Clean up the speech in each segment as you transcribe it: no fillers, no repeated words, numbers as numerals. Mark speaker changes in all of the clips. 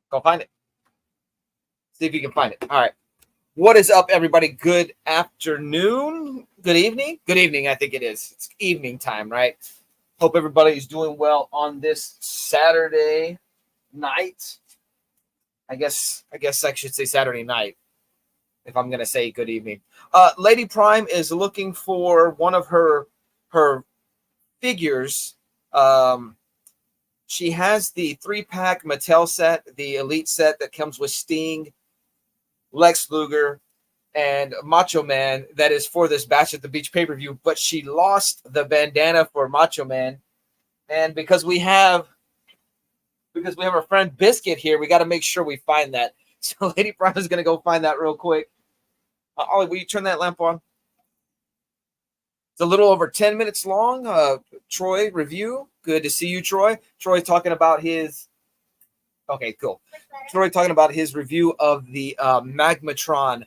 Speaker 1: Go find it. See if you can find it. All right. What is up, everybody? Good afternoon. Good evening. Good evening, I think it is. It's evening time, right? Hope everybody is doing well on this Saturday night. I guess I should say Saturday night if I'm going to say good evening. Lady Prime is looking for one of her figures. She has the 3-pack Mattel set, the Elite set that comes with Sting, Lex Luger, and Macho Man that is for this Bash at the Beach pay-per-view, but she lost the bandana for Macho Man. And because we have our friend Biscuit here, we got to make sure we find that. So Lady Prime is going to go find that real quick. Ollie, will you turn that lamp on? It's a little over 10 minutes long. Troy review. Good to see you, Troy. Troy talking about his... Okay, cool. Troy talking about his review of the Magmatron.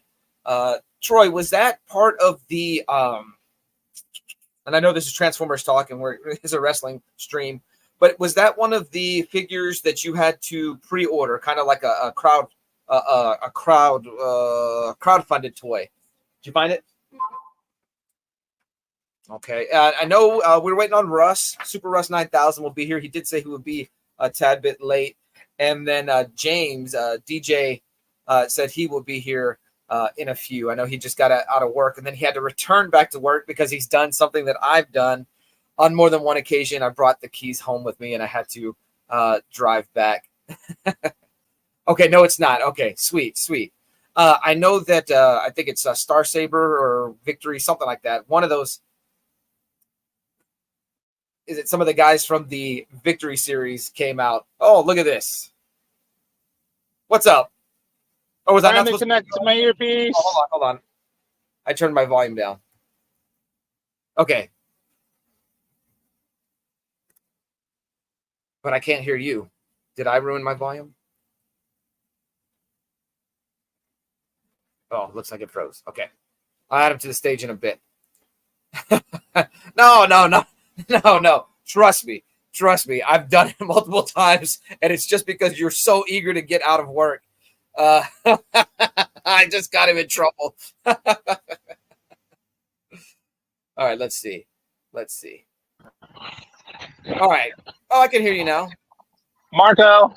Speaker 1: Troy, was that part of the... and I know this is Transformers talk and it's a wrestling stream, but was that one of the figures that you had to pre-order, kind of like a crowdfunded toy? Did you find it? Okay. I know we're waiting on Russ. Super Russ 9000 will be here. He did say he would be a tad bit late. And then James, DJ, said he will be here in a few. I know he just got out of work, and then he had to return back to work because he's done something that I've done on more than one occasion. I brought the keys home with me, and I had to drive back. Okay, no, it's not. Okay, sweet. I know that I think it's Star Saber or Victory, something like that. One of those. Is it some of the guys from the Victory series came out? Oh, look at this. What's up? Oh, was I not supposed to
Speaker 2: connect to my earpiece?
Speaker 1: Oh, hold on. I turned my volume down. Okay. But I can't hear you. Did I ruin my volume? Oh, looks like it froze. Okay. I'll add him to the stage in a bit. No. Trust me. I've done it multiple times, and it's just because you're so eager to get out of work. I just got him in trouble. All right, let's see. All right. Oh, I can hear you now.
Speaker 2: Marco.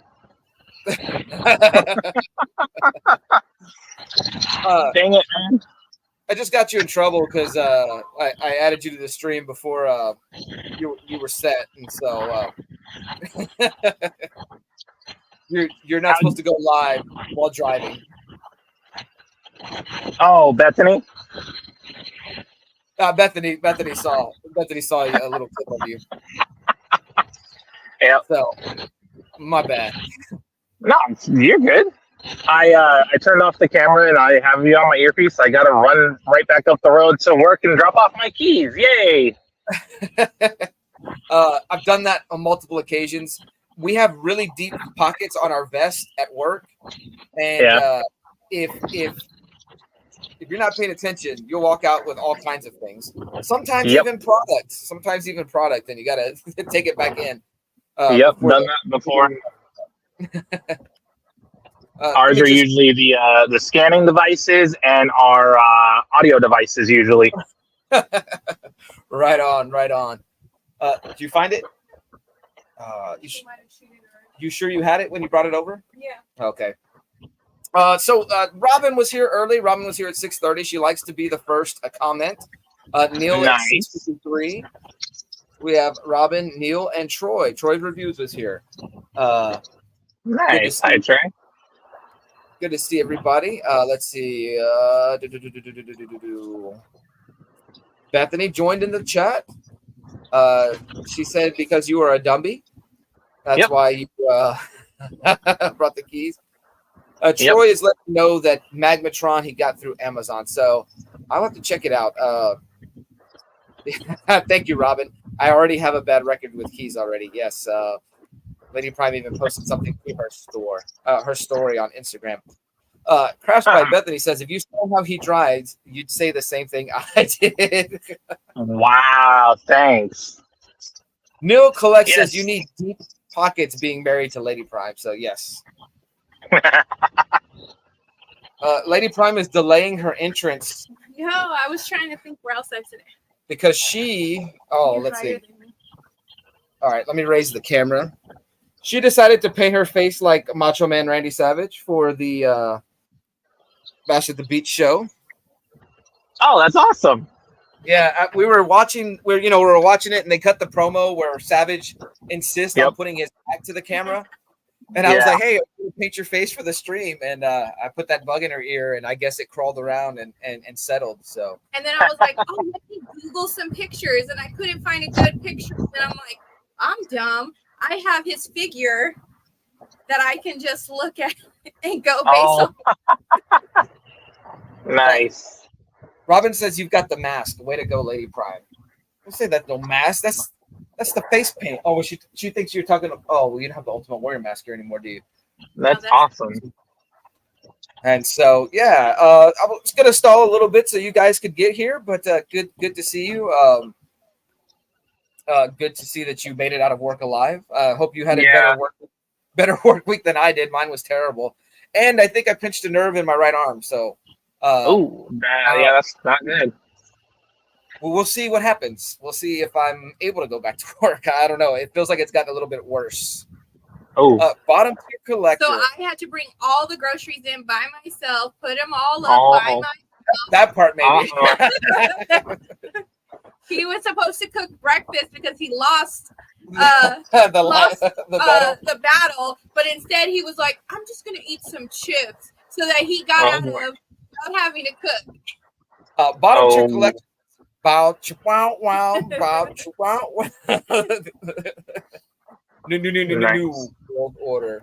Speaker 2: Dang it, man.
Speaker 1: I just got you in trouble because I added you to the stream before you were set, and so you're not supposed to go live while driving.
Speaker 2: Oh, Bethany.
Speaker 1: Bethany saw a little clip of you.
Speaker 2: Yeah.
Speaker 1: So my bad.
Speaker 2: No, you're good. I turned off the camera and I have you on my earpiece. I got to run right back up the road to work and drop off my keys. Yay!
Speaker 1: I've done that on multiple occasions. We have really deep pockets on our vest at work, and if you're not paying attention, you'll walk out with all kinds of things. Sometimes even product, and you got to take it back in.
Speaker 2: Done that before. Ours are usually the scanning devices and our audio devices usually.
Speaker 1: Right on. Did you find it? You sure you had it when you brought it over?
Speaker 3: Yeah.
Speaker 1: Okay. So Robin was here early. Robin was here at 6:30. She likes to be the first comment. Neil
Speaker 2: Nice.
Speaker 1: At 6:53. We have Robin, Neil, and Troy. Troy's reviews was here.
Speaker 2: Nice. Hi, Trey.
Speaker 1: Good to see everybody. Let's see. Bethany joined in the chat. She said because you are a dummy. That's why you brought the keys. Troy is letting me know that Magmatron he got through Amazon. So I'll have to check it out. Thank you, Robin. I already have a bad record with keys already. Yes. Lady Prime even posted something to her story on Instagram. Crafts by Bethany says, if you saw how he drives, you'd say the same thing I did.
Speaker 2: Wow, thanks.
Speaker 1: Neil Collect says you need deep pockets being married to Lady Prime. So yes. Lady Prime is delaying her entrance
Speaker 3: No, I was trying to think where else I said it.
Speaker 1: because she. Oh,
Speaker 3: You're
Speaker 1: let's see.
Speaker 3: higher than me.
Speaker 1: All right, let me raise the camera. She decided to paint her face like Macho Man Randy Savage for the Bash at the Beach show.
Speaker 2: Oh, that's awesome.
Speaker 1: Yeah, we were watching. We were watching it, and they cut the promo where Savage insists on
Speaker 2: Yep.
Speaker 1: putting his back to the camera, and I was like, "Hey, paint your face for the stream." And I put that bug in her ear, and I guess it crawled around and settled. So.
Speaker 3: And then I was like, "Oh, let me Google some pictures," and I couldn't find a good picture. And I'm like, "I'm dumb. I have his figure that I can just look at and go based on."
Speaker 2: Nice.
Speaker 1: Robin says you've got the mask. Way to go, Lady Prime. Don't say that no mask. That's the face paint. Oh, she thinks you're talking. Oh, well, you don't have the Ultimate Warrior mask here anymore, do you?
Speaker 2: That's awesome.
Speaker 1: And so, yeah, I was gonna stall a little bit so you guys could get here, but good to see you. Good to see that you made it out of work alive. Hope you had a better work week than I did. Mine was terrible, and I think I pinched a nerve in my right arm. So.
Speaker 2: Yeah, that's not good.
Speaker 1: Well, we'll see what happens. We'll see if I'm able to go back to work. I don't know. It feels like it's gotten a little bit worse. Bottom tier collector.
Speaker 3: So I had to bring all the groceries in by myself, put them all up by myself.
Speaker 1: That part maybe.
Speaker 3: He was supposed to cook breakfast because he lost
Speaker 1: the
Speaker 3: battle, but instead he was like, "I'm just gonna eat some chips," so that he got out of not having to cook.
Speaker 1: Bottom tier collector. Wow, wow, wow, wow. New world order.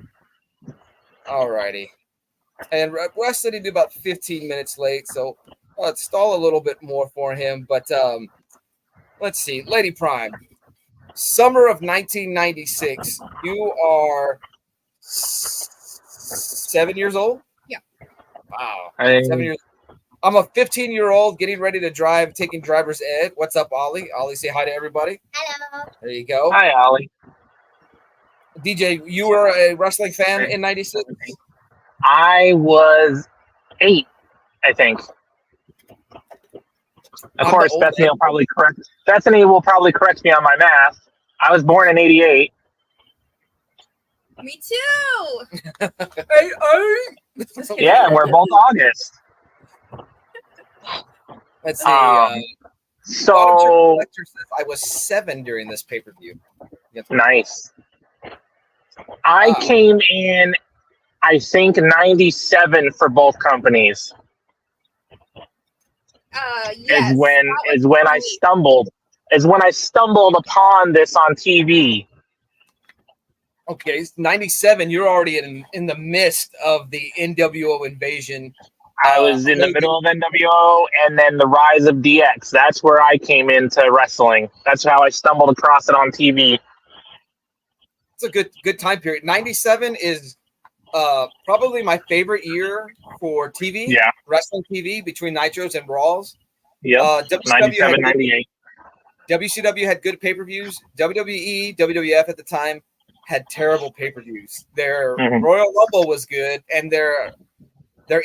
Speaker 1: Alrighty. And Wes said he'd be about 15 minutes late, so let's stall a little bit more for him. But let's see, Lady Prime, summer of 1996. You are 7 years old.
Speaker 3: Yeah.
Speaker 1: Wow. 7 years. I'm a 15-year-old getting ready to drive, taking driver's ed. What's up, Ollie? Ollie, say hi to everybody.
Speaker 3: Hello.
Speaker 1: There you go.
Speaker 2: Hi, Ollie.
Speaker 1: DJ, you were a wrestling fan in 96?
Speaker 2: I was 8, I think. Of course, Bethany will probably correct me on my math. I was born in 88.
Speaker 3: Me too.
Speaker 2: Yeah, we're both August.
Speaker 1: Let's see.
Speaker 2: So
Speaker 1: says I was 7 during this pay-per-view.
Speaker 2: Nice. I came in, I think, 97 for both companies.
Speaker 3: Yes.
Speaker 2: Is when I stumbled upon this on TV.
Speaker 1: Okay, 97. You're already in the midst of the NWO invasion.
Speaker 2: I was in the middle of NWO and then the rise of DX. That's where I came into wrestling. That's how I stumbled across it on TV.
Speaker 1: It's a good time period. 97 is probably my favorite year for TV.
Speaker 2: Yeah.
Speaker 1: Wrestling TV between Nitros and Raws.
Speaker 2: Yeah. 97, 98.
Speaker 1: WCW had good pay-per-views. WWE, WWF at the time had terrible pay-per-views. Their Royal Rumble was good, and their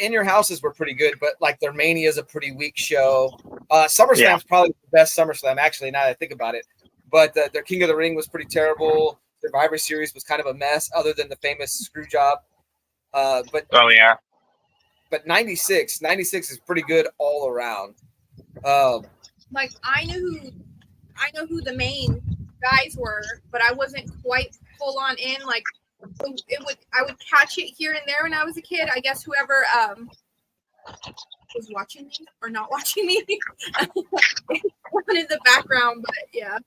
Speaker 1: In Your Houses were pretty good, but like their Mania is a pretty weak show. SummerSlam's probably the best SummerSlam, actually, now that I think about it. But their King of the Ring was pretty terrible. Survivor Series was kind of a mess, other than the famous screw job. But 96 is pretty good all around.
Speaker 3: Like I know who the main guys were, but I wasn't quite full on in. Like I would catch it here and there when I was a kid. I guess whoever was watching me or not watching me one in the background, but yeah.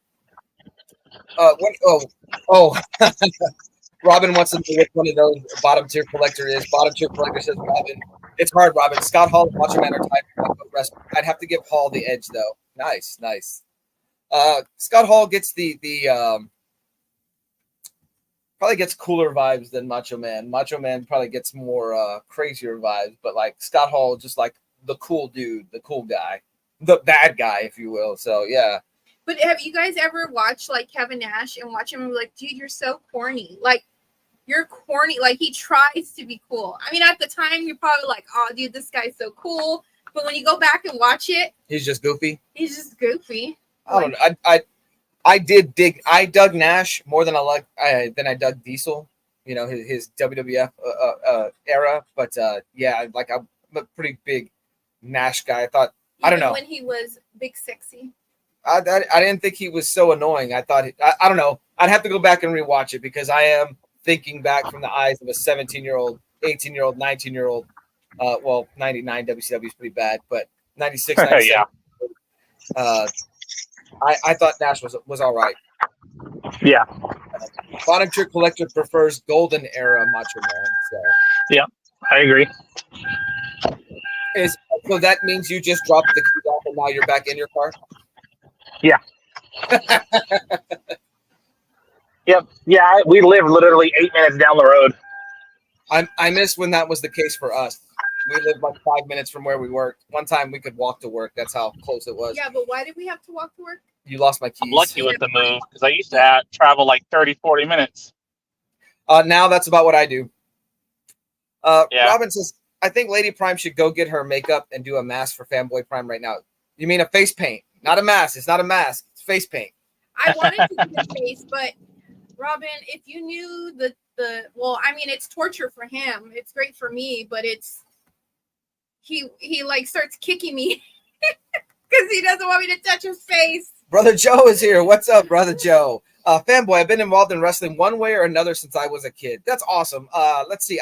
Speaker 1: Robin wants to know which one of those bottom tier collector is. Bottom tier collector says Robin. It's hard, Robin. Scott Hall and Macho Man are tied. I'd have to give Hall the edge, though. Nice. Scott Hall gets the probably gets cooler vibes than Macho Man. Macho Man probably gets more crazier vibes, but like Scott Hall, just like the cool dude, the cool guy, the bad guy, if you will. So yeah.
Speaker 3: But have you guys ever watched like Kevin Nash and watch him and be like, dude, you're so corny? Like you're corny. Like, he tries to be cool. I mean, at the time, you're probably like, oh, dude, this guy's so cool. But when you go back and watch it,
Speaker 1: he's just goofy.
Speaker 3: he's just goofy.
Speaker 1: I don't know. I dug Nash more than I dug Diesel. You know, his WWF era. But yeah, like I'm a pretty big Nash guy. I thought I don't know
Speaker 3: when he was big sexy.
Speaker 1: I didn't think he was so annoying. I thought I don't know. I'd have to go back and rewatch it because I am thinking back from the eyes of a 17-year-old, 18-year-old, 19-year-old. Well, 99 WCW is pretty bad, but 96, 97.
Speaker 2: Yeah.
Speaker 1: I thought Nash was all right.
Speaker 2: Yeah.
Speaker 1: Bottom tier collector prefers golden era Macho Man. So
Speaker 2: yeah, I agree.
Speaker 1: So that means you just dropped the keys off and now you're back in your car?
Speaker 2: Yeah. Yep. Yeah, we live literally 8 minutes down the road.
Speaker 1: I miss when that was the case for us. We lived like 5 minutes from where we worked. One time we could walk to work. That's how close it was.
Speaker 3: Yeah, but why did we have to walk to work?
Speaker 1: You lost my keys.
Speaker 2: I'm lucky with the move because I used to travel like 30, 40 minutes.
Speaker 1: Now that's about what I do.
Speaker 2: Yeah.
Speaker 1: Robin says, I think Lady Prime should go get her makeup and do a mask for Fanboy Prime right now. You mean a face paint, not a mask. It's not a mask. It's face paint.
Speaker 3: I wanted to do the face, but Robin, if you knew well, I mean, it's torture for him. It's great for me, but he like starts kicking me because he doesn't want me to touch his face.
Speaker 1: Brother Joe is here. What's up, Brother Joe? Fanboy, I've been involved in wrestling one way or another since I was a kid. That's awesome. Let's see.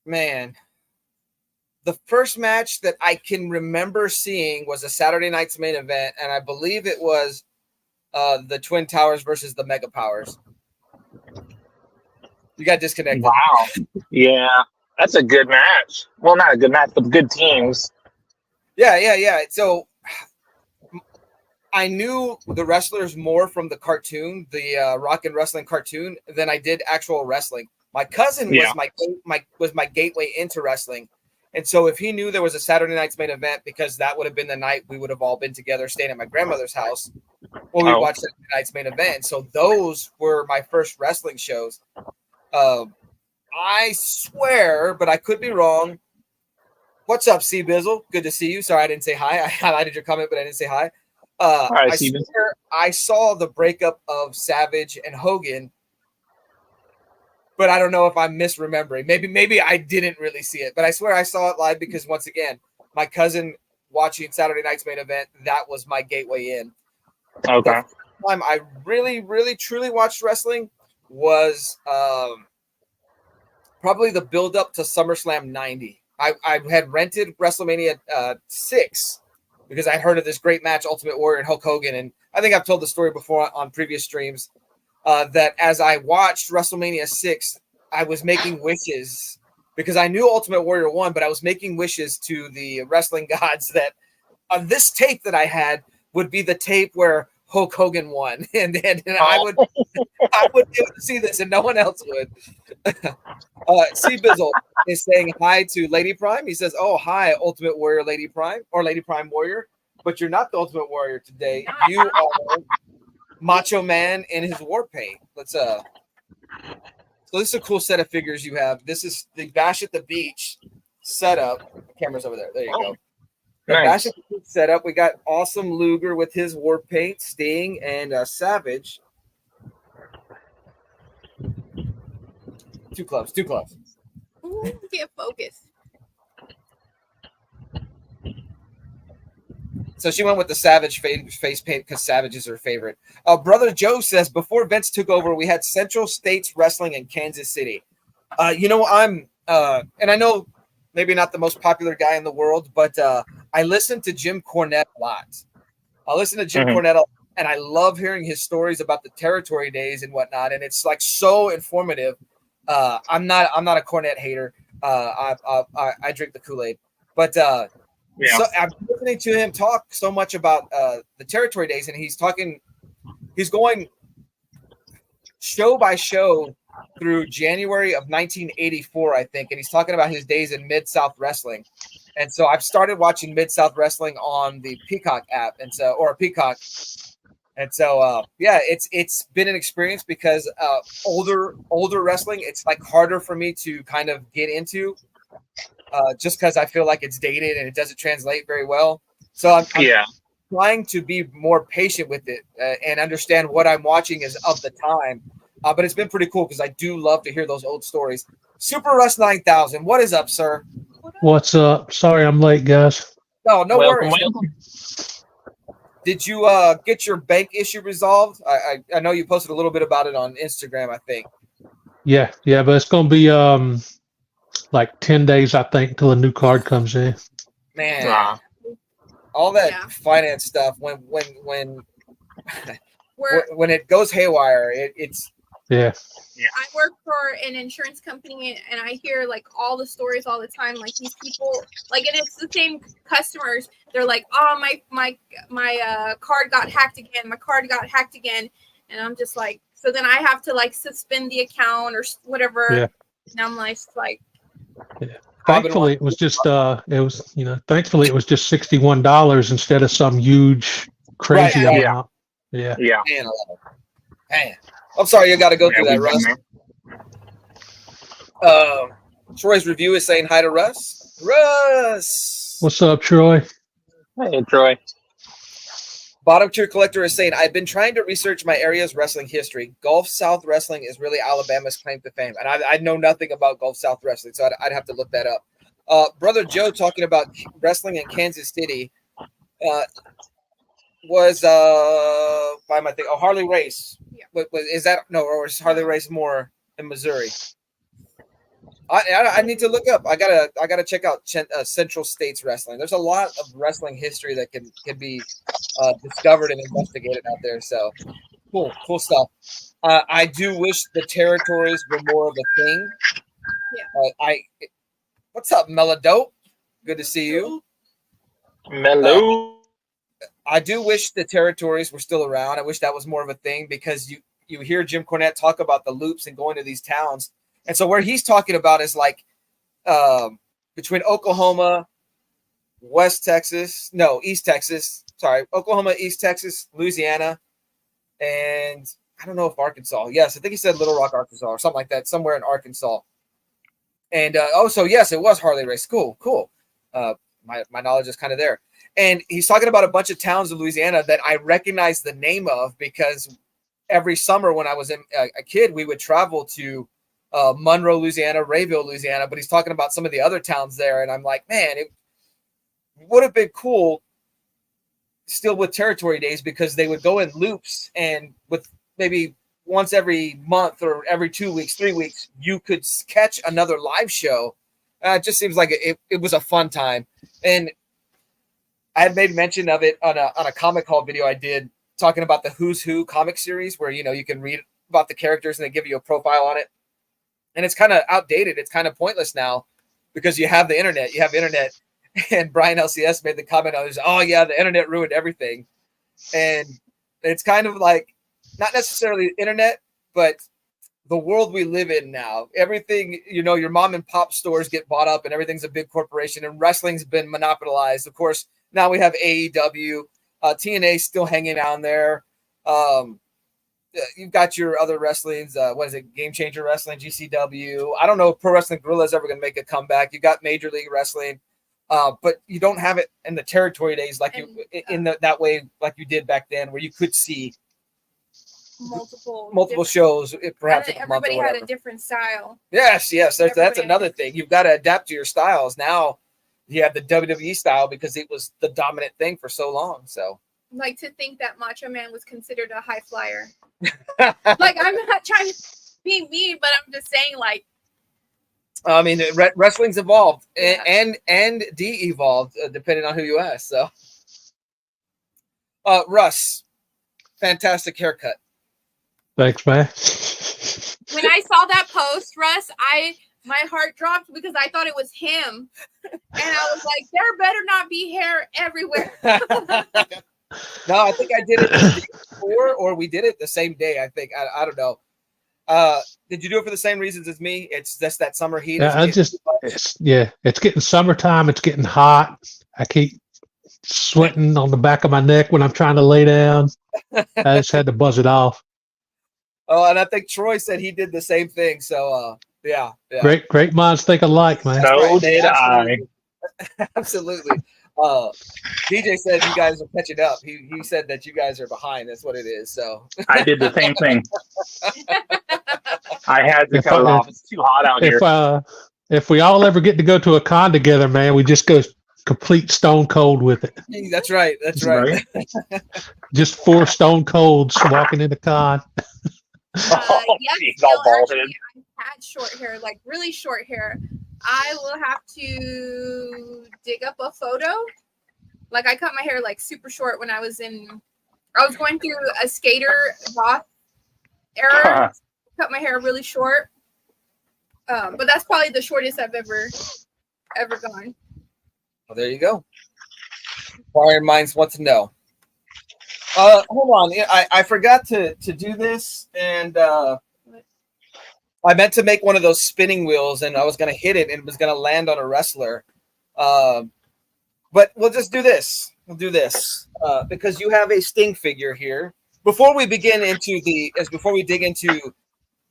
Speaker 1: The first match that I can remember seeing was a Saturday night's main event, and I believe it was the Twin Towers versus the Mega Powers. You got disconnected.
Speaker 2: Wow. Yeah, that's a good match. Well, not a good match, but good teams.
Speaker 1: Yeah. So I knew the wrestlers more from the cartoon, the Rock and Wrestling cartoon, than I did actual wrestling. My cousin was my gateway into wrestling. And so if he knew there was a Saturday night's main event, because that would have been the night we would have all been together staying at my grandmother's house, we watched Saturday night's main event. So those were my first wrestling shows. I swear, but I could be wrong. What's up, C Bizzle? Good to see you. Sorry, I didn't say hi. I highlighted your comment, but I didn't say hi. I swear I saw the breakup of Savage and Hogan, but I don't know if I'm misremembering. Maybe I didn't really see it, but I swear I saw it live because, once again, my cousin watching Saturday night's main event, that was my gateway in.
Speaker 2: Okay.
Speaker 1: The first time I really, really, truly watched wrestling was probably the build-up to SummerSlam 90. I had rented WrestleMania 6 because I heard of this great match, Ultimate Warrior and Hulk Hogan, and I think I've told the story before on previous streams. That as I watched WrestleMania 6, I was making wishes because I knew Ultimate Warrior won, but I was making wishes to the wrestling gods that on this tape that I had would be the tape where Hulk Hogan won, and I would be able to see this, and no one else would. C Bizzle is saying hi to Lady Prime. He says, "Oh, hi, Ultimate Warrior, Lady Prime, or Lady Prime Warrior, but you're not the Ultimate Warrior today. You are Macho Man in his war paint." So this is a cool set of figures you have. This is the Bash at the Beach setup. The camera's over there. There you go. The Bash at the Beach setup. We got Awesome Luger with his war paint, Sting, and Savage. Too close.
Speaker 3: Ooh, get focused.
Speaker 1: So she went with the Savage face paint because Savage is her favorite. Brother Joe says, before Vince took over, we had Central States Wrestling in Kansas City. I'm and I know maybe not the most popular guy in the world, but I listen to Jim Cornette a lot. I listen to Jim Cornette, and I love hearing his stories about the territory days and whatnot. And it's like so informative. I'm not a Cornette hater. I drink the Kool-Aid, but so I'm listening to him talk so much about the territory days, and he's going show by show through January of 1984, I think, and he's talking about his days in Mid-South Wrestling. And so I've started watching Mid-South Wrestling on the Peacock app, or Peacock, And so, yeah, it's been an experience because older wrestling, it's like harder for me to kind of get into, just because I feel like it's dated and it doesn't translate very well. So I'm
Speaker 2: Yeah.
Speaker 1: trying to be more patient with it and understand what I'm watching is of the time. But it's been pretty cool because I do love to hear those old stories. Super Russ 9000, what is up, sir?
Speaker 4: What's up? Sorry I'm late, guys.
Speaker 1: No, no
Speaker 2: Welcome,
Speaker 1: worries.
Speaker 2: welcome.
Speaker 1: Did you get your bank issue resolved? I know you posted a little bit about it on Instagram, I think.
Speaker 4: Yeah, but it's gonna be like 10 days, I think, till a new card comes in.
Speaker 1: Man, all that
Speaker 3: Yeah.
Speaker 1: finance stuff when
Speaker 3: Where
Speaker 1: when it goes haywire, it's
Speaker 4: Yeah.
Speaker 3: I work for an insurance company, and I hear like all the stories all the time. Like these people, like, and it's the same customers. They're like, "Oh, my card got hacked again. My card got hacked again," and I'm just like, so then I have to like suspend the account or whatever.
Speaker 4: Yeah.
Speaker 3: And I'm like,
Speaker 4: Thankfully, it was just thankfully it was just $61 instead of some huge crazy
Speaker 1: Right,
Speaker 2: yeah.
Speaker 4: amount. Yeah.
Speaker 2: Yeah.
Speaker 1: man. I'm sorry you got to go through that,
Speaker 2: we've been
Speaker 1: Russ.
Speaker 2: there.
Speaker 1: Troy's review is saying hi to Russ. Russ.
Speaker 4: What's up, Troy?
Speaker 2: Hey, Troy.
Speaker 1: Bottom tier collector is saying, I've been trying to research my area's wrestling history. Gulf South Wrestling is really Alabama's claim to fame. And I know nothing about Gulf South Wrestling, so I'd have to look that up. Brother Joe talking about wrestling in Kansas City was by my thing. Oh, Harley Race.
Speaker 3: Yeah.
Speaker 1: Is that no, or is Harley Race more in Missouri? I need to look up. I gotta check out Central States Wrestling. There's a lot of wrestling history that can be discovered and investigated out there. So cool stuff. I do wish the territories were more of a thing.
Speaker 3: Yeah.
Speaker 1: What's up, Melodope? Good to see you.
Speaker 2: Mellow.
Speaker 1: I do wish the territories were still around. I wish that was more of a thing because you hear Jim Cornette talk about the loops and going to these towns. And so where he's talking about is like between Oklahoma, East Texas, Oklahoma, East Texas, Louisiana, and I don't know if Arkansas. Yes, I think he said Little Rock, Arkansas, or something like that, somewhere in Arkansas. And so yes, it was Harley Race. Cool. My knowledge is kind of there. And he's talking about a bunch of towns in Louisiana that I recognize the name of because every summer when I was a kid, we would travel to Monroe, Louisiana, Rayville, Louisiana. But he's talking about some of the other towns there. And I'm like, man, it would have been cool still with territory days because they would go in loops and with maybe once every month or every 2 weeks, 3 weeks, you could catch another live show. It just seems like it was a fun time. And I had made mention of it on a comic haul video I did talking about the Who's Who comic series where, you can read about the characters and they give you a profile on it. And it's kind of outdated. It's kind of pointless now because you have the internet. And Brian LCS made the comment on this, oh yeah, the internet ruined everything. And it's kind of like not necessarily the internet, but the world we live in now. Everything, your mom and pop stores get bought up and everything's a big corporation and wrestling's been monopolized. Of course, now we have AEW, TNA still hanging down there. You've got your other wrestlings. What is it? Game Changer Wrestling, GCW. I don't know if Pro Wrestling Guerrilla is ever going to make a comeback. You got Major League Wrestling, but you don't have it in the territory days like that way like you did back then, where you could see multiple shows, perhaps
Speaker 3: everybody had a different style.
Speaker 1: Yes. That's another thing. You've got to adapt to your styles now. You have the WWE style because it was the dominant thing for so long. So,
Speaker 3: like to think that Macho Man was considered a high flyer. Like, I'm not trying to be mean, but I'm just saying, like,
Speaker 1: I mean, wrestling's evolved and de-evolved depending on who you ask. So, Russ, fantastic haircut.
Speaker 4: Thanks, man.
Speaker 3: When I saw that post, Russ, my heart dropped because I thought it was him. And I was like, there better not be hair everywhere.
Speaker 1: No, I think I did it the day before, or we did it the same day. I think I don't know. Did you do it for the same reasons as me? It's just that summer heat.
Speaker 4: It's getting summertime. It's getting hot. I keep sweating on the back of my neck when I'm trying to lay down. I just had to buzz it off.
Speaker 1: Oh, and I think Troy said he did the same thing. So, yeah.
Speaker 4: Great minds think alike, man.
Speaker 1: That's
Speaker 2: So
Speaker 1: right.
Speaker 2: did
Speaker 1: Absolutely. Absolutely. DJ said you guys are catching up. He said that you guys are behind. That's what it is. So
Speaker 2: I did the same thing. I had to cut it off. It's too hot out here.
Speaker 4: If we all ever get to go to a con together, man, we just go complete stone cold with it.
Speaker 1: That's right. That's right.
Speaker 4: Just 4 stone colds walking into con.
Speaker 3: Yes, actually, I had short hair, like really short hair. I will have to dig up a photo. Like I cut my hair like super short when I was going through a skater goth era. Cut my hair really short. But that's probably the shortest I've ever gone.
Speaker 1: Well, there you go. Inquiring minds want to know. Hold on. I forgot to do this, and I meant to make one of those spinning wheels, and I was going to hit it, and it was going to land on a wrestler. But we'll just do this. We'll do this because you have a Sting figure here. Before we dig into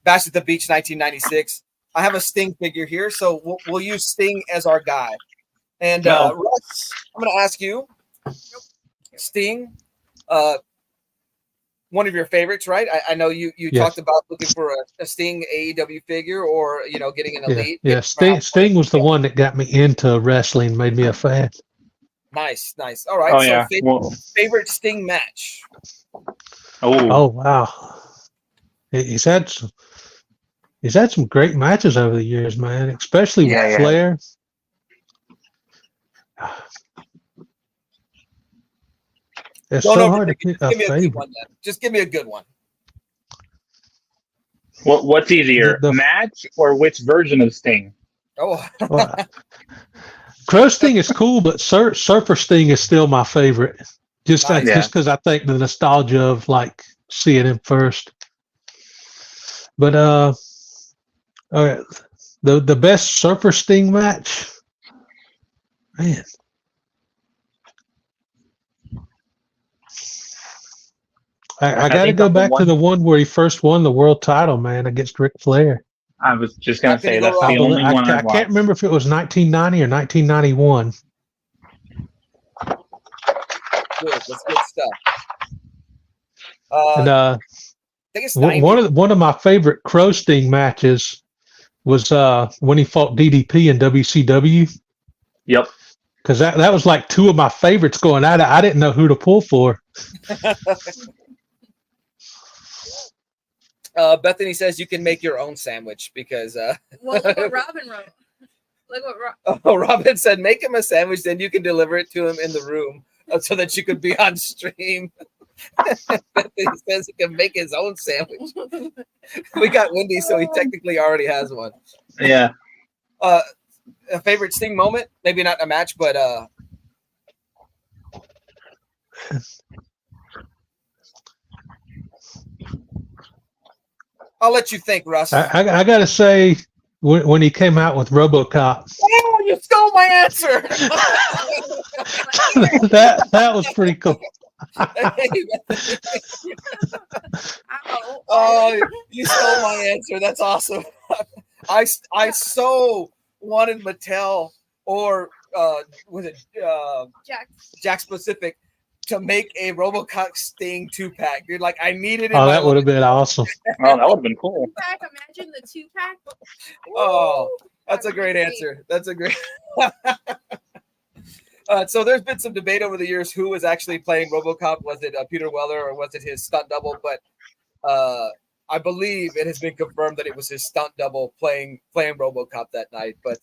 Speaker 1: Bash at the Beach 1996, I have a Sting figure here, so we'll use Sting as our guy. And Russ, I'm going to ask you, Sting, one of your favorites, right? I know you talked about looking for a Sting AEW figure or, getting an Elite.
Speaker 4: Yeah. Sting was the one that got me into wrestling, made me a fan.
Speaker 1: Nice. All right. Favorite Sting match?
Speaker 4: Oh, wow. He's had some great matches over the years, man, especially with Flair. It's so hard to pick a favorite.
Speaker 1: Just give me a good one.
Speaker 2: What's easier, the match or which version of Sting?
Speaker 4: Crow Sting is cool, but Surfer Sting is still my favorite. Just because I think the nostalgia of like seeing him first. But the best Surfer Sting match, man. I got to go back to the one where he first won the world title, man, against Ric Flair.
Speaker 2: I was just going to say that's the only one
Speaker 4: I can't remember if it was 1990 or 1991.
Speaker 1: Good, that's good stuff.
Speaker 4: I think it's one of my favorite Crow Sting matches was when he fought DDP in WCW.
Speaker 2: Yep.
Speaker 4: Because that was like 2 of my favorites going at it. I didn't know who to pull for.
Speaker 1: Bethany says you can make your own sandwich because.
Speaker 3: Well, look what Robin wrote.
Speaker 1: Robin said, make him a sandwich, then you can deliver it to him in the room so that you could be on stream. Bethany says he can make his own sandwich. We got Wendy, so he technically already has one.
Speaker 2: Yeah.
Speaker 1: A favorite Sting moment? Maybe not a match, but I'll let you think, Russ.
Speaker 4: I got to say, when he came out with RoboCop.
Speaker 1: Oh, you stole my answer.
Speaker 4: that was pretty cool.
Speaker 1: Oh, you stole my answer. That's awesome. I so wanted Mattel or was it Jack Pacific to make a RoboCop Sting 2-pack, dude. Like I needed it.
Speaker 4: Oh, that would have been awesome.
Speaker 2: Oh, that would have been cool.
Speaker 3: 2-pack, imagine the 2-pack.
Speaker 1: Oh, that's a great answer. That's a great. So there's been some debate over the years who was actually playing RoboCop. Was it Peter Weller or was it his stunt double? But I believe it has been confirmed that it was his stunt double playing RoboCop that night. But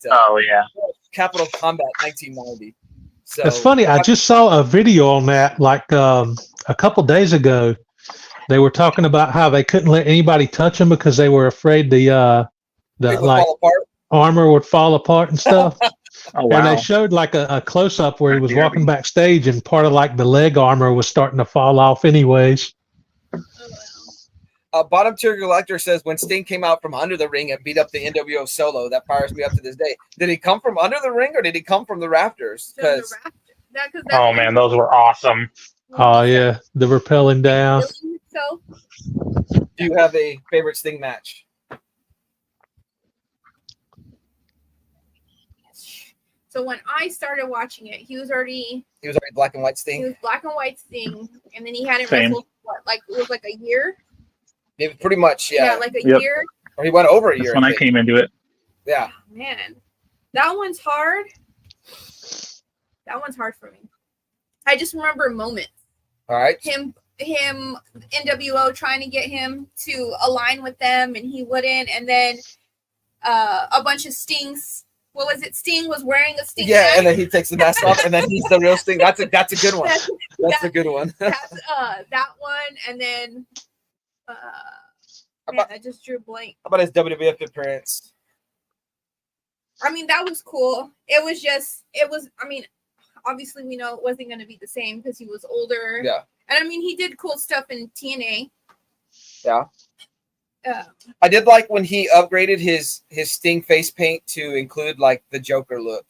Speaker 1: Capital Combat 1990. So
Speaker 4: it's funny. I just saw a video on that like a couple days ago. They were talking about how they couldn't let anybody touch them because they were afraid the like armor would fall apart and stuff.
Speaker 2: Oh, wow.
Speaker 4: And they showed like a close up where he was walking backstage and part of like the leg armor was starting to fall off anyways.
Speaker 1: Bottom tier collector says when Sting came out from under the ring and beat up the NWO Solo, that fires me up to this day. Did he come from under the ring or did he come from the rafters?
Speaker 2: Oh man, those were awesome.
Speaker 4: Oh yeah, the rappelling down.
Speaker 3: So,
Speaker 1: do you have a favorite Sting match?
Speaker 3: so when I started watching it, he was already
Speaker 1: black and white
Speaker 3: he
Speaker 1: Sting.
Speaker 3: was black and white Sting, and then he hadn't
Speaker 2: Same.
Speaker 3: wrestled it was like a year.
Speaker 1: Yeah, pretty much, yeah.
Speaker 3: Like a
Speaker 2: Yep.
Speaker 3: year.
Speaker 1: Or he went over a
Speaker 2: That's
Speaker 1: year.
Speaker 2: when I
Speaker 1: think.
Speaker 2: came into it.
Speaker 1: Yeah.
Speaker 3: Oh, man, that one's hard. That one's hard for me. I just remember moments.
Speaker 1: All right.
Speaker 3: Him, NWO trying to get him to align with them, and he wouldn't. And then a bunch of Stings. What was it? Sting was wearing a Sting.
Speaker 1: Yeah,
Speaker 3: mask.
Speaker 1: and then he takes the mask off, and then he's the real Sting. That's a good one. That's a good one.
Speaker 3: That's that one, and then man, I just drew a blank.
Speaker 1: How about his WWF appearance?
Speaker 3: I mean, that was cool. It was. I mean, obviously we know it wasn't going to be the same because he was older.
Speaker 1: Yeah.
Speaker 3: And I mean, he did cool stuff in TNA.
Speaker 1: Yeah. I did like when he upgraded his Sting face paint to include like the Joker look.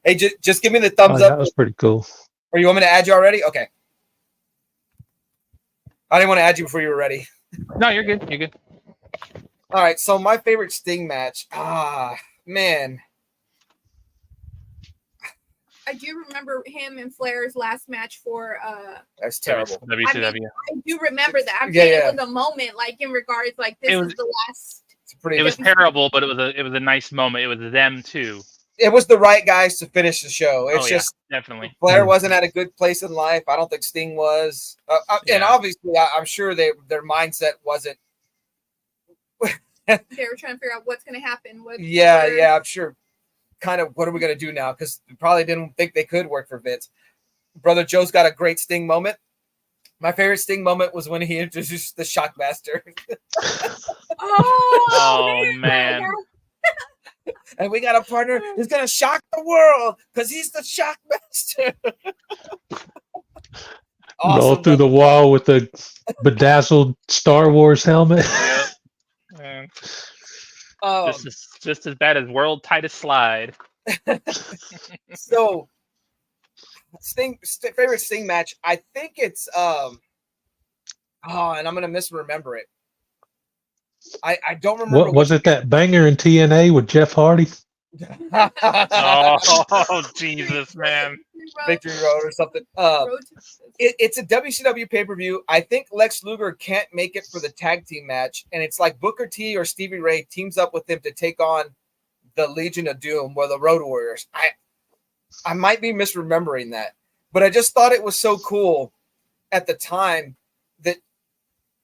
Speaker 1: Hey, just give me the thumbs up.
Speaker 4: That was pretty cool.
Speaker 1: Or you want me to add you already? Okay. I didn't want to add you before you were ready.
Speaker 2: No, you're good. You're good.
Speaker 1: All right. So my favorite Sting match. Man.
Speaker 3: I do remember him and Flair's last match for
Speaker 1: That's terrible.
Speaker 2: WCW.
Speaker 3: I do remember that. I'm
Speaker 1: Yeah,
Speaker 3: saying
Speaker 1: yeah.
Speaker 3: it was a moment, like in regards, like this is the last.
Speaker 2: It was terrible, but it was a nice moment. It was them too.
Speaker 1: It was the right guys to finish the show. It's just
Speaker 2: definitely.
Speaker 1: Flair wasn't at a good place in life. I don't think Sting was, and obviously, I'm sure their mindset wasn't.
Speaker 3: They were trying to figure out what's going to happen.
Speaker 1: Yeah, I'm sure. Kind of, what are we going to do now? Because they probably didn't think they could work for Vince. Brother Joe's got a great Sting moment. My favorite Sting moment was when he introduced the Shockmaster.
Speaker 3: Oh
Speaker 2: man.
Speaker 1: And we got a partner who's going to shock the world because he's the Shockmaster.
Speaker 4: Roll through the wall with the bedazzled Star Wars helmet.
Speaker 2: Yep. Just as bad as World Tightest Slide.
Speaker 1: So, favorite Sting match, I think it's and I'm gonna misremember it. I don't remember.
Speaker 4: What was it? That banger in TNA with Jeff Hardy?
Speaker 2: Oh Jesus, man!
Speaker 1: Victory Road or something. It's a WCW pay-per-view. I think Lex Luger can't make it for the tag team match, and it's like Booker T or Stevie Ray teams up with him to take on the Legion of Doom or the Road Warriors. I might be misremembering that, but I just thought it was so cool at the time that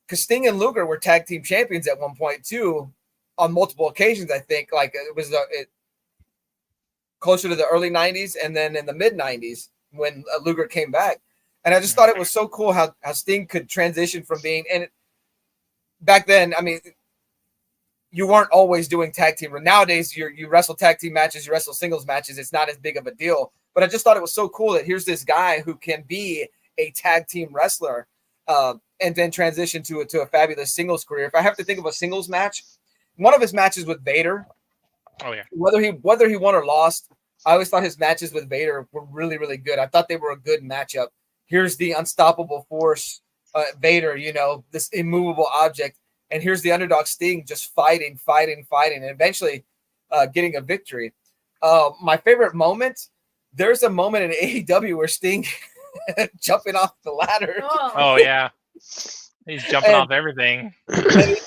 Speaker 1: because Sting and Luger were tag team champions at one point too, on multiple occasions. I think like it was closer to the early 90s and then in the mid 90s when Luger came back. And I just thought it was so cool how Sting could transition from being, and back then, I mean, you weren't always doing tag team. Nowadays, you wrestle tag team matches, you wrestle singles matches. It's not as big of a deal. But I just thought it was so cool that here's this guy who can be a tag team wrestler and then transition to a fabulous singles career. If I have to think of a singles match, one of his matches with Vader.
Speaker 2: Oh yeah.
Speaker 1: Whether he won or lost, I always thought his matches with Vader were really, really good. I thought they were a good matchup. Here's the unstoppable force, Vader, this immovable object. And here's the underdog Sting just fighting, and eventually getting a victory. My favorite moment, there's a moment in AEW where Sting jumping off the ladder.
Speaker 2: Oh yeah. He's jumping off everything.
Speaker 1: And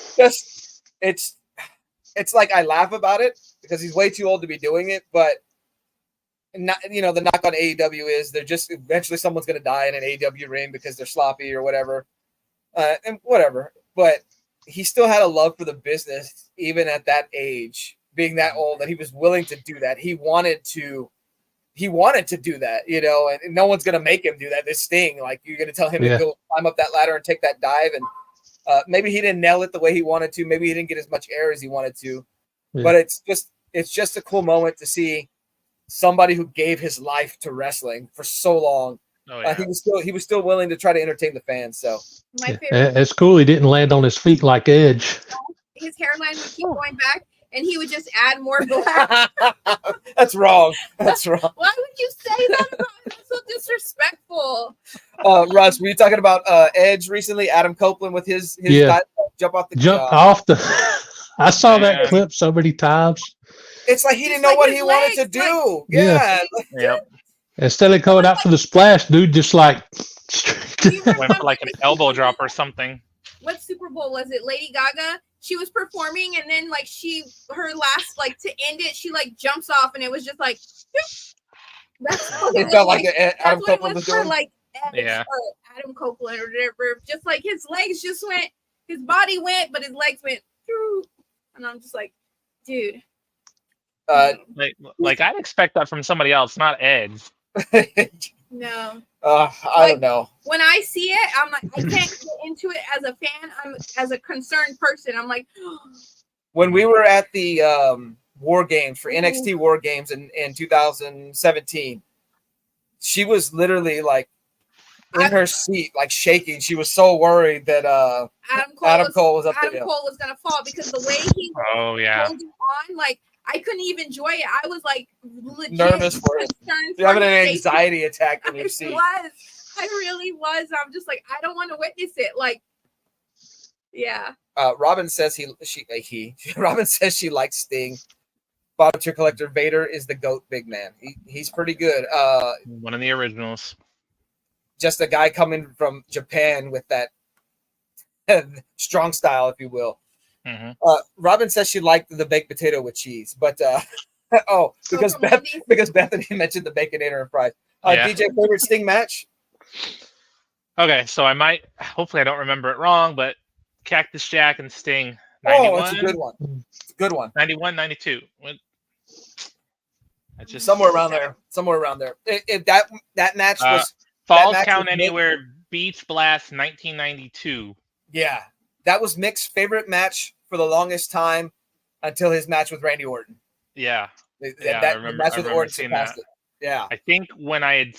Speaker 1: it's like I laugh about it because he's way too old to be doing it, but not, the knock on AEW is they're just eventually someone's going to die in an AEW ring because they're sloppy or whatever, and whatever. But he still had a love for the business even at that age, being that old, that he was willing to do that. He wanted to do that, and no one's going to make him do that. This Sting, like you're going to tell him to go climb up that ladder and take that dive, and maybe he didn't nail it the way he wanted to. Maybe he didn't get as much air as he wanted to, but it's just a cool moment to see somebody who gave his life to wrestling for so long.
Speaker 2: Oh, yeah.
Speaker 1: He was still willing to try to entertain the fans. So
Speaker 3: my favorite,
Speaker 4: it's cool he didn't land on his feet like Edge.
Speaker 3: his hairline would keep going back. and he would just add more black.
Speaker 1: That's wrong. That's wrong.
Speaker 3: Why would you say that? That's so disrespectful.
Speaker 1: Russ, were you talking about Edge recently? Adam Copeland with his jump off the
Speaker 4: I saw that clip so many times.
Speaker 1: It's like he didn't know what he wanted to do. Yeah.
Speaker 2: Yep.
Speaker 4: Instead of going out for the splash, dude just like
Speaker 2: went for like an elbow drop or something.
Speaker 3: What Super Bowl was it? Lady Gaga? She was performing, and then like her last like to end it, she like jumps off, and it was just like that's what
Speaker 1: it felt like Adam Copeland was doing.
Speaker 3: Like Adam Copeland or whatever. Just like his legs just went, his body went, but his legs went through, and I'm just like, dude.
Speaker 2: Like I'd expect that from somebody else, not Edge.
Speaker 3: No.
Speaker 1: I don't know.
Speaker 3: When I see it, I'm like, I can't get into it as a fan. I'm as a concerned person. I'm like,
Speaker 1: when we were at the War Games for NXT War Games in 2017, she was literally like in her seat, like shaking. She was so worried that Adam Cole was up there.
Speaker 3: Adam Cole was gonna fall because the way he held it on, like. I couldn't even enjoy it. I was like legit
Speaker 1: nervous for it. You're having an anxiety attack in your seat.
Speaker 3: I really was. I'm just like, I don't want to witness it. Like, yeah.
Speaker 1: Robin says Robin says she likes Sting. Volunteer Collector Vader is the GOAT big man. He's pretty good.
Speaker 2: One of the originals.
Speaker 1: Just a guy coming from Japan with that strong style, if you will.
Speaker 2: Mm-hmm.
Speaker 1: Robin says she liked the baked potato with cheese, but because Bethany mentioned the Baconator and fries. DJ, favorite Sting match?
Speaker 2: Okay, so I might, hopefully I don't remember it wrong, but Cactus Jack and Sting. 91,
Speaker 1: it's a good one. It's a good one.
Speaker 2: 91, 92.
Speaker 1: Just somewhere around there. If that match was
Speaker 2: Falls Count Anywhere Beach Blast 1992.
Speaker 1: Yeah. That was Mick's favorite match for the longest time until his match with Randy Orton.
Speaker 2: Yeah.
Speaker 1: I remember
Speaker 2: Orton seeing that.
Speaker 1: Yeah.
Speaker 2: I think I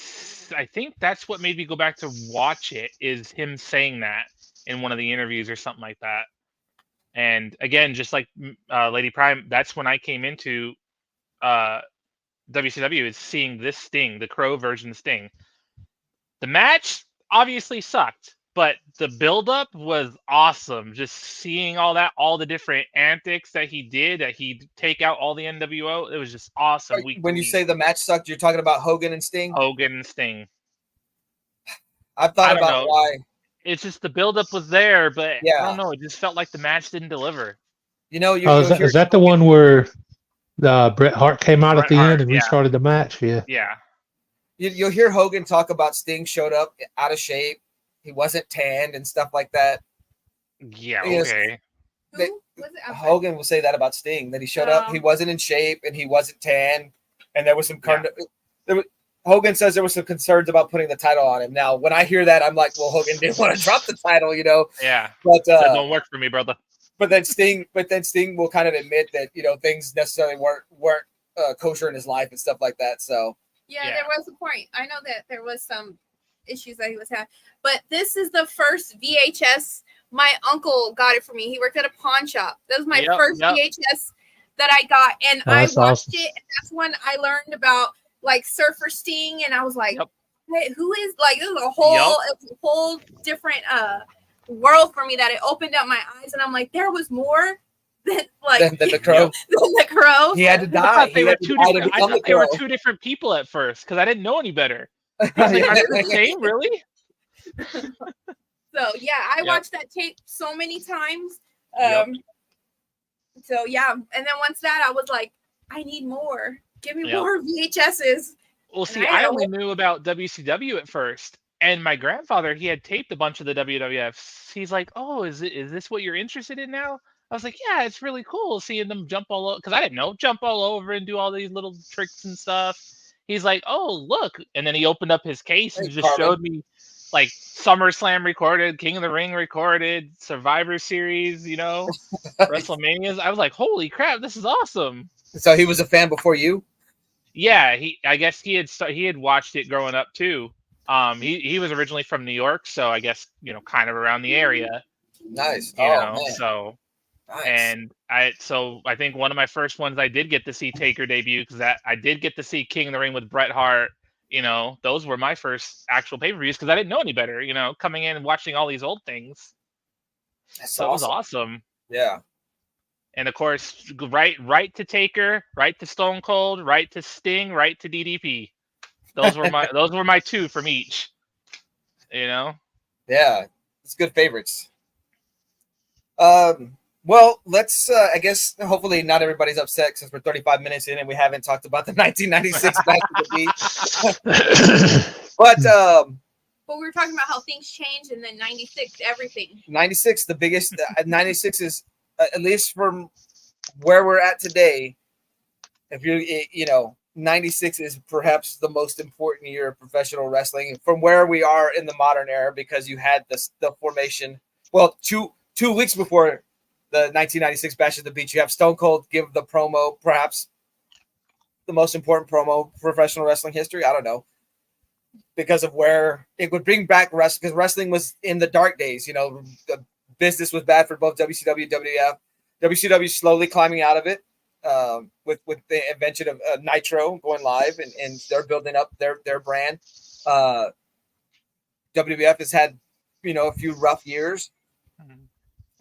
Speaker 2: think that's what made me go back to watch it is him saying that in one of the interviews or something like that. And again, just like Lady Prime, that's when I came into WCW is seeing this Sting, the Crow version Sting. The match obviously sucked. But the buildup was awesome. Just seeing all the different antics that he did, that he'd take out all the NWO, it was just awesome.
Speaker 1: When you say the match sucked, you're talking about Hogan and Sting?
Speaker 2: Hogan and Sting.
Speaker 1: I've thought about why.
Speaker 2: It's just the buildup was there, but I don't know. It just felt like the match didn't deliver.
Speaker 1: You know,
Speaker 4: is that the one where Bret Hart came out at the end and restarted the match? Yeah.
Speaker 2: Yeah.
Speaker 1: You'll hear Hogan talk about Sting showed up out of shape. He wasn't tanned and stuff like that.
Speaker 2: Yeah, okay.
Speaker 1: Hogan will say that about Sting, that he showed up, he wasn't in shape, and he wasn't tanned, and there was some Hogan says there was some concerns about putting the title on him. Now, when I hear that, I'm like, well, Hogan didn't want to drop the title, you know?
Speaker 2: Yeah.
Speaker 1: But
Speaker 2: that don't work for me, brother.
Speaker 1: But then Sting will kind of admit that, you know, things necessarily weren't kosher in his life and stuff like that. So
Speaker 3: yeah, there was a point. I know that there was some issues that he was having, but this is the first VHS. My uncle got it for me. He worked at a pawn shop. That was my first VHS that I got, and I watched it. And that's when I learned about like Surfer Sting, and I was like, "Hey, who is like?" This is a whole different world for me. That it opened up my eyes, and I'm like, there was more than the Crow. Than the Crow.
Speaker 1: He had to die.
Speaker 2: I thought they were two different people at first because I didn't know any better. I was like, are they the same, really?
Speaker 3: So yeah, I watched that tape so many times. So yeah, and then once that, I was like, I need more. Give me more VHSs.
Speaker 2: Well, see, I only knew about WCW at first, and my grandfather, he had taped a bunch of the WWFs. He's like, "Oh, is this what you're interested in now?" I was like, "Yeah, it's really cool seeing them jump all over," because I didn't know, jump all over and do all these little tricks and stuff. He's like, "Oh, look," and then he opened up his case and just showed me like SummerSlam recorded, King of the Ring recorded, Survivor Series, you know, WrestleManias. I was like, "Holy crap, this is awesome!"
Speaker 1: So he was a fan before you?
Speaker 2: Yeah, I guess he had watched it growing up too. He was originally from New York, so I guess, you know, kind of around the area.
Speaker 1: Nice.
Speaker 2: You know, so
Speaker 1: Nice.
Speaker 2: And I think one of my first ones I did get to see Taker debut, because I did get to see King of the Ring with Bret Hart. Those were my first actual pay-per-views because I didn't know any better, coming in and watching all these old things.
Speaker 1: That's
Speaker 2: so
Speaker 1: awesome.
Speaker 2: It was awesome.
Speaker 1: Yeah.
Speaker 2: And of course, right to Taker, right to Stone Cold, right to Sting, right to DDP. Those were my two from each.
Speaker 1: Yeah, it's good favorites. Well, let's. I guess hopefully not everybody's upset since we're 35 minutes in and we haven't talked about the 1996 Bash at the Beach.
Speaker 3: But we were talking about how things changed, and then 96, everything.
Speaker 1: 96, the biggest. 96 is at least from where we're at today. If 96 is perhaps the most important year of professional wrestling from where we are in the modern era, because you had the formation. Well, two weeks before the 1996 Bash at the Beach, you have Stone Cold give the promo, perhaps the most important promo professional wrestling history. I don't know, because of where it would bring back wrestling, because wrestling was in the dark days. The business was bad for both WCW and WWF. WCW slowly climbing out of it. With the invention of Nitro going live, and they're building up their brand. WWF has had a few rough years. Mm-hmm.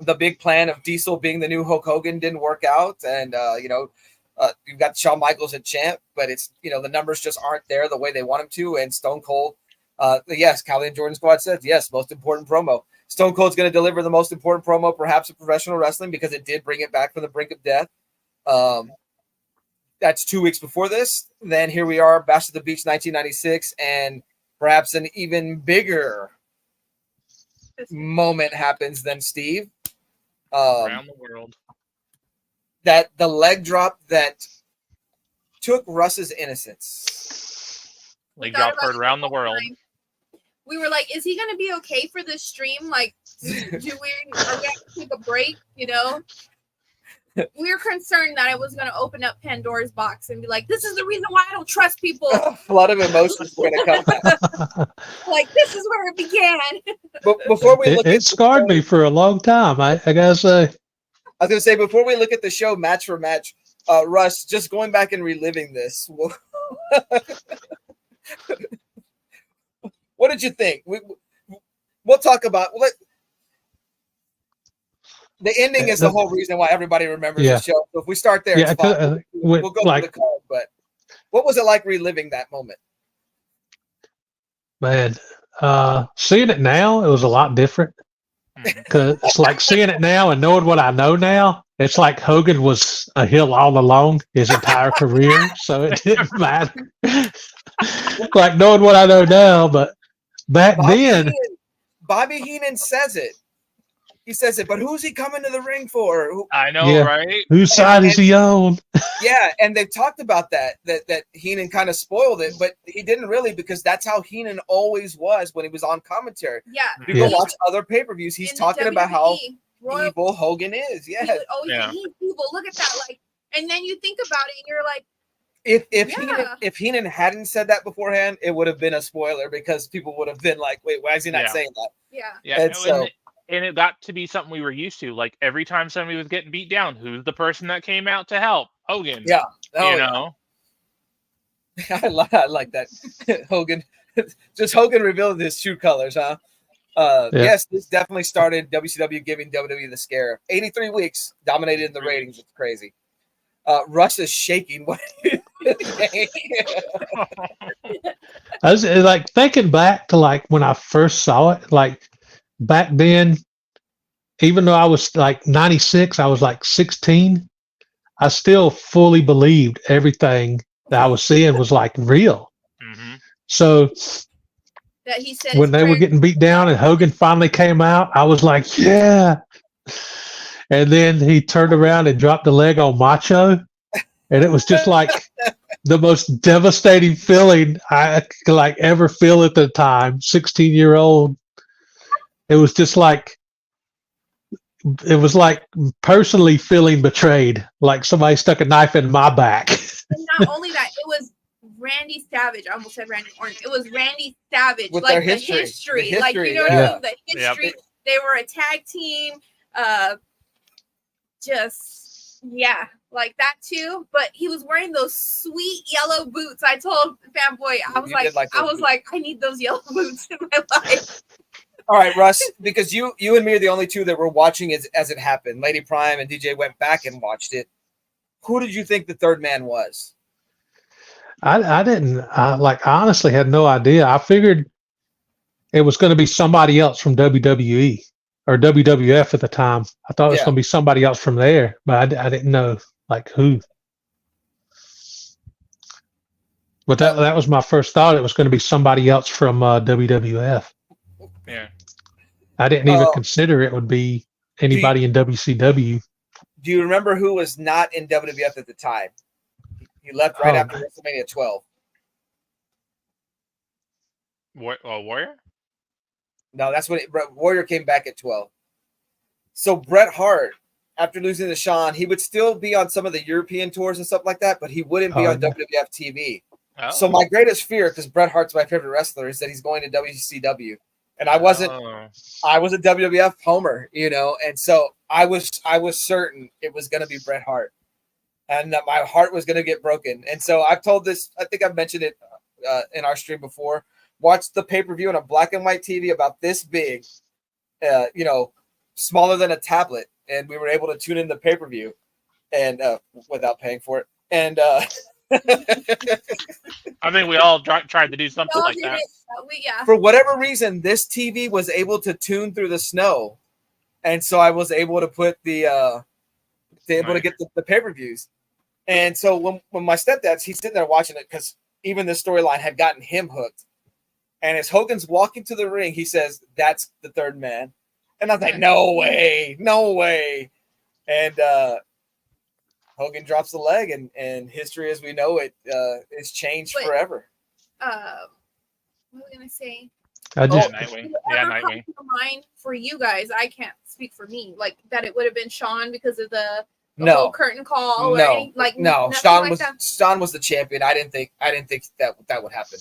Speaker 1: The big plan of Diesel being the new Hulk Hogan didn't work out, and you've got Shawn Michaels at champ, but it's the numbers just aren't there the way they want them to. And Stone Cold, yes, Cali and Jordan Squad says yes, most important promo. Stone Cold's going to deliver the most important promo perhaps in professional wrestling, because it did bring it back from the brink of death. That's 2 weeks before this. Then here we are, Bash at the Beach 1996, and perhaps an even bigger moment happens than Steve.
Speaker 2: Around the world.
Speaker 1: That the leg drop that took Russ's innocence.
Speaker 2: Leg drop heard around the world.
Speaker 3: We were like, is he going to be okay for this stream? Like, are we going to take a break, We were concerned that I was going to open up Pandora's box and be like, this is the reason why I don't trust people.
Speaker 1: A flood of emotions were going to come out.
Speaker 3: Like, this is where it began.
Speaker 1: But before we look
Speaker 4: it scarred me for a long time, I gotta say.
Speaker 1: I was going to say, before we look at the show match for match, Russ, just going back and reliving this, what did you think? We'll talk about the ending is the whole reason why everybody remembers the show. So if we start there, it's fine. We'll go through the card. But what was it like reliving that moment?
Speaker 4: Man, seeing it now, it was a lot different. Because it's like seeing it now and knowing what I know now, it's like Hogan was a heel all along his entire career, so it didn't matter. Like knowing what I know now, but back then,
Speaker 1: Bobby Heenan says it. He says it, but who's he coming to the ring for?
Speaker 2: I know, right?
Speaker 4: Whose side is he on?
Speaker 1: Yeah, and they've talked about that Heenan kind of spoiled it, but he didn't really, because that's how Heenan always was when he was on commentary.
Speaker 3: Yeah.
Speaker 1: You go watch other pay-per-views, he's talking about how evil Hogan is. Yeah.
Speaker 3: He's evil. Look at that. Like, and then you think about it and you're like,
Speaker 1: if Heenan hadn't said that beforehand, it would have been a spoiler, because people would have been like, wait, why is he not saying that?
Speaker 3: Yeah.
Speaker 2: And it got to be something we were used to. Like, every time somebody was getting beat down, who's the person that came out to help? Hogan.
Speaker 1: Yeah.
Speaker 2: You know?
Speaker 1: I like that. Hogan. Just Hogan revealed his true colors, huh? Yes, this definitely started WCW giving WWE the scare. 83 weeks, dominated in the ratings. It's crazy. Russ is shaking.
Speaker 4: I was like thinking back to like when I first saw it, like back then, even though I was like 96, I was like 16. I still fully believed everything that I was seeing was like real. Mm-hmm. So
Speaker 3: that he said
Speaker 4: when they were getting beat down and Hogan finally came out, I was like, yeah. And then he turned around and dropped the leg on Macho. And it was just like the most devastating feeling I could like ever feel at the time. 16-year-old. It was just like, it was like personally feeling betrayed, like somebody stuck a knife in my back.
Speaker 3: And not only that, it was Randy Savage. I almost said Randy Orton. It was Randy Savage,
Speaker 1: with
Speaker 3: like
Speaker 1: the history.
Speaker 3: Like, you know what I mean? The history. Yep. They were a tag team. just like that too. But he was wearing those sweet yellow boots. I told Fanboy, I was like, I need those yellow boots in my life.
Speaker 1: All right, Russ, because you and me are the only two that were watching as it happened. Lady Prime and DJ went back and watched it. Who did you think the third man was?
Speaker 4: I didn't. I honestly had no idea. I figured it was going to be somebody else from WWE or WWF at the time. I thought it was going to be somebody else from there, but I didn't know who. But that was my first thought. It was going to be somebody else from WWF.
Speaker 2: Yeah.
Speaker 4: I didn't even consider it would be anybody in WCW.
Speaker 1: Do you remember who was not in WWF at the time? He left right after WrestleMania 12.
Speaker 2: Warrior?
Speaker 1: No, that's when Warrior came back at 12. So Bret Hart, after losing to Shawn, he would still be on some of the European tours and stuff like that, but he wouldn't be on WWF TV. Oh. So my greatest fear, because Bret Hart's my favorite wrestler, is that he's going to WCW. And I wasn't. I was a WWF homer, and so I was certain it was going to be Bret Hart, and that my heart was going to get broken. And so I've told this. I think I've mentioned it in our stream before. Watched the pay-per-view on a black and white TV about this big, smaller than a tablet, and we were able to tune in the pay-per-view, and without paying for it. And
Speaker 2: I think we all tried to do something like that.
Speaker 1: For whatever reason, this TV was able to tune through the snow, and so I was able to put to get the pay-per-views. And so when my stepdad's, he's sitting there watching it because even the storyline had gotten him hooked. And as Hogan's walking to the ring, he says, "That's the third man," and I was like, "No way, no way!" And Hogan drops the leg, and history as we know it is changed forever.
Speaker 3: What was I gonna say?
Speaker 2: Nightwing. Yeah, Nightwing.
Speaker 3: Mine for you guys, I can't speak for me. Like that, it would have been Shawn because of the whole curtain call.
Speaker 1: No, Shawn was the champion. I didn't think that would happen.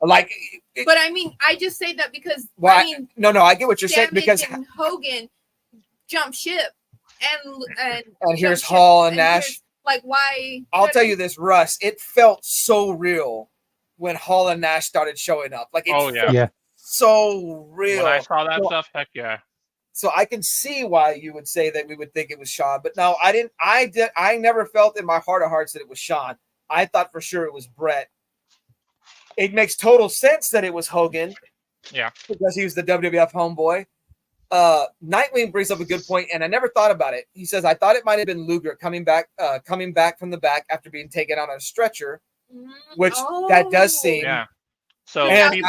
Speaker 3: But I mean, I just say that because
Speaker 1: I get what you're saying because
Speaker 3: Hogan jumped ship
Speaker 1: and here's Hall and Nash.
Speaker 3: Why?
Speaker 1: I'll tell you this, Russ. It felt so real when Hall and Nash started showing up. So real.
Speaker 2: When I saw that stuff, heck yeah.
Speaker 1: So I can see why you would say that we would think it was Shawn, but no, I didn't. I never felt in my heart of hearts that it was Shawn. I thought for sure it was Bret. It makes total sense that it was Hogan.
Speaker 2: Yeah.
Speaker 1: Because he was the WWF homeboy. Nightwing brings up a good point, and I never thought about it. He says, I thought it might have been Luger coming back from the back after being taken out on a stretcher, which that does seem.
Speaker 2: Yeah. So
Speaker 1: and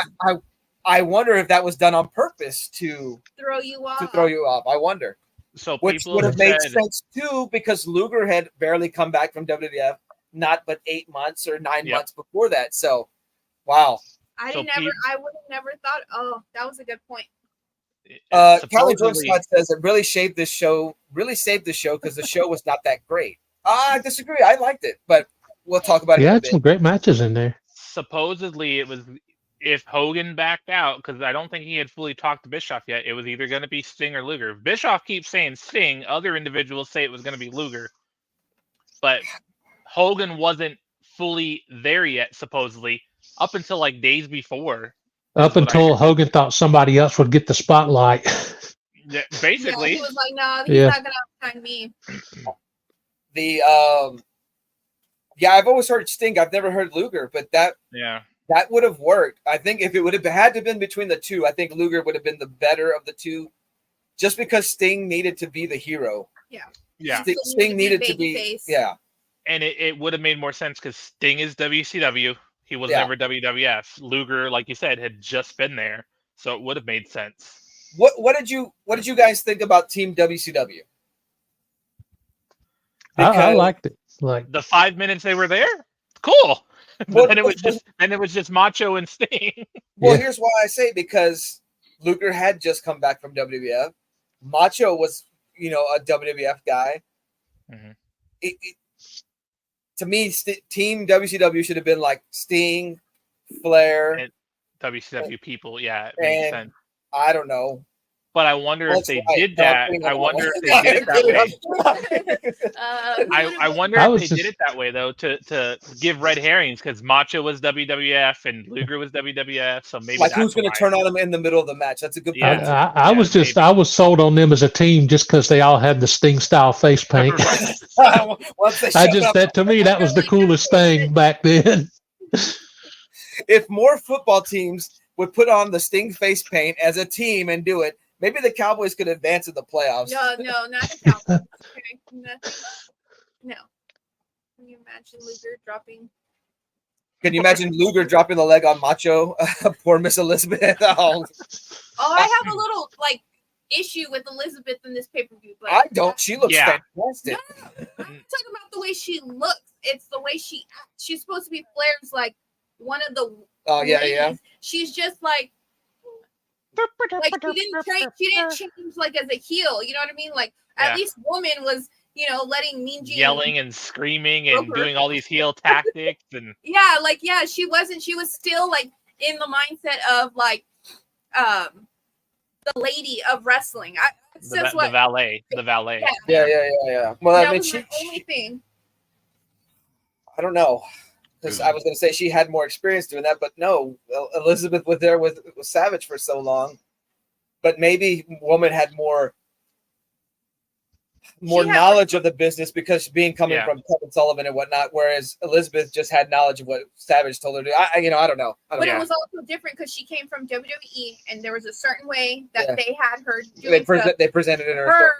Speaker 1: I wonder if that was done on purpose to
Speaker 3: throw you
Speaker 1: off. I wonder.
Speaker 2: So
Speaker 1: which would have made sense too, because Luger had barely come back from WWF, not but 8 months or 9 months before that. So, wow.
Speaker 3: I would have never thought. Oh, that was a good point.
Speaker 1: Kelly George Scott says it really saved the show because the show was not that great. I disagree. I liked it, but we'll talk about it.
Speaker 4: Yeah, some great matches in there.
Speaker 2: Supposedly, it was if Hogan backed out, because I don't think he had fully talked to Bischoff yet. It was either going to be Sting or Luger. If Bischoff keeps saying Sting, other individuals say it was going to be Luger, but Hogan wasn't fully there yet. Supposedly, up until days before.
Speaker 4: Up until Hogan thought somebody else would get the spotlight.
Speaker 2: Yeah, basically.
Speaker 3: Yeah, he was like, no, he's not going to outshine me.
Speaker 1: I've always heard Sting. I've never heard Luger, but that would have worked. I think if it would have had to have been between the two, I think Luger would have been the better of the two, just because Sting needed to be the hero.
Speaker 2: Yeah.
Speaker 1: Sting needed to be
Speaker 3: face.
Speaker 1: Yeah.
Speaker 2: And it would have made more sense because Sting is WCW. He was never WWF. Luger, like you said, had just been there, so it would have made sense.
Speaker 1: What did you guys think about Team WCW?
Speaker 4: I liked it.
Speaker 2: The 5 minutes they were there, cool. But then it was just Macho and Sting.
Speaker 1: Well, here's why I say because Luger had just come back from WWF. Macho was, a WWF guy.
Speaker 2: Mm-hmm.
Speaker 1: To me, Team WCW should have been like Sting, Flair,
Speaker 2: and WCW people. Yeah, it makes sense.
Speaker 1: I don't know,
Speaker 2: But I wonder if they did that. I wonder if they did it that way. I wonder if they did it that way though to give red herrings because Macho was WWF and Luger was WWF. So maybe
Speaker 1: like who's going to turn on them in the middle of the match? That's a good point.
Speaker 4: I was sold on them as a team just because they all had the Sting style face paint. To me that was the coolest thing back then.
Speaker 1: If more football teams would put on the Sting face paint as a team and do it, maybe the Cowboys could advance in the playoffs.
Speaker 3: No, not the Cowboys. Okay, no. Can you imagine Luger dropping?
Speaker 1: Can you imagine Luger dropping the leg on Macho? Poor Miss Elizabeth.
Speaker 3: Oh, I have a little issue with Elizabeth in this pay-per-view. But
Speaker 1: I don't. She looks fantastic.
Speaker 3: No, I'm talking about the way she looks. It's the way she acts. She's supposed to be Flair's one of the.
Speaker 1: Oh yeah, yeah.
Speaker 3: She's just she didn't change as a heel. You know what I mean? At least Woman was, letting Mean Gene
Speaker 2: yelling and screaming and doing all these heel tactics and
Speaker 3: she wasn't. She was still in the mindset of the lady of wrestling.
Speaker 2: The valet.
Speaker 1: Yeah. Well,
Speaker 3: that was my only thing.
Speaker 1: I don't know. Because I was going to say she had more experience doing that, but no, Elizabeth was there with Savage for so long. But maybe Woman had more knowledge of the business because coming from Kevin Sullivan and whatnot, whereas Elizabeth just had knowledge of what Savage told her to do. I don't know.
Speaker 3: But it was also different because she came from WWE, and there was a certain way that they had her do
Speaker 1: they presented it in
Speaker 3: her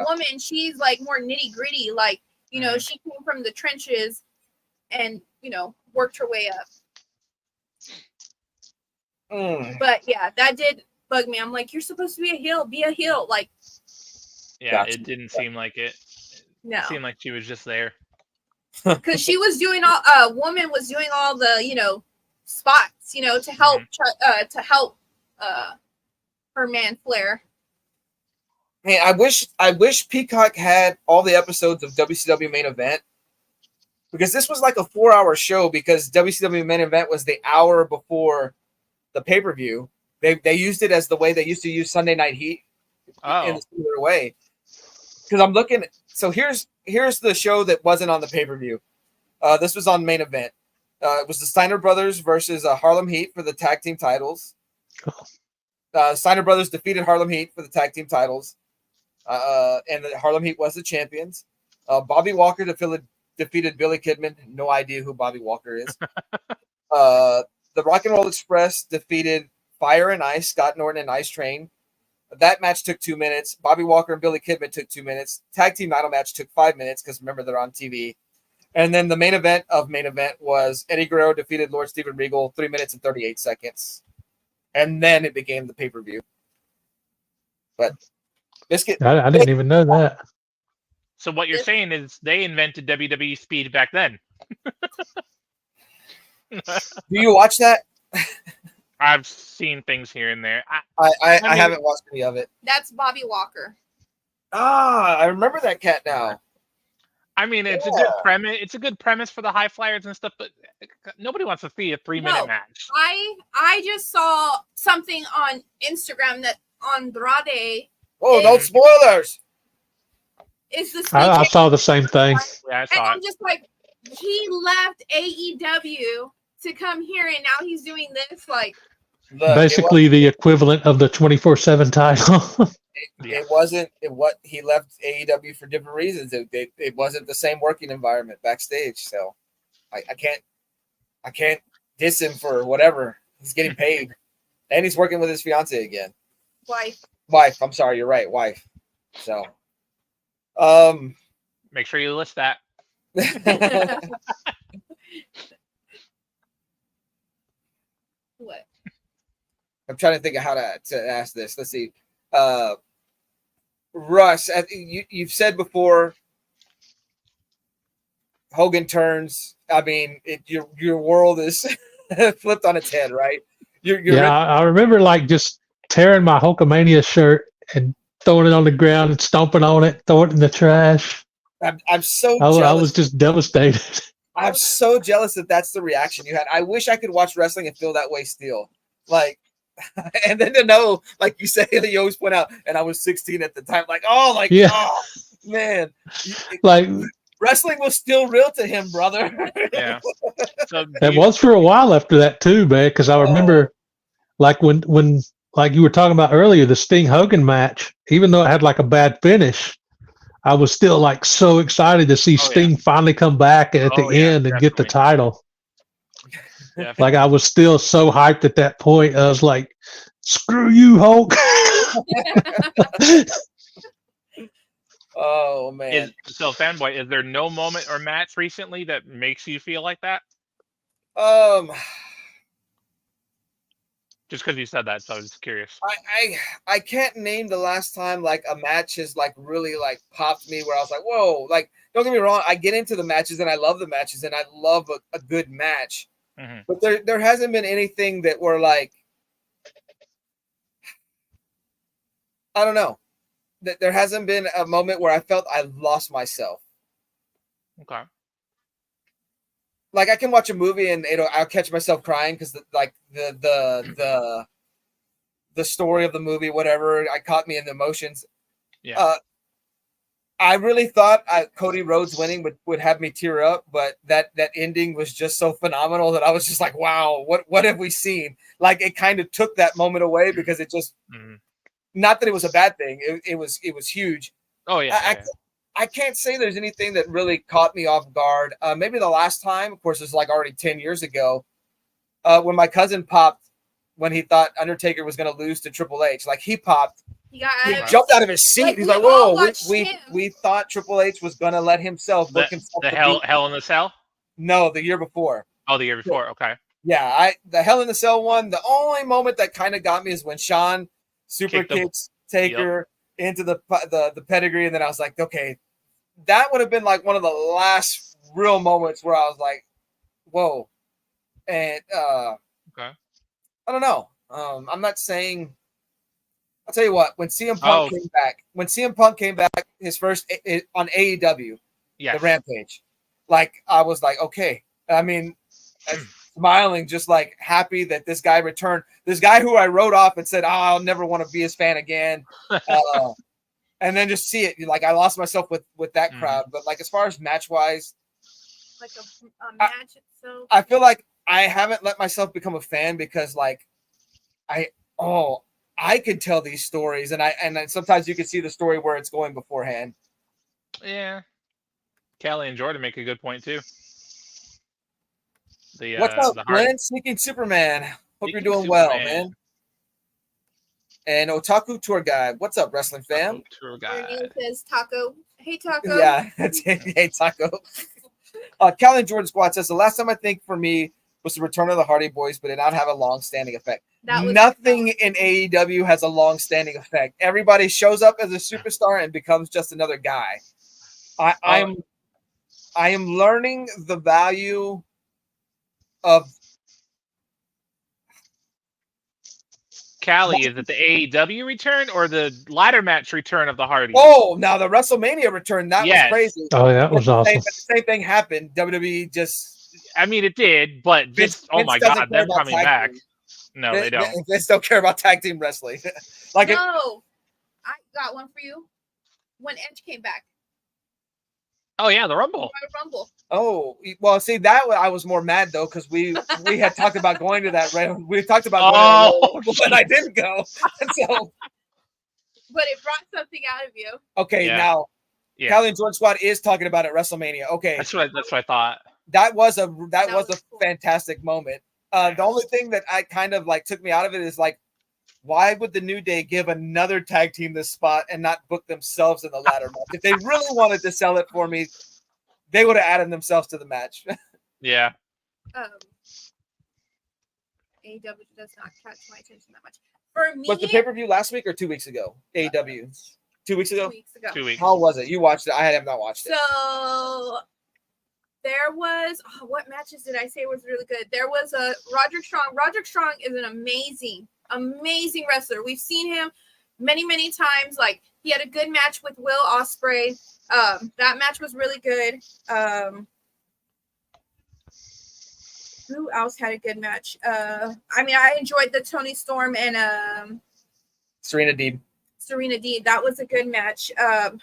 Speaker 3: Woman, she's more nitty gritty. She came from the trenches and worked her way up. But that did bug me. I'm like, you're supposed to be a heel.
Speaker 2: Gotcha. It didn't seem like it.
Speaker 3: No,
Speaker 2: it seemed like she was just there
Speaker 3: because she was doing all. Woman was doing all the spots to help her man Flair.
Speaker 1: Hey, I wish Peacock had all the episodes of WCW Main Event. Because this was like a 4-hour show because WCW Main Event was the hour before the pay-per-view. They used it as the way they used to use Sunday Night Heat in a similar way. Because I'm looking, so here's the show that wasn't on the pay-per-view. This was on Main Event. It was the Steiner Brothers versus Harlem Heat for the tag team titles. Steiner Brothers defeated Harlem Heat for the tag team titles. And the Harlem Heat was the champions. Bobby Walker defeated Billy Kidman. No idea who Bobby Walker is. The Rock and Roll Express defeated Fire and Ice, Scott Norton and Ice Train. That match took 2 minutes. Bobby Walker and Billy Kidman took 2 minutes. Tag team title match took 5 minutes because remember they're on TV. And then the main event was Eddie Guerrero defeated Lord Steven Regal, 3 minutes and 38 seconds. And then it became the pay-per-view. But
Speaker 4: I didn't even know that.
Speaker 2: So what you're saying is they invented WWE Speed back then.
Speaker 1: Do you watch that?
Speaker 2: I've seen things here and there.
Speaker 1: I haven't watched any of it.
Speaker 3: That's Bobby Walker.
Speaker 1: I remember that cat now.
Speaker 2: I mean, it's a good premise. It's a good premise for the high flyers and stuff, but nobody wants to see a 3-minute match.
Speaker 3: I just saw something on Instagram that Andrade.
Speaker 1: Oh, no spoilers!
Speaker 3: Is the
Speaker 4: I saw the same thing.
Speaker 2: Yeah, I saw it.
Speaker 3: I'm just like, he left AEW to come here, and now he's doing this.
Speaker 4: Basically, the equivalent of the 24/7 title.
Speaker 1: It wasn't. He left AEW for different reasons. It wasn't the same working environment backstage. So, I can't diss him for whatever. He's getting paid, and he's working with his fiance again. Wife. I'm sorry. You're right. Wife. So.
Speaker 2: Make sure you list that.
Speaker 3: What?
Speaker 1: I'm trying to think of how to ask this. Let's see. Russ, you've said before, Hogan turns. I mean, your world is flipped on its head, right?
Speaker 4: I remember just tearing my Hulkamania shirt and throwing it on the ground and stomping on it, throwing it in the trash.
Speaker 1: I'm so jealous.
Speaker 4: I was just devastated.
Speaker 1: I'm so jealous that that's the reaction you had. I wish I could watch wrestling and feel that way still. And then to know, like you say, you always point out, and I was 16 at the time, like, oh, man,
Speaker 4: Like
Speaker 1: wrestling was still real to him, brother.
Speaker 2: Yeah. So
Speaker 4: it was for a while after that too, man. Because I remember, like when like you were talking about earlier, the Sting Hogan match. Even though it had like a bad finish, I was still like so excited to see Sting finally come back at the end and get the title. Like I was still so hyped at that point. I was like, "Screw you, Hulk!"
Speaker 1: Oh man!
Speaker 2: So fanboy, is there no moment or match recently that makes you feel like that? Just because you said that, so I was curious.
Speaker 1: I can't name the last time like a match has like really like popped me where I was like, whoa! Like, don't get me wrong, I get into the matches and I love the matches and I love a good match, but there hasn't been anything that were like, I don't know, that there hasn't been a moment where I felt I lost myself.
Speaker 2: Okay.
Speaker 1: Like I can watch a movie and I'll catch myself crying because the story of the movie, whatever, I caught me in the emotions.
Speaker 2: Yeah.
Speaker 1: I really thought Cody Rhodes winning would have me tear up, but that ending was just so phenomenal that I was just like, wow, what have we seen? Like it kind of took that moment away because it just, not that it was a bad thing. It was huge.
Speaker 2: Oh yeah.
Speaker 1: I can't say there's anything that really caught me off guard. Maybe the last time, of course, it's like already 10 years ago, when my cousin popped when he thought Undertaker was going to lose to Triple H. Like he popped. He jumped out of his seat. Like, he's like, whoa, we thought Triple H was going to let himself book himself.
Speaker 2: The Hell in the Cell?
Speaker 1: No, the year before.
Speaker 2: Oh, the year before. Okay.
Speaker 1: Yeah, the Hell in the Cell one, the only moment that kind of got me is when Shawn super kicks Taker into the pedigree, and then I was like, okay, that would have been like one of the last real moments where I was like, whoa. And
Speaker 2: okay.
Speaker 1: I don't know. I'm not saying. I'll tell you what. When CM Punk came back, his first on AEW, the Rampage, like I was like, okay. I mean, smiling, just like happy that this guy returned. This guy who I wrote off and said, "Oh, I'll never want to be his fan again," and then just see it. Like I lost myself with that crowd. But like as far as match wise,
Speaker 3: like a match itself,
Speaker 1: I feel like I haven't let myself become a fan because like I could tell these stories and then sometimes you can see the story where it's going beforehand.
Speaker 2: Yeah. Callie and Jordan make a good point too.
Speaker 1: What's up, Glenn? Sneaking Superman. Hope you're doing well, man. And Otaku Tour Guide. What's up, wrestling fam?
Speaker 2: Tour Guide.
Speaker 3: Your name says Taco. Hey, Taco.
Speaker 1: Yeah. Hey, Taco. Callie and Jordan Squad says the last time I think for me was the return of the Hardy Boys, but did not have a long-standing effect. Nothing in AEW has a long-standing effect. Everybody shows up as a superstar and becomes just another guy. I am learning the value of.
Speaker 2: Callie, is it the AEW return or the ladder match return of the Hardys?
Speaker 1: Oh, now the WrestleMania return, that was crazy.
Speaker 4: Oh, that was awesome.
Speaker 1: The same thing happened. WWE just.
Speaker 2: I mean, it did, but just oh my god, them coming back. No, they don't.
Speaker 1: They still care about tag team wrestling.
Speaker 3: I got one for you. When Edge came back.
Speaker 2: Oh yeah, the Rumble.
Speaker 1: Oh well, see that I was more mad though because we had talked about going to that. We talked about going to that, but I didn't go. So,
Speaker 3: but it brought something out of you.
Speaker 1: Okay, now, Callie and Jordan Squad is talking about it at WrestleMania. Okay,
Speaker 2: that's what I thought.
Speaker 1: That was a fantastic moment. The only thing that I kind of like took me out of it is like, why would the New Day give another tag team this spot and not book themselves in the ladder match? If they really wanted to sell it for me, they would have added themselves to the match.
Speaker 2: Yeah.
Speaker 3: AEW does not catch my attention that much. For me,
Speaker 1: was the pay-per-view last week or 2 weeks ago? AEW 2 weeks ago.
Speaker 3: 2 weeks ago.
Speaker 2: 2 weeks.
Speaker 1: How was it? You watched it? I have not watched it.
Speaker 3: So there was what matches did I say was really good? There was a Roderick Strong. Roderick Strong is an amazing wrestler. We've seen him many times. Like he had a good match with Will Ospreay. That match was really good. Who else had a good match? I mean, I enjoyed the Tony Storm and
Speaker 1: Serena Deeb.
Speaker 3: Serena Deeb. That was a good match. Man,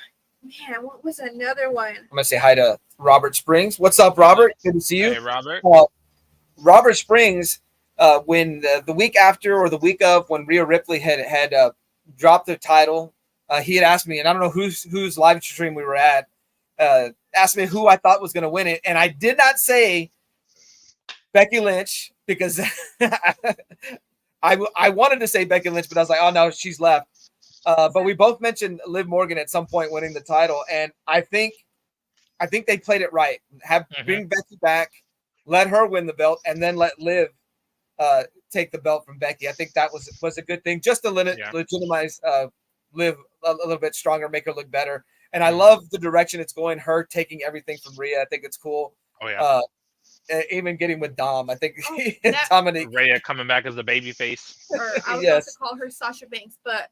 Speaker 3: what was another one?
Speaker 1: I'm gonna say hi to Robert Springs. What's up, Robert? Good to see you.
Speaker 2: Hey, Robert.
Speaker 1: Robert Springs, when the week after or the week of when Rhea Ripley had dropped the title, he had asked me, and I don't know whose live stream we were at, asked me who I thought was going to win it, and I did not say Becky Lynch because I wanted to say Becky Lynch, but I was like, oh no, she's left. But we both mentioned Liv Morgan at some point winning the title, and I think they played it right. Bring Becky back, let her win the belt, and then let Liv take the belt from Becky. I think that was a good thing, just to legitimize Liv a little bit stronger, make her look better. And I love the direction it's going. Her taking everything from Rhea, I think it's cool.
Speaker 2: Oh yeah.
Speaker 1: Even getting with Dom, I think
Speaker 2: Dominic Rhea coming back as the baby face.
Speaker 3: Or I was about to call her Sasha Banks, but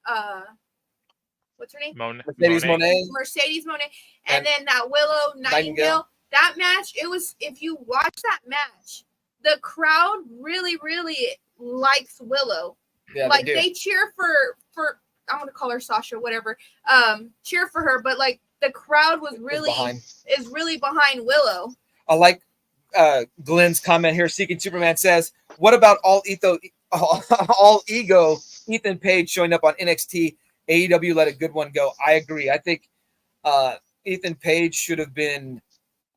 Speaker 3: what's her name?
Speaker 1: Mercedes
Speaker 3: Moné, and then that Willow Nightingale. That match, it was, if you watch that match, the crowd really, really likes Willow.
Speaker 1: Yeah,
Speaker 3: like they cheer for I'm gonna call her Sasha, whatever. Cheer for her, but like the crowd was really behind Willow.
Speaker 1: I like Glenn's comment here. Seeking Superman says, "What about all ego Ethan Page showing up on NXT? AEW let a good one go." I agree. I think Ethan Page should have been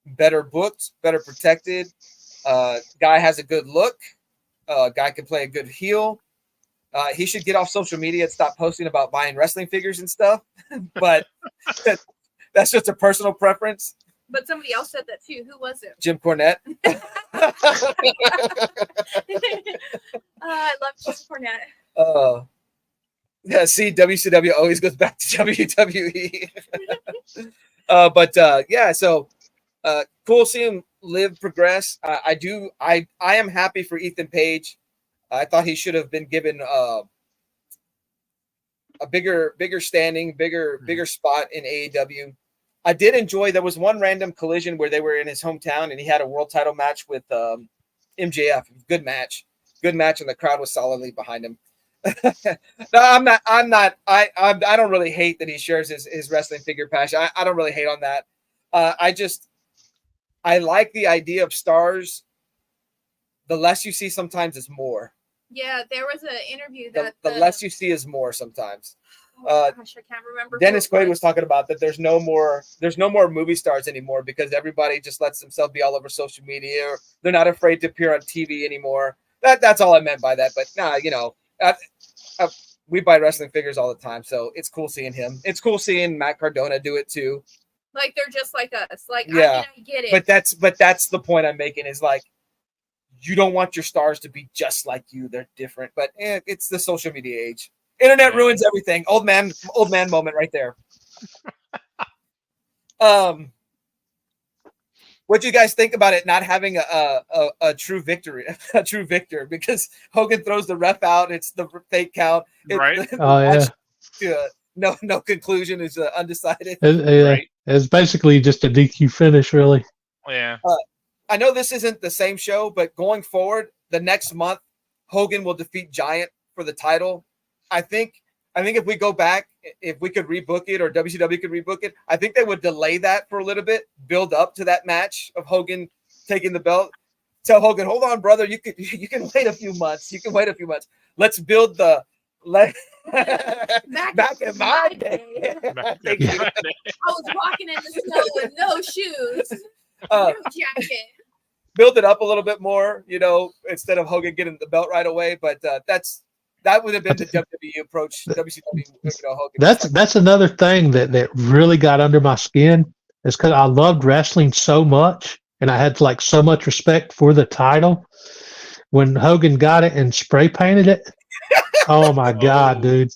Speaker 1: better booked, better protected. Guy has a good look. Guy can play a good heel. He should get off social media and stop posting about buying wrestling figures and stuff. But that's just a personal preference.
Speaker 3: But somebody else said that too. Who was it?
Speaker 1: Jim Cornette.
Speaker 3: I love Jim Cornette.
Speaker 1: Yeah, see, WCW always goes back to WWE. So cool seeing Liv progress. I am happy for Ethan Page. I thought he should have been given a bigger standing, bigger spot in AEW. I did enjoy. There was one random collision where they were in his hometown, and he had a world title match with MJF. Good match, and the crowd was solidly behind him. No, I'm not. I don't really hate that he shares his wrestling figure passion. I don't really hate on that. I like the idea of stars. The less you see sometimes is more.
Speaker 3: Yeah, there was an interview that
Speaker 1: the less you see is more sometimes.
Speaker 3: Gosh, I can't remember.
Speaker 1: Dennis Quaid was talking about that. There's no more movie stars anymore because everybody just lets themselves be all over social media, or they're not afraid to appear on TV anymore. That's all I meant by that. But we buy wrestling figures all the time, so it's cool seeing him. It's cool seeing Matt Cardona do it too.
Speaker 3: Like they're just like us. Like
Speaker 1: yeah,
Speaker 3: I get it.
Speaker 1: But that's the point I'm making is like you don't want your stars to be just like you. They're different. But it's the social media age. Internet ruins everything. Old man moment right there. What do you guys think about it not having a true victory, a true victor? Because Hogan throws the ref out. It's the fake count.
Speaker 2: Right.
Speaker 1: No conclusion is undecided.
Speaker 4: Right. It's basically just a DQ finish, really.
Speaker 2: Yeah.
Speaker 1: I know this isn't the same show, but going forward, the next month, Hogan will defeat Giant for the title. I think if we go back, if we could rebook it or WCW could rebook it, I think they would delay that for a little bit, build up to that match of Hogan taking the belt. Tell Hogan, hold on, brother, you can wait a few months. Let's build the back in my day.
Speaker 3: I was walking in the snow with no shoes, no jacket.
Speaker 1: Build it up a little bit more, instead of Hogan getting the belt right away. But that would have been the WWE approach. WCW, Hogan.
Speaker 4: That's another thing that really got under my skin is because I loved wrestling so much and I had like so much respect for the title. When Hogan got it and spray painted it, oh my God, dude!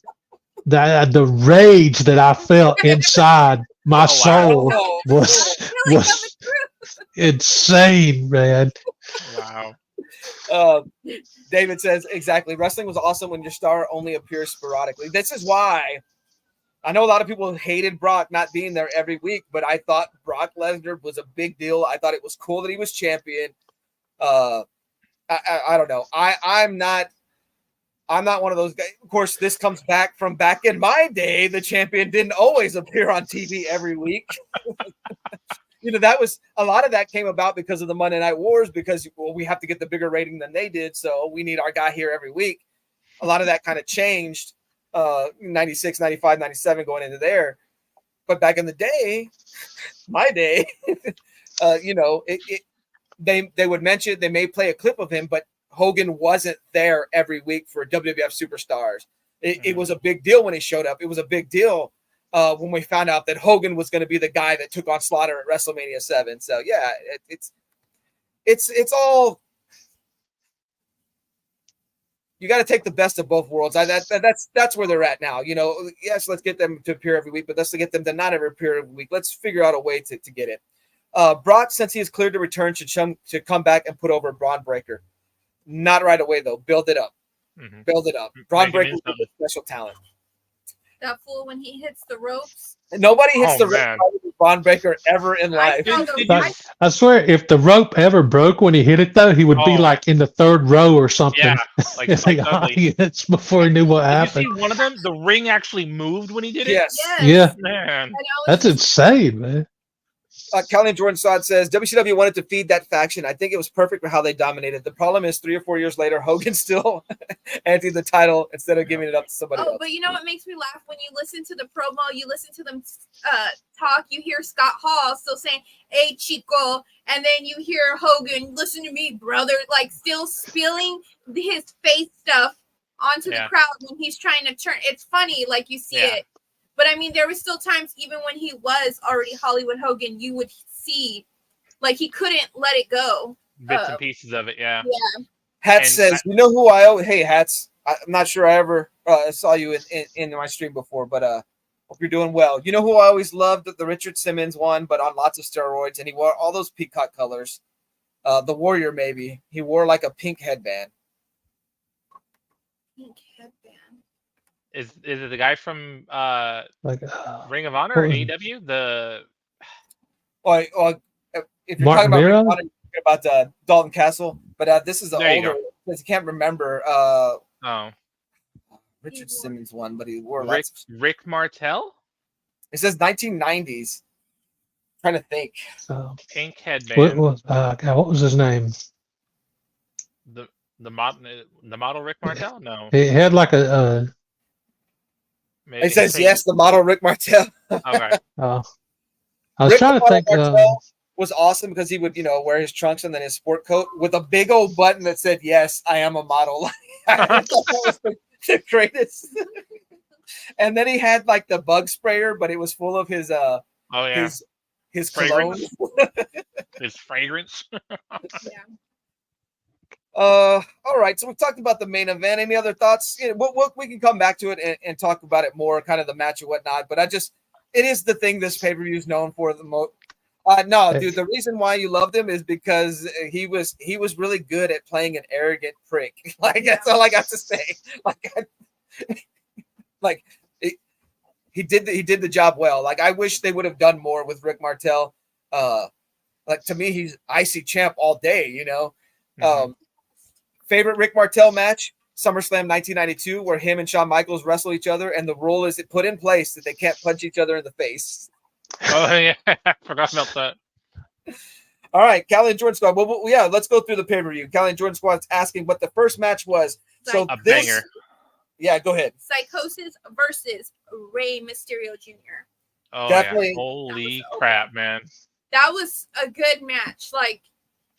Speaker 4: The rage that I felt inside my soul was insane, man.
Speaker 2: Wow.
Speaker 1: David says, exactly. Wrestling was awesome when your star only appears sporadically. This is why I know a lot of people hated Brock not being there every week, but I thought Brock Lesnar was a big deal. I thought it was cool that he was champion. I don't know. I'm not one of those guys. Of course, this comes back from back in my day. The champion didn't always appear on TV every week. That was a lot of that came about because of the Monday Night Wars, because we have to get the bigger rating than they did. So we need our guy here every week. A lot of that kind of changed 96, 95, 97 going into there. But back in the day, my day, they would mention, they may play a clip of him, but Hogan wasn't there every week for WWF Superstars. It was a big deal when he showed up. It was a big deal when we found out that Hogan was going to be the guy that took on Slaughter at WrestleMania 7. So yeah, it's all, you got to take the best of both worlds. That's where they're at now. Yes, let's get them to appear every week, but let's get them to not ever appear every week. Let's figure out a way to get it. Brock, since he is cleared to return, should come back and put over Braun Breaker. Not right away though. Build it up. Mm-hmm. Build it up. Braun Breaker is a special talent.
Speaker 3: That fool when he hits the ropes.
Speaker 1: Nobody hits the rope with Braun Breaker ever in life.
Speaker 4: I swear, if the rope ever broke when he hit it, though, he would be like in the third row or something. Yeah, like it's before he knew what happened.
Speaker 2: You see one of them? The ring actually moved when he did it.
Speaker 1: Yes.
Speaker 4: Yeah.
Speaker 2: Man,
Speaker 4: that's insane, man.
Speaker 1: Calvin Jordan Sod says WCW wanted to feed that faction. I think it was perfect for how they dominated. The problem is 3 or 4 years later, Hogan still anti the title instead of giving it up to somebody else.
Speaker 3: But you know what makes me laugh? When you listen to the promo, you listen to them talk, you hear Scott Hall still saying, "Hey, Chico," and then you hear Hogan, "Listen to me, brother," like still spilling his face stuff onto the crowd when he's trying to turn. It's funny, like you see it. But I mean, there were still times, even when he was already Hollywood Hogan, you would see, like, he couldn't let it go.
Speaker 2: Bits and pieces of it, yeah.
Speaker 1: Hats says, "You know who hey, Hats, I'm not sure I ever saw you in my stream before, but hope you're doing well. You know who I always loved? The Richard Simmons one, but on lots of steroids, and he wore all those peacock colors. The Warrior, maybe. He wore like a pink headband.
Speaker 3: Pink headband.
Speaker 2: Is it the guy from Ring of Honor or AEW?
Speaker 1: If you're talking about Ring of Honor, you're talking about Dalton Castle, but this is the older, because you can't remember. Richard Simmons one, but he wore
Speaker 2: Rick Martel.
Speaker 1: It says 1990s. I'm trying to think.
Speaker 2: Pink headband.
Speaker 4: What was his name?
Speaker 2: The model Rick Martel? No.
Speaker 4: He had like a.
Speaker 1: It says yes, the model Rick Martel.
Speaker 2: Okay.
Speaker 4: I was trying to think.
Speaker 1: Martel was awesome because he would, wear his trunks and then his sport coat with a big old button that said, "Yes, I am a model." I thought that was the greatest. And then he had like the bug sprayer, but it was full of his his cologne.
Speaker 2: His fragrance.
Speaker 3: Yeah.
Speaker 1: All right. So we've talked about the main event. Any other thoughts? We can come back to it and talk about it more, kind of the match and whatnot. But it is the thing this pay-per-view is known for the most. No, dude, the reason why you loved him is because he was really good at playing an arrogant prick. Like, that's all I got to say. He did the job well. Like, I wish they would have done more with Rick Martel. Like, to me, he's IC champ all day, Mm-hmm. Favorite Rick Martel match, SummerSlam 1992, where him and Shawn Michaels wrestle each other, and the rule is put in place that they can't punch each other in the face.
Speaker 2: Oh, yeah. I forgot about that.
Speaker 1: All right, Callie and Jordan Squad. Well, yeah, let's go through the pay-per-view. Callie and Jordan Squad's asking what the first match was. So
Speaker 2: a banger.
Speaker 1: Yeah, go ahead.
Speaker 3: Psychosis versus Rey Mysterio Jr.
Speaker 2: Oh, definitely. Yeah. Holy crap, man.
Speaker 3: That was a good match.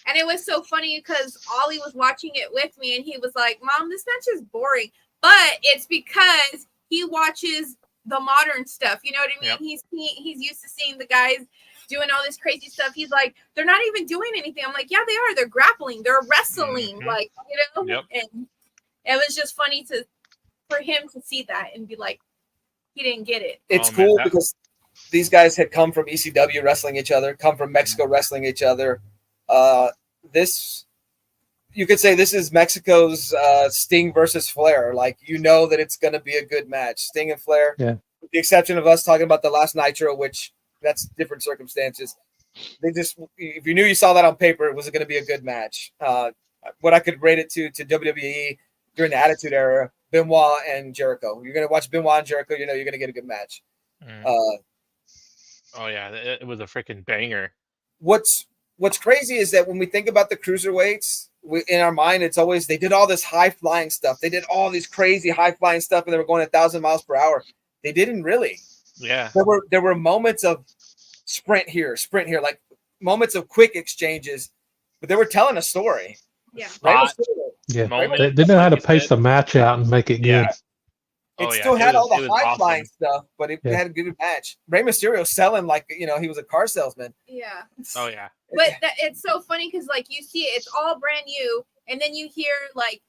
Speaker 3: And it was so funny because Ollie was watching it with me and he was like, "Mom, this match is boring." But it's because he watches the modern stuff. You know what I mean? Yep. He's used to seeing the guys doing all this crazy stuff. He's like, "They're not even doing anything." I'm like, "Yeah, they are. They're grappling. They're wrestling." Mm-hmm.
Speaker 2: Yep.
Speaker 3: And it was just funny for him to see that and be like, he didn't get it.
Speaker 1: It's cool because these guys had come from ECW wrestling each other, come from Mexico wrestling each other. This, you could say this is Mexico's Sting versus Flair. Like, that it's going to be a good match. Sting and Flair, with the exception of us talking about the last Nitro, which that's different circumstances. They just, if you knew you saw that on paper, it was going to be a good match. what I could rate it to WWE during the Attitude Era, Benoit and Jericho. You're gonna watch Benoit and Jericho, you know you're gonna get a good match.
Speaker 2: Oh yeah, it was a freaking banger.
Speaker 1: What's crazy is that when we think about the cruiserweights, in our mind, it's always they did all this high flying stuff. They did all these crazy high flying stuff, and they were going 1,000 miles per hour. They didn't really.
Speaker 2: Yeah.
Speaker 1: There were moments of sprint here, like moments of quick exchanges, but they were telling a story.
Speaker 3: Yeah.
Speaker 4: They know how to pace the match out and make it good.
Speaker 1: It still had all the high flying stuff, but it had a good match. Rey Mysterio selling like he was a car salesman.
Speaker 3: Yeah.
Speaker 2: Oh yeah.
Speaker 3: But it's so funny because like you see it's all brand new, and then you hear like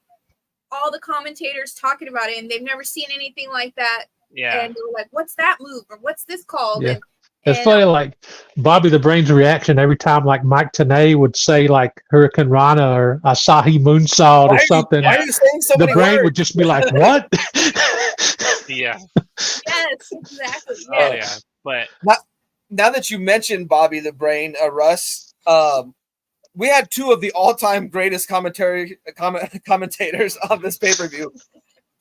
Speaker 3: all the commentators talking about it, and they've never seen anything like that.
Speaker 2: Yeah.
Speaker 3: And they're like, "What's that move?" or "What's this called?"
Speaker 4: Yeah. It's funny, like Bobby the Brain's reaction every time, like Mike Tenay would say, like Hurricane Rana or Asahi Moonsault or something.
Speaker 1: Why are you saying so
Speaker 4: the
Speaker 1: many
Speaker 4: Brain
Speaker 1: words?
Speaker 4: would just be like, "What?"
Speaker 2: Yeah.
Speaker 3: Yes, exactly.
Speaker 2: Oh yeah. But
Speaker 1: now that you mentioned Bobby the Brain, Russ, we had two of the all-time greatest commentators on this pay-per-view.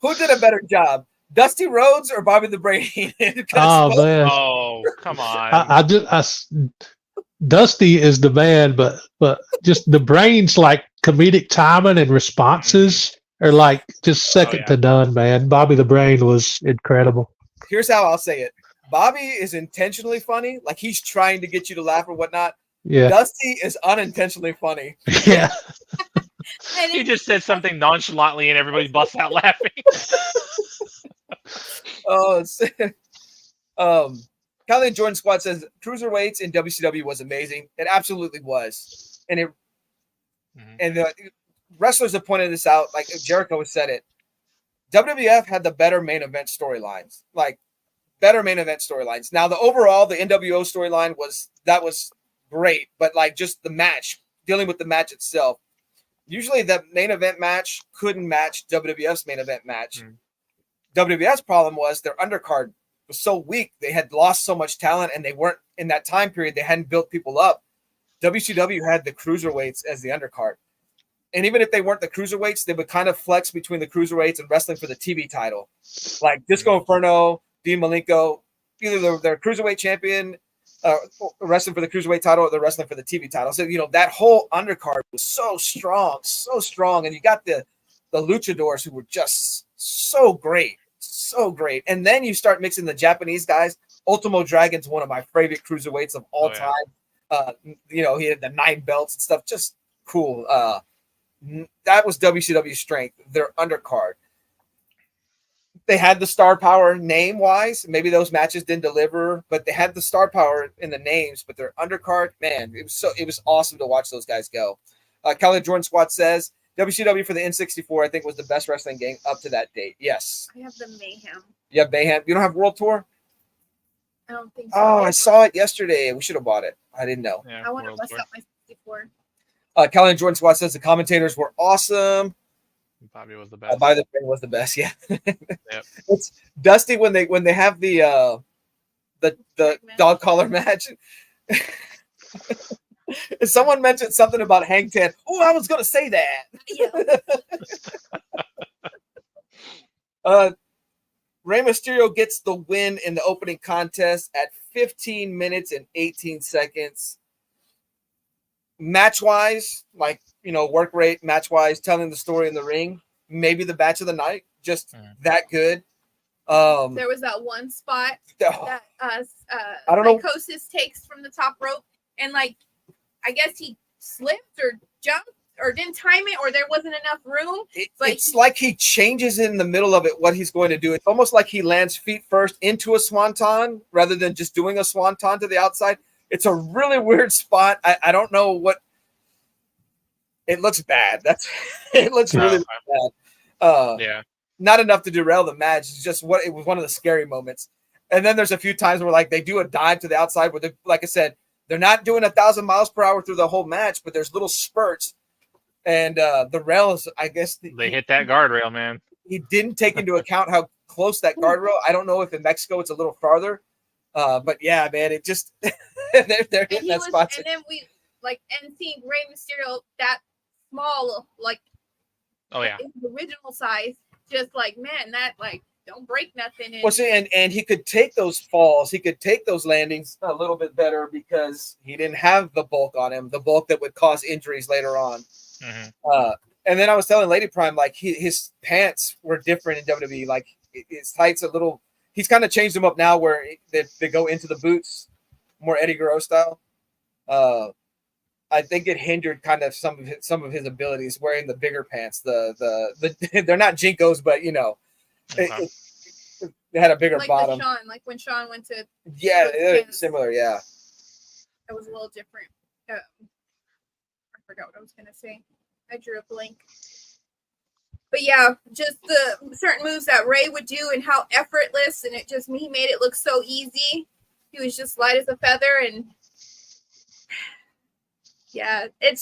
Speaker 1: Who did a better job? Dusty Rhodes or Bobby the Brain?
Speaker 4: Oh man!
Speaker 2: Oh come on!
Speaker 4: Dusty is the man, but just the Brain's like comedic timing and responses are like just second to none, man. Bobby the Brain was incredible.
Speaker 1: Here's how I'll say it: Bobby is intentionally funny, like he's trying to get you to laugh or whatnot.
Speaker 4: Yeah.
Speaker 1: Dusty is unintentionally funny.
Speaker 4: Yeah.
Speaker 2: He just said something nonchalantly, and everybody busts out laughing.
Speaker 1: Kylie Jordan Squad says cruiserweights in WCW was amazing. It absolutely was, and the wrestlers have pointed this out. Like Jericho has said it. WWF had the better main event storylines. Now the NWO storyline was great, but like just the match, dealing with the match itself. Usually the main event match couldn't match WWF's main event match. WWF's problem was their undercard was so weak. They had lost so much talent, and they weren't in that time period. They hadn't built people up. WCW had the cruiserweights as the undercard. And even if they weren't the cruiserweights, they would kind of flex between the cruiserweights and wrestling for the TV title. Like Disco Inferno, Dean Malenko, either they're cruiserweight champion, wrestling for the cruiserweight title, or they're wrestling for the TV title. So, that whole undercard was so strong. And you got the luchadors who were just so great. And then you start mixing the Japanese guys. Ultimo Dragon's one of my favorite cruiserweights of all time. He had the 9 belts and stuff. Just cool. That was WCW's strength, their undercard. They had the star power name-wise. Maybe those matches didn't deliver, but they had the star power in the names. But their undercard, man, it was awesome to watch those guys go. Kelly Jordan Squad says WCW for the N64, I think, was the best wrestling game up to that date. Yes.
Speaker 3: I have the Mayhem.
Speaker 1: You have Mayhem. You don't have World Tour?
Speaker 3: I don't think so.
Speaker 1: Oh, I saw it yesterday. We should have bought it. I didn't know.
Speaker 2: Yeah,
Speaker 3: I want to bust up my 64.
Speaker 1: Kelly Jordan Squad says the commentators were awesome.
Speaker 2: Bobby was the best.
Speaker 1: Bobby the Brain was the best. Yeah.
Speaker 2: Yep.
Speaker 1: It's Dusty when they have the dog collar match. Someone mentioned something about Hang Ten. Oh, I was going to say that.
Speaker 3: Yeah.
Speaker 1: Rey Mysterio gets the win in the opening contest at 15 minutes and 18 seconds. Match-wise, work rate, match-wise, telling the story in the ring, maybe the match of the night, just that good.
Speaker 3: There was that one spot that
Speaker 1: I don't know.
Speaker 3: Psychosis takes from the top rope, and I guess he slipped or jumped or didn't time it, or there wasn't enough room.
Speaker 1: It's like he changes in the middle of it what he's going to do. It's almost like he lands feet first into a swanton rather than just doing a swanton to the outside. It's a really weird spot. I don't know what. It looks bad. It looks really bad. Not enough to derail the match. It's just it was one of the scary moments. And then there's a few times where they do a dive to the outside where like I said, they're not doing 1,000 miles per hour through the whole match, but there's little spurts. And the rails, I guess
Speaker 2: they hit that guardrail, man.
Speaker 1: He didn't take into account how close that guardrail. I don't know if in Mexico it's a little farther. But yeah, man, it just they're hitting that spot.
Speaker 3: And then we and seeing Rey Mysterio that small, like
Speaker 2: Oh yeah.
Speaker 3: the original size. Just like, man, that like don't break nothing. And,
Speaker 1: well, see, and he could take those falls, he could take those landings a little bit better because he didn't have the bulk on him, the bulk that would cause injuries later on.
Speaker 2: Mm-hmm.
Speaker 1: And then I was telling Lady Prime, like his pants were different in WWE. Like his tights a little. He's kind of changed them up now where they go into the boots, more Eddie Guerrero style. I think it hindered kind of some of his abilities wearing the bigger pants. The they're not Jinkos, but you know,
Speaker 2: Okay.
Speaker 3: They
Speaker 1: had a bigger
Speaker 3: like
Speaker 1: bottom.
Speaker 3: Sean, like when Sean went to
Speaker 1: Similar, yeah.
Speaker 3: That was a little different. I forgot what I was gonna say. I drew a blank. But yeah, just the certain moves that Ray would do and how effortless, and he made it look so easy. He was just light as a feather, and yeah, it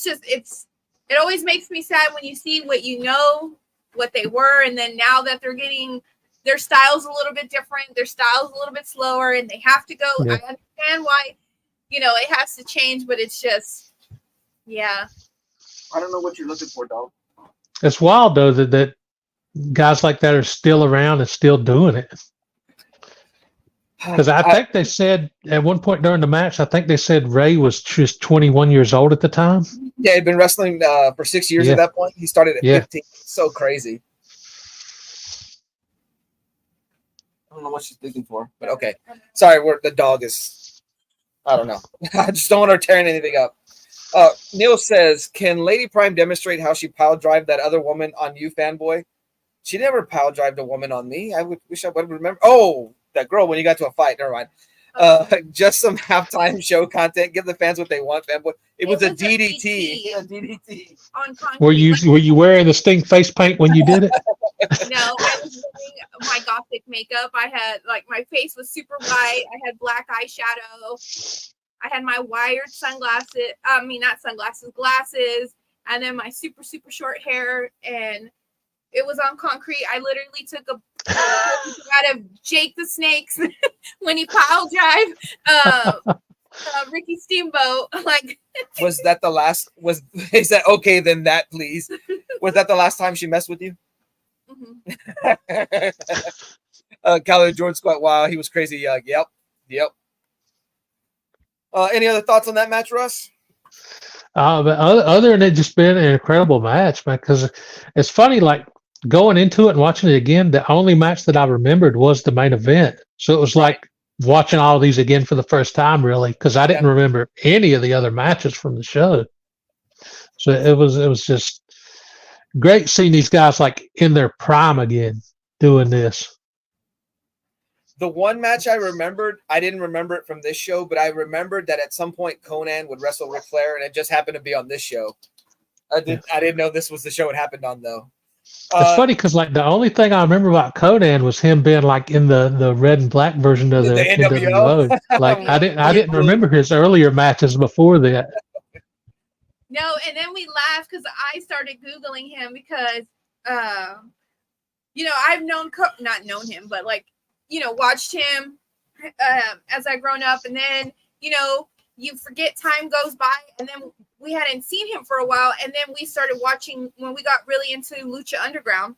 Speaker 3: always makes me sad when you see what they were, and then now that they're getting their style's a little bit different, their style's a little bit slower, and they have to go. Yeah. I understand why, it has to change, but it's just, yeah.
Speaker 1: I don't know what you're looking for, dog.
Speaker 4: It's wild though that guys like that are still around and still doing it. Because I think they said at one point during the match, I think they said Ray was just 21 years old at the time.
Speaker 1: Yeah, he'd been wrestling for 6 years at that point. He started at 15. So crazy. I don't know what she's looking for, but okay. Sorry, the dog is. I don't know. I just don't want her tearing anything up. Neil says, "Can Lady Prime demonstrate how she pile drived that other woman on you, fanboy?" She never pile drived a woman on me. I wish I would remember. Oh, that girl when you got to a fight. Never mind. Just some halftime show content. Give the fans what they want, fanboy. It was a DDT. A DDT.
Speaker 3: On concrete.
Speaker 4: Were you wearing the Sting face paint when you did it?
Speaker 3: No, I was wearing my gothic makeup. I had my face was super white. I had black eyeshadow. I had my wired sunglasses. Not sunglasses, glasses, and then my super super short hair, and it was on concrete. I literally took a out of Jake the Snake's when he pile drive Ricky Steamboat.
Speaker 1: Was that the last? Is that okay? Then that please. Was that the last time she messed with you? Mm-hmm. Calvin George Squat. Wow, he was crazy. Yep. Any other thoughts on that match, Russ?
Speaker 4: But other than it just been an incredible match, man. Because it's funny, going into it and watching it again, the only match that I remembered was the main event. So it was like watching all of these again for the first time, really, because I didn't remember any of the other matches from the show. So it was just great seeing these guys in their prime again doing this.
Speaker 1: The one match I remembered, I didn't remember it from this show, but I remembered that at some point Conan would wrestle Ric Flair, and it just happened to be on this show. I didn't know this was the show it happened on, though.
Speaker 4: It's funny because the only thing I remember about Conan was him being in the red and black version of the NWO. I didn't remember his earlier matches before that.
Speaker 3: No, and then we laughed because I started Googling him because, I've not known him, but watched him as I grown up, and then you forget, time goes by, and then we hadn't seen him for a while, and then we started watching when we got really into Lucha Underground,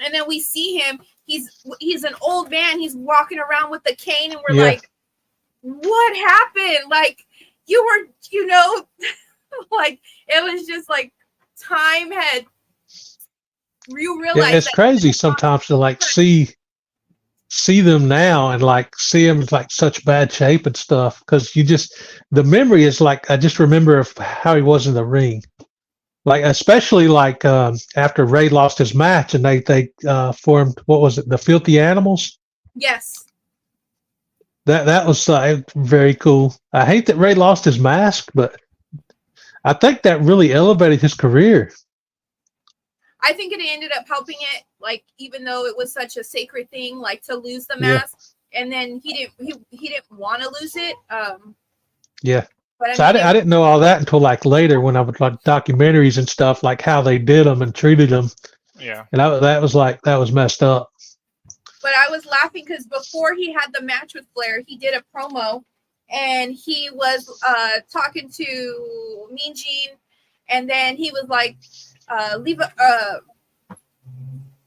Speaker 3: and then we see him. He's an old man. He's walking around with the cane, and we're like, what happened? You were, it was just time had. You realize
Speaker 4: it's crazy sometimes to see them now and see them in such bad shape and stuff, because the memory is I just remember of how he was in the ring, especially after Ray lost his match and they formed, what was it, the Filthy Animals?
Speaker 3: Yes,
Speaker 4: that was very cool. I hate that Ray lost his mask, but I think that really elevated his career.
Speaker 3: I think it ended up helping it, even though it was such a sacred thing, to lose the mask, and then he didn't want to lose it. But
Speaker 4: I didn't know all that until later when I would watch documentaries and stuff, how they did them and treated them.
Speaker 2: Yeah,
Speaker 4: and that was messed up.
Speaker 3: But I was laughing because before he had the match with Flair, he did a promo, and he was talking to Mean Gene. and then he was like, leave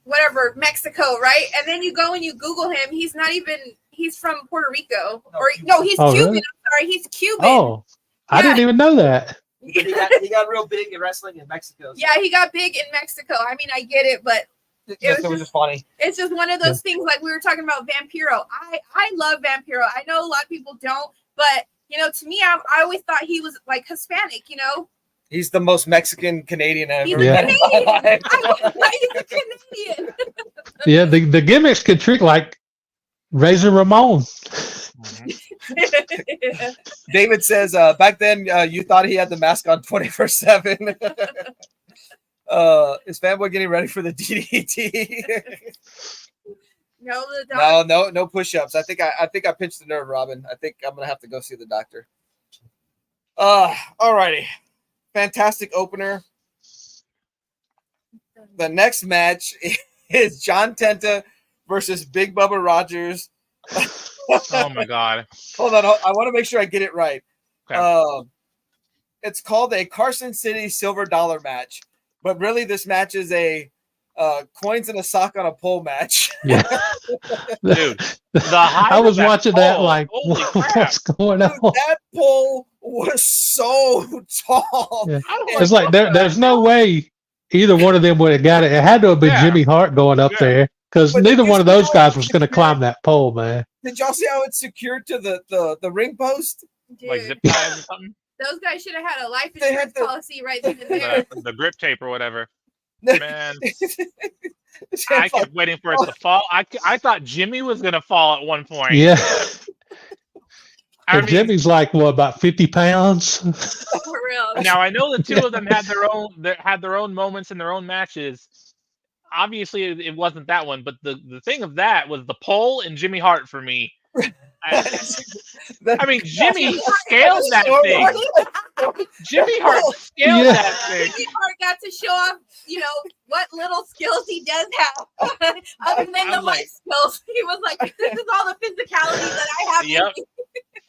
Speaker 3: whatever, Mexico, right? And then you go and you Google him. He's from Puerto Rico. He's Cuban.
Speaker 4: Really?
Speaker 3: I'm sorry, he's Cuban.
Speaker 4: Oh, I didn't even know that.
Speaker 1: He got real big in wrestling in Mexico. So.
Speaker 3: Yeah, he got big in Mexico. I mean, I get it, but
Speaker 1: it was just funny.
Speaker 3: It's just one of those things, like we were talking about Vampiro. I love Vampiro. I know a lot of people don't, but to me, I always thought he was like Hispanic.
Speaker 1: He's the most Mexican Canadian I've ever
Speaker 3: met
Speaker 1: in my life.
Speaker 3: He's a Canadian.
Speaker 4: Yeah, the gimmicks could trick like Razor Ramon.
Speaker 1: David says, back then you thought he had the mask on 24/7. Is Fanboy getting ready for the DDT? No push-ups. I think I pinched the nerve, Robin. I think I'm gonna have to go see the doctor. Alrighty. Fantastic opener. The next match is John Tenta versus Big Bubba Rogers.
Speaker 2: Oh my God!
Speaker 1: Hold on, I want to make sure I get it right.
Speaker 2: Okay.
Speaker 1: It's called a Carson City Silver Dollar match, but really this match is a coins in a sock on a pole match.
Speaker 4: Yeah,
Speaker 2: dude. I
Speaker 4: was watching that like, what's going on?
Speaker 1: Dude, that pole was so tall.
Speaker 4: Yeah. It's like there's no way either one of them would have got it. It had to have been Jimmy Hart going up there, because neither one of those guys was going to climb that pole, man.
Speaker 1: Did y'all see how it's secured to the ring post?
Speaker 3: Dude,
Speaker 2: like zip ties or something?
Speaker 3: Those guys should have had a life insurance policy right then and there.
Speaker 2: The grip tape or whatever. Man, I kept waiting for it to fall. I thought Jimmy was gonna fall at one point.
Speaker 4: Yeah. Jimmy's like about 50 pounds.
Speaker 3: For real.
Speaker 2: Now I know the two of them had their own moments in their own matches. Obviously, it wasn't that one, but the thing of that was the pole and Jimmy Hart for me. I mean, Jimmy scaled that thing. Jimmy Hart scaled that thing.
Speaker 3: Jimmy Hart got to show off, what little skills he does have, other than the mic skills. He was like, "This is all the physicality that I have."
Speaker 2: Yep.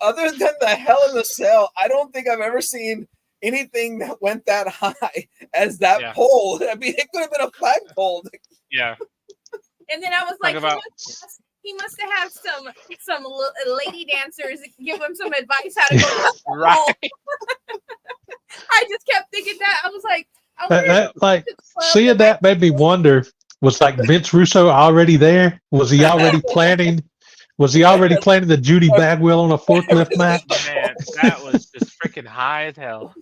Speaker 1: Other than the Hell in the Cell, I don't think I've ever seen anything that went that high as that pole. I mean, it could have been a flagpole.
Speaker 2: Yeah.
Speaker 3: And then I was like, he must have had some lady dancers give him some advice how to go up the pole. I just kept thinking that. I was like,
Speaker 4: seeing that made me wonder, was like Vince Russo already there? Was he already planning? Was he already planning the Judy Bagwell on a forklift match?
Speaker 2: Man, that was just freaking high as hell.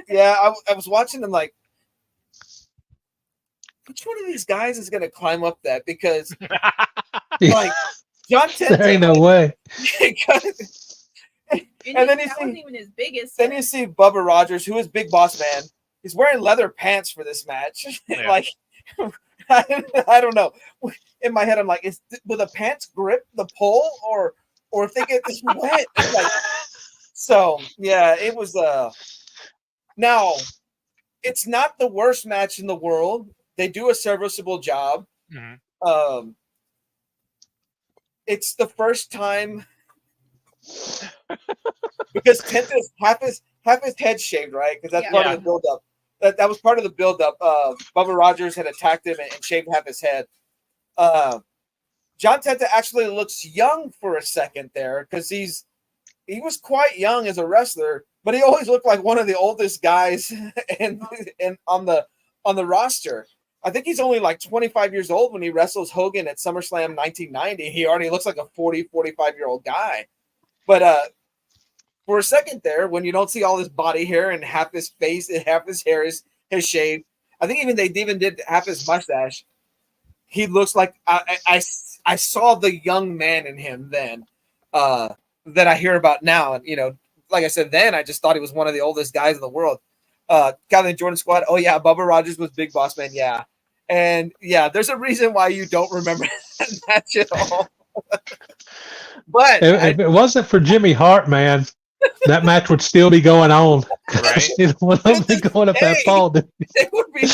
Speaker 1: Yeah, I was watching them like, which one of these guys is going to climb up that? Because, like, John Tenta,
Speaker 4: there ain't no way.
Speaker 3: And then wasn't even his biggest.
Speaker 1: Then you see Bubba Rogers, who is Big Boss Man. He's wearing leather pants for this match.
Speaker 2: Yeah.
Speaker 1: Like, I don't know. In my head, I'm like, will the pants grip the pole, or if they get this wet? Like, so yeah, it was. Now, it's not the worst match in the world. They do a serviceable job.
Speaker 2: Mm-hmm.
Speaker 1: It's the first time because Tenta's half his head shaved, right? Because that's part of the build-up. That was part of the build-up. Bubba Rogers had attacked him and shaved half his head. John Tenta actually looks young for a second there, because he was quite young as a wrestler, but he always looked like one of the oldest guys and on the roster. I think he's only like 25 years old when he wrestles Hogan at SummerSlam 1990. He already looks like a 40, 45-year-old guy. But for a second there, when you don't see all his body hair and half his face and half his hair is shaved, I think they did half his mustache. He looks like I saw the young man in him then that I hear about now. And, like I said, then I just thought he was one of the oldest guys in the world. Kathleen Jordan Squad. Oh yeah, Bubba Rogers was Big Boss Man. Yeah, and yeah, there's a reason why you don't remember that match at all. But
Speaker 4: if it wasn't for Jimmy Hart, man, that match would still be going on.
Speaker 2: Right?
Speaker 4: It would be going up that fall.
Speaker 1: It would be.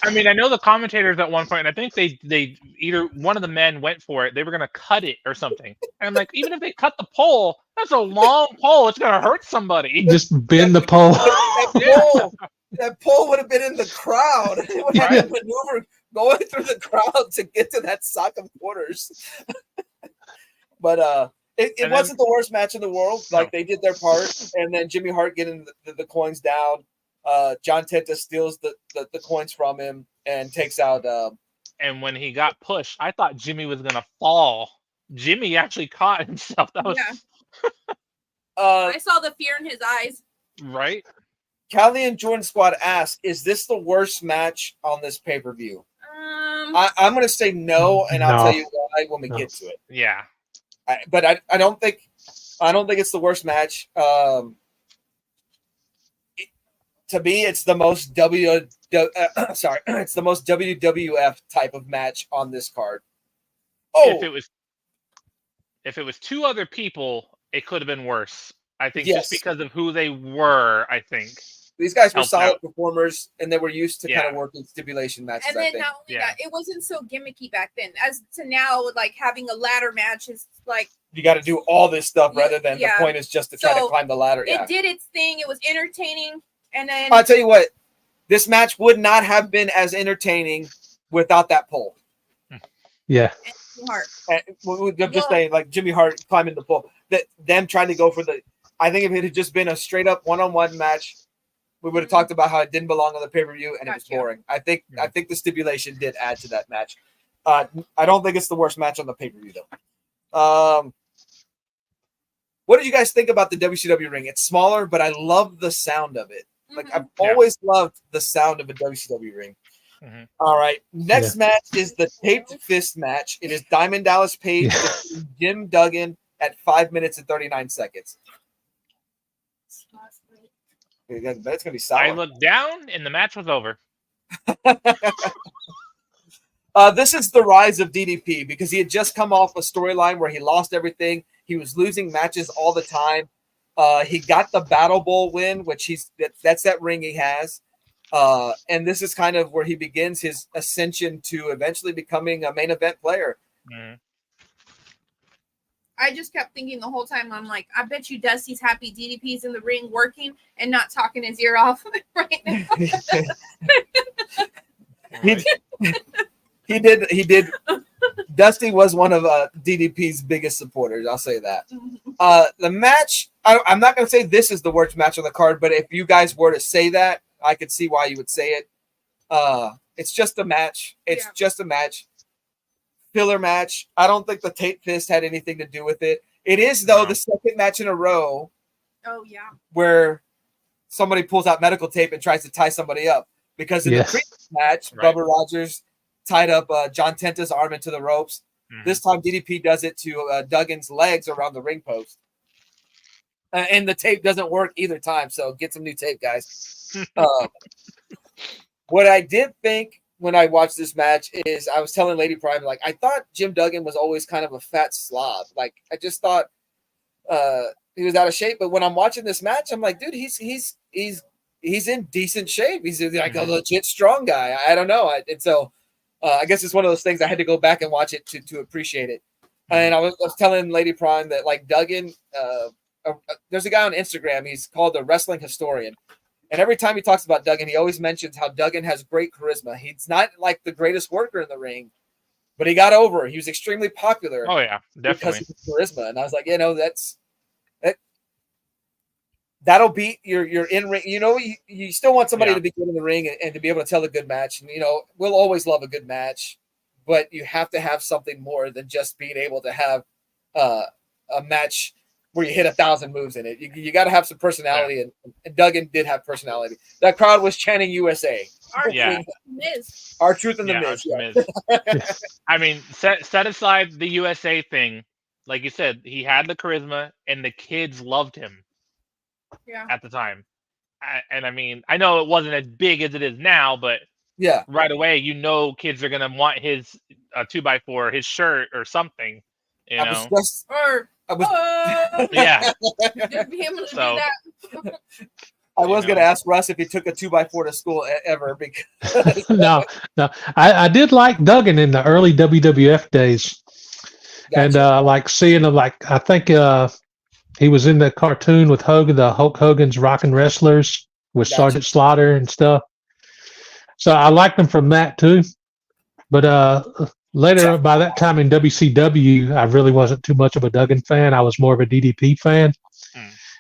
Speaker 2: I mean, I know the commentators at one point, and I think they either one of the men went for it. They were going to cut it or something. And I'm like, even if they cut the pole, that's a long pole. It's going to hurt somebody.
Speaker 4: Just bend the pole.
Speaker 1: That that pole would have been in the crowd. It would have to maneuver going through the crowd to get to that sock of quarters. But it wasn't the worst match in the world. Like, they did their part, and then Jimmy Hart getting the coins down. John Tenta steals the coins from him and takes out.
Speaker 2: And when he got pushed, I thought Jimmy was gonna fall. Jimmy actually caught himself. That was
Speaker 3: I saw the fear in his eyes.
Speaker 2: Right.
Speaker 1: Callie and Jordan Squad asked, "Is this the worst match on this pay-per-view?" I'm going to say no, and I'll tell you why when we get to it.
Speaker 2: Yeah.
Speaker 1: But I don't think it's the worst match. To me, it's the most it's the most WWF type of match on this card. Oh,
Speaker 2: if it was two other people, it could have been worse. I think just because of who they were. I think
Speaker 1: these guys were solid performers, and they were used to kind of working stipulation matches.
Speaker 3: And then not only that, it wasn't so gimmicky back then. As to now, like having a ladder match is like
Speaker 1: you got to do all this stuff rather than the point is just to try to climb the ladder.
Speaker 3: It did its thing. It was entertaining, and then
Speaker 1: I'll tell you what, this match would not have been as entertaining without that pole.
Speaker 4: Yeah.
Speaker 1: Just saying, like Jimmy Hart climbing the pole, that them trying to go for the. I think if it had just been a straight up one-on-one match, we would have talked about how it didn't belong on the pay-per-view and it was boring. I think the stipulation did add to that match. I don't think it's the worst match on the pay-per-view though. What did you guys think about the WCW ring? It's smaller, but I love the sound of it. Like I've always loved the sound of a WCW ring.
Speaker 2: Mm-hmm.
Speaker 1: All right. Next match is the taped fist match. It is Diamond Dallas Page and Jim Duggan at 5 minutes and 39 seconds. It's going to be solid.
Speaker 2: I looked down and the match was over.
Speaker 1: This is the rise of DDP because he had just come off a storyline where he lost everything. He was losing matches all the time. He got the Battle Bowl win, which that's that ring he has. And this is kind of where he begins his ascension to eventually becoming a main event player.
Speaker 2: Mm-hmm.
Speaker 3: I just kept thinking the whole time, I'm like, I bet you Dusty's happy DDP's in the ring working and not talking his ear off right now.
Speaker 1: He did. Dusty was one of DDP's biggest supporters. I'll say that. The match, I'm not going to say this is the worst match on the card, but if you guys were to say that, I could see why you would say it. It's just a match. It's just a match. Filler match. I don't think the tape fist had anything to do with it. It is, though, the second match in a row.
Speaker 3: Oh, yeah.
Speaker 1: Where somebody pulls out medical tape and tries to tie somebody up. Because in the previous match, Bubba Rogers tied up John Tenta's arm into the ropes. Mm-hmm. This time, DDP does it to Duggan's legs around the ring post. And the tape doesn't work either time, so get some new tape, guys. What I did think when I watched this match is I was telling Lady Prime, like, I thought Jim Duggan was always kind of a fat slob. Like, I just thought he was out of shape. But when I'm watching this match, I'm like, dude, he's in decent shape. He's like a legit strong guy. I don't know. And so I guess it's one of those things I had to go back and watch it to appreciate it. And I was telling Lady Prime that, like, Duggan, there's a guy on Instagram. He's called the Wrestling Historian. And every time he talks about Duggan, he always mentions how Duggan has great charisma. He's not like the greatest worker in the ring, but he got over. He was extremely popular.
Speaker 2: Oh, yeah, definitely.
Speaker 1: Because of his charisma. And I was like, that'll beat your in-ring. You know, you still want somebody to be good in the ring and to be able to tell a good match. And, you know, we'll always love a good match, but you have to have something more than just being able to have a match where you hit 1,000 moves in it. You got to have some personality, and Duggan did have personality. That crowd was chanting USA.
Speaker 3: Our truth in the Miz.
Speaker 2: Miz. I mean, set aside the USA thing. Like you said, he had the charisma, and the kids loved him at the time. And I mean, I know it wasn't as big as it is now, but right away, you know, kids are going to want his 2x4, his shirt, or something. You know?
Speaker 3: So
Speaker 1: I was going to ask Russ if he took a 2x4 to school ever. Because
Speaker 4: no. I did like Duggan in the early WWF days. Gotcha. And like seeing him, like, I think he was in the cartoon with Hogan, the Hulk Hogan's Rockin' Wrestlers. with
Speaker 1: Gotcha.
Speaker 4: Sergeant Slaughter and stuff. So I liked them from that too. But later, by that time in WCW, I really wasn't too much of a Duggan fan. I was more of a DDP fan.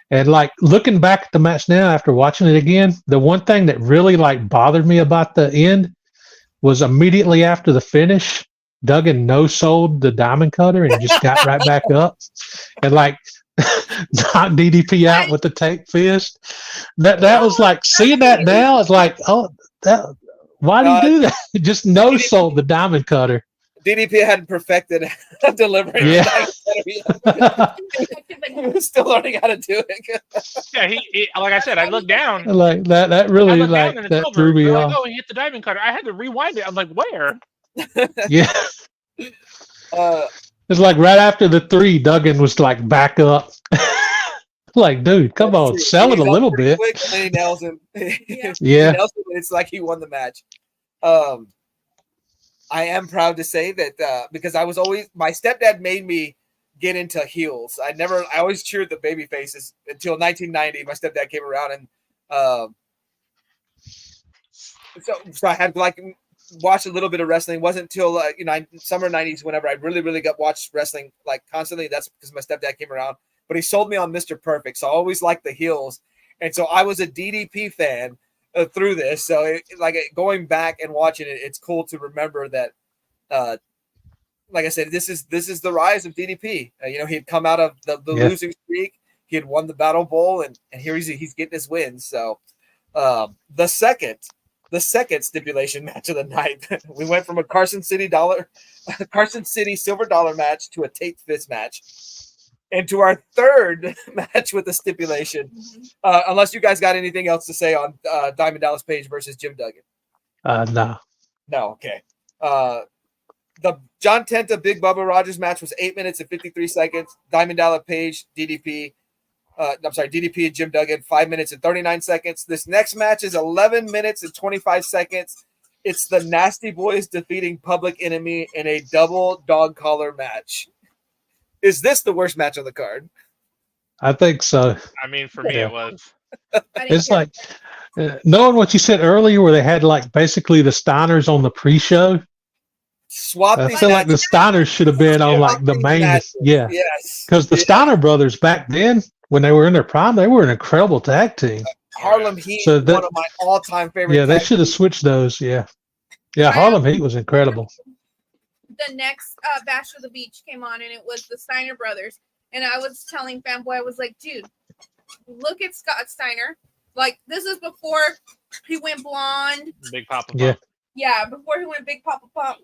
Speaker 4: And like looking back at the match now after watching it again, the one thing that really like bothered me about the end was immediately after the finish, Duggan no-sold the Diamond Cutter and just got right back up and like knocked DDP out with the tape fist. That was like seeing that now. It's like, oh, why do you do that? Just no-sold the Diamond Cutter.
Speaker 1: DDP hadn't perfected delivering.
Speaker 4: Yeah.
Speaker 1: He was still learning how to do it.
Speaker 2: Yeah, he like I said, I looked down.
Speaker 4: Like that really like that threw me off.
Speaker 2: Like, oh, he hit the Diamond Cutter. I had to rewind it. I'm like, where?
Speaker 4: Yeah. It's like right after the 3, Duggan was like back up. Like, dude, come on, sell it a little bit.
Speaker 1: Quick, and then he nails him.
Speaker 4: Yeah.
Speaker 1: He nails him, and it's like he won the match. I am proud to say that because I was always, my stepdad made me get into heels. I always cheered the baby faces until 1990. My stepdad came around and so I had like watched a little bit of wrestling. It wasn't until summer 90s whenever I really got watched wrestling like constantly. That's because my stepdad came around, but he sold me on Mr. Perfect. So I always liked the heels. And so I was a DDP fan through this. So going back and watching it, it's cool to remember that, like I said, this is the rise of DDP. He had come out of the losing streak. He had won the Battle Bowl, and here he's getting his wins. So the second stipulation match of the night, we went from a Carson City silver dollar match to a tape fist match. And to our third match with the stipulation, unless you guys got anything else to say on Diamond Dallas Page versus Jim Duggan.
Speaker 4: No.
Speaker 1: No, okay. The John Tenta Big Bubba Rogers match was 8 minutes and 53 seconds. Diamond Dallas Page, DDP and Jim Duggan, 5 minutes and 39 seconds. This next match is 11 minutes and 25 seconds. It's the Nasty Boys defeating Public Enemy in a double dog collar match. Is this the worst match on the card?
Speaker 4: I think so.
Speaker 2: I mean, for me, it was.
Speaker 4: It's like knowing what you said earlier, where they had like basically the Steiners on the pre-show. I feel like the Steiners should have been on like the main. Yeah.
Speaker 1: Yes.
Speaker 4: Because the Steiner brothers back then, when they were in their prime, they were an incredible tag team.
Speaker 1: Harlem Heat, one of my all-time favorite.
Speaker 4: Yeah, they should have switched those. Yeah. Yeah, Harlem Heat was incredible.
Speaker 3: The next Bash of the Beach came on, and it was the Steiner brothers. And I was telling Fanboy, I was like, dude, look at Scott Steiner. Like, this is before he went blonde.
Speaker 2: Big Papa
Speaker 4: Yeah.
Speaker 2: Pump.
Speaker 3: Yeah, before he went Big Papa Pump.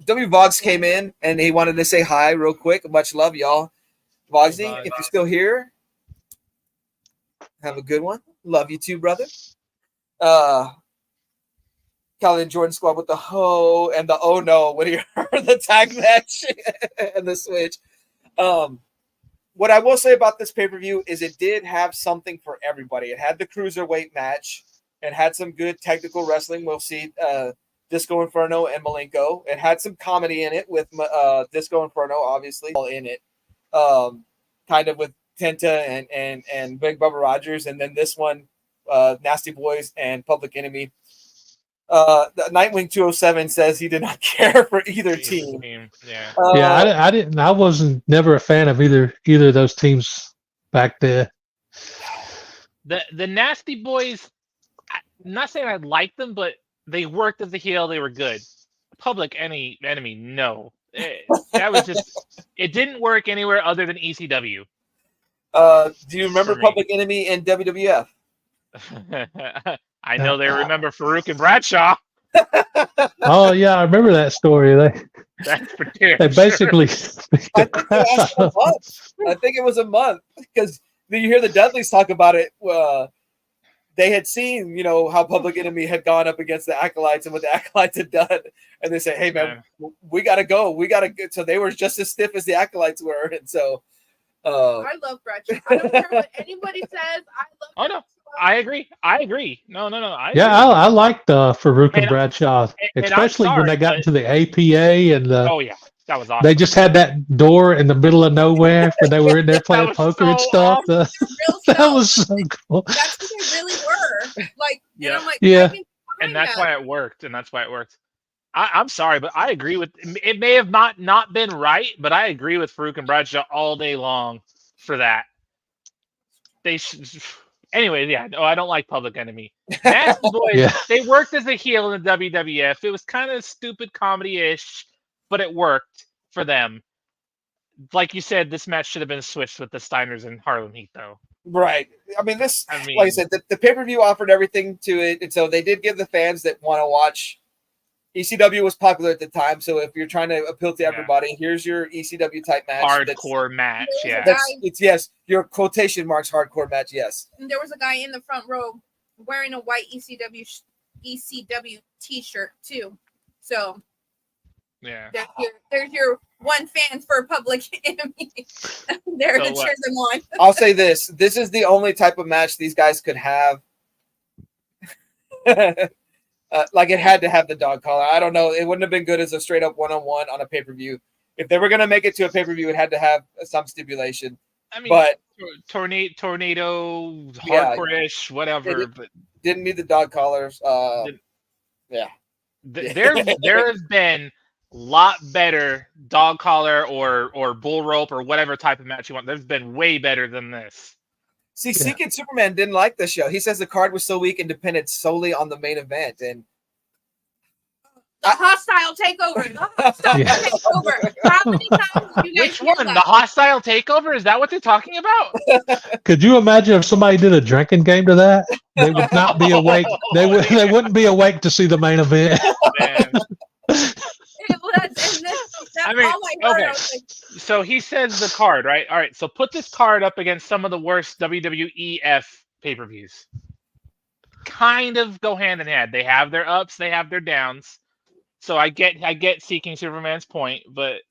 Speaker 1: W. Voggs came in, and he wanted to say hi real quick. Much love, y'all. Voggsy, if you're still here, have a good one. Love you too, brother. Callie and Jordan squad with the ho and the oh no when he heard the tag match and the switch. What I will say about this pay-per-view is it did have something for everybody. It had the cruiserweight match. It had some good technical wrestling. We'll see Disco Inferno and Malenko. It had some comedy in it with Disco Inferno, obviously, all in it. Kind of with Tenta and Big Bubba Rogers. And then this one, Nasty Boys and Public Enemy. Nightwing 207 says he did not care for either team.
Speaker 2: Yeah.
Speaker 4: I didn't. I wasn't never a fan of either of those teams back there.
Speaker 2: The Nasty Boys, I'm not saying I liked them, but they worked as a heel. They were good. Public Enemy, no. That was just, it didn't work anywhere other than ECW.
Speaker 1: Do you remember Public Enemy in WWF?
Speaker 2: I know they remember Farouk and Bradshaw.
Speaker 4: Oh yeah, I remember that story.
Speaker 2: That's for damn
Speaker 4: they basically.
Speaker 1: I think it was a month because you hear the Dudleys talk about it. They had seen, how Public Enemy had gone up against the Acolytes and what the Acolytes had done, and they say, "Hey man, we gotta go. We gotta." So they were just as stiff as the Acolytes were, and so.
Speaker 3: I love Bradshaw. I don't care what anybody says. I love.
Speaker 2: Oh no. I agree. No.
Speaker 4: I liked Farouk and Bradshaw, especially when they got into the APA and the.
Speaker 2: Oh yeah, That was awesome.
Speaker 4: They just had that door in the middle of nowhere where they were in there playing
Speaker 2: was
Speaker 4: poker
Speaker 2: so
Speaker 4: and stuff.
Speaker 2: awesome.
Speaker 3: Real
Speaker 4: That
Speaker 3: stuff.
Speaker 4: was so cool.
Speaker 3: That's what they really were. Like,
Speaker 2: Yeah.
Speaker 3: and I'm like,
Speaker 4: Yeah.
Speaker 3: I can
Speaker 2: And
Speaker 3: find
Speaker 2: that's
Speaker 3: that.
Speaker 2: why it worked. I'm sorry, but I agree with it. May have not been right, but I agree with Farouk and Bradshaw all day long for that. They should. Anyway, yeah. No, I don't like Public Enemy. Nasty Boys.
Speaker 4: Yeah.
Speaker 2: They worked as a heel in the WWF. It was kind of stupid comedy-ish, but it worked for them. Like you said, this match should have been switched with the Steiners and Harlem Heat, though.
Speaker 1: Right. I mean, like I
Speaker 2: mean,
Speaker 1: said, the pay-per-view offered everything to it, and so they did give the fans that want to watch. ECW was popular at the time, so if you're trying to appeal to everybody, here's your ECW type match.
Speaker 2: Hardcore match, yeah.
Speaker 1: It's yes, your quotation marks hardcore match, yes.
Speaker 3: And there was a guy in the front row wearing a white ECW t-shirt too. So
Speaker 2: yeah,
Speaker 3: there's your one fan for Public Enemy there to cheer them on.
Speaker 1: I'll say this: this is the only type of match these guys could have. Like it had to have the dog collar. I don't know. It wouldn't have been good as a straight up one-on-one on a pay-per-view. If they were going to make it to a pay-per-view, it had to have some stipulation.
Speaker 2: I mean,
Speaker 1: but
Speaker 2: tornado, hardcore-ish, whatever. But
Speaker 1: didn't need the dog collars. Yeah.
Speaker 2: There has been a lot better dog collar or bull rope or whatever type of match you want. There's been way better than this.
Speaker 1: See, Seeking Superman didn't like the show. He says the card was so weak and depended solely on the main event. And
Speaker 3: the hostile takeover. The hostile takeover. How many times did you guys
Speaker 2: Which one? The hostile takeover? Is that what they're talking about?
Speaker 4: Could you imagine if somebody did a drinking game to that? They would not be awake. They wouldn't be awake to see the main event.
Speaker 2: Man.
Speaker 3: That's all I heard.
Speaker 2: Okay. So he says the card, right? All right. So put this card up against some of the worst WWEF pay-per-views. Kind of go hand in hand. They have their ups, they have their downs. So I get Seeking Superman's point, but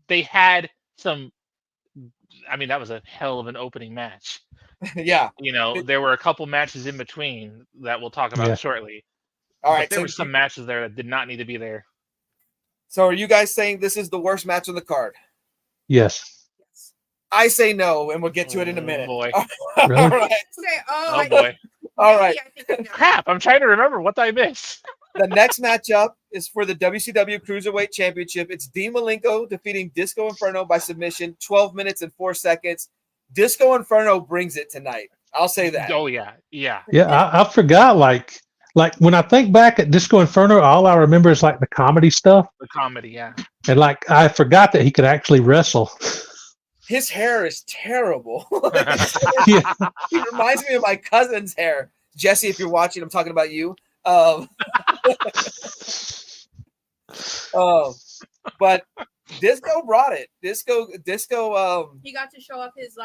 Speaker 2: they had some. I mean, that was a hell of an opening match.
Speaker 1: Yeah.
Speaker 2: You know, there were a couple matches in between that we'll talk about shortly.
Speaker 1: All right.
Speaker 2: But there were some matches there that did not need to be there.
Speaker 1: So are you guys saying this is the worst match on the card?
Speaker 4: Yes.
Speaker 1: I say no, and we'll get to it in a minute.
Speaker 2: Boy.
Speaker 4: Really?
Speaker 1: All right.
Speaker 2: Oh boy.
Speaker 1: All right.
Speaker 2: Crap, I'm trying to remember what I missed.
Speaker 1: The next matchup is for the WCW Cruiserweight Championship. It's Dean Malenko defeating Disco Inferno by submission, 12 minutes and 4 seconds. Disco Inferno brings it tonight. I'll say that.
Speaker 2: Oh, yeah. Yeah.
Speaker 4: Yeah, I forgot, like when I think back at Disco Inferno, all I remember is like the comedy stuff.
Speaker 2: The comedy, yeah.
Speaker 4: And like I forgot that he could actually wrestle.
Speaker 1: His hair is terrible.
Speaker 4: Yeah.
Speaker 1: He reminds me of my cousin's hair. Jesse, if you're watching, I'm talking about you. But Disco brought it. Disco.
Speaker 3: He got to show off his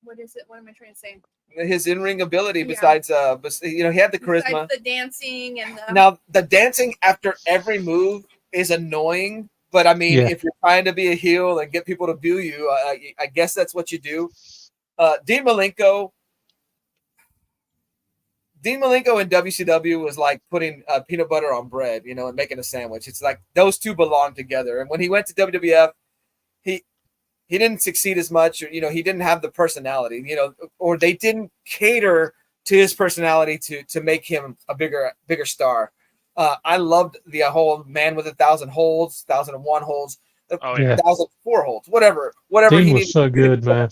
Speaker 3: what is it? What am I trying to say?
Speaker 1: His in-ring ability. Besides, he had the charisma.
Speaker 3: Besides the dancing and
Speaker 1: now the dancing after every move is annoying. But I mean, if you're trying to be a heel and get people to view you, I guess that's what you do. Dean Malenko in WCW was like putting peanut butter on bread, and making a sandwich. It's like those two belong together. And when he went to WWF, he didn't succeed as much. Or, he didn't have the personality, or they didn't cater to his personality to make him a bigger
Speaker 2: Oh,
Speaker 1: star. I loved the whole man with 1,000 holds, 1,001 holds, 1,004 holds, whatever.
Speaker 4: Dean
Speaker 1: he
Speaker 4: was so good, man.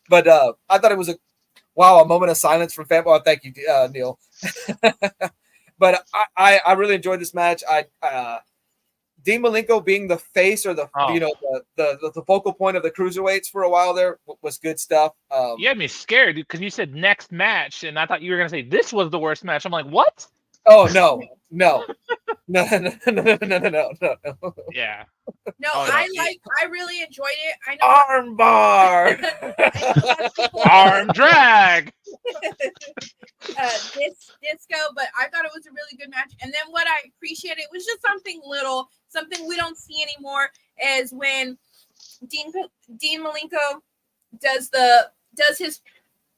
Speaker 1: But I thought it was a moment of silence from fan. Oh, thank you, Neil. But I really enjoyed this match. Dean Malenko being the face or the focal point of the cruiserweights for a while there was good stuff.
Speaker 2: You had me scared because you said next match, and I thought you were going to say this was the worst match. I'm like, what?
Speaker 1: Oh no. No.
Speaker 2: Yeah.
Speaker 3: No, I really enjoyed it. I know
Speaker 1: armbar.
Speaker 2: Arm drag.
Speaker 3: Disco, but I thought it was a really good match. And then what I appreciated was just something we don't see anymore, is when Dean Malenko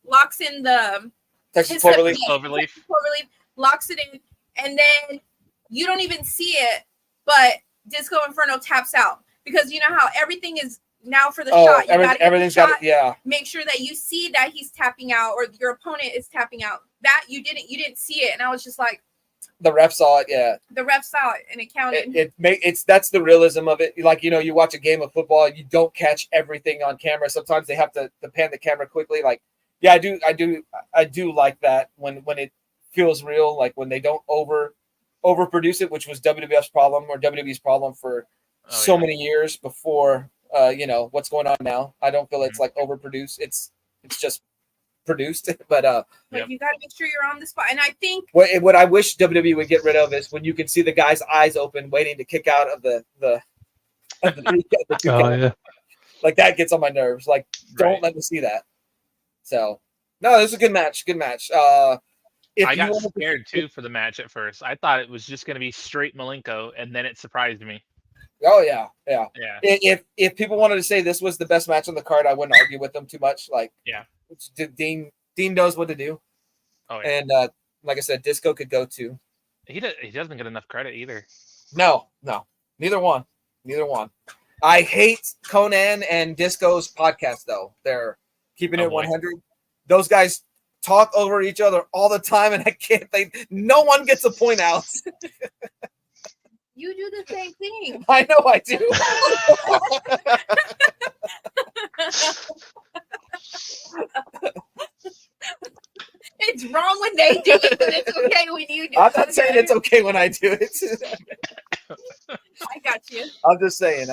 Speaker 3: locks in the
Speaker 1: Texas cloverleaf,
Speaker 3: locks it in, and then you don't even see it, but Disco Inferno taps out because you know how everything is now for the shot. You
Speaker 1: everything's got it. Yeah.
Speaker 3: Make sure that you see that he's tapping out or your opponent is tapping out. That you didn't see it, and I was just like,
Speaker 1: the ref saw it. Yeah,
Speaker 3: the ref saw it and it counted.
Speaker 1: That's the realism of it. Like, you watch a game of football, you don't catch everything on camera. Sometimes they have to pan the camera quickly. Like, yeah, I do like that when it feels real. Like when they don't overproduce it, which was WWF's problem or WWE's problem for many years before. What's going on now. I don't feel it's like overproduced. It's just produced, but
Speaker 3: you got to make sure you're on the spot. And I think
Speaker 1: what I wish WWE would get rid of is when you can see the guy's eyes open, waiting to kick out of the like that gets on my nerves. Like, don't let me see that. So no, this is a good match. Good match.
Speaker 2: I got scared too for the match at first. I thought it was just going to be straight Malenko, and then it surprised me.
Speaker 1: Oh yeah. If people wanted to say this was the best match on the card, I wouldn't argue with them too much. Like, Dean knows what to do. Oh yeah. And like I said, Disco could go too.
Speaker 2: He doesn't get enough credit either.
Speaker 1: No, neither one. I hate Conan and Disco's podcast though. They're keeping it 100. Those guys talk over each other all the time, and I can't think. No one gets a point out.
Speaker 3: You do the same thing.
Speaker 1: I know I do.
Speaker 3: It's wrong when they do it, but it's okay when you do it.
Speaker 1: I'm not saying it's okay when I do it.
Speaker 3: I got you.
Speaker 1: I'm just saying.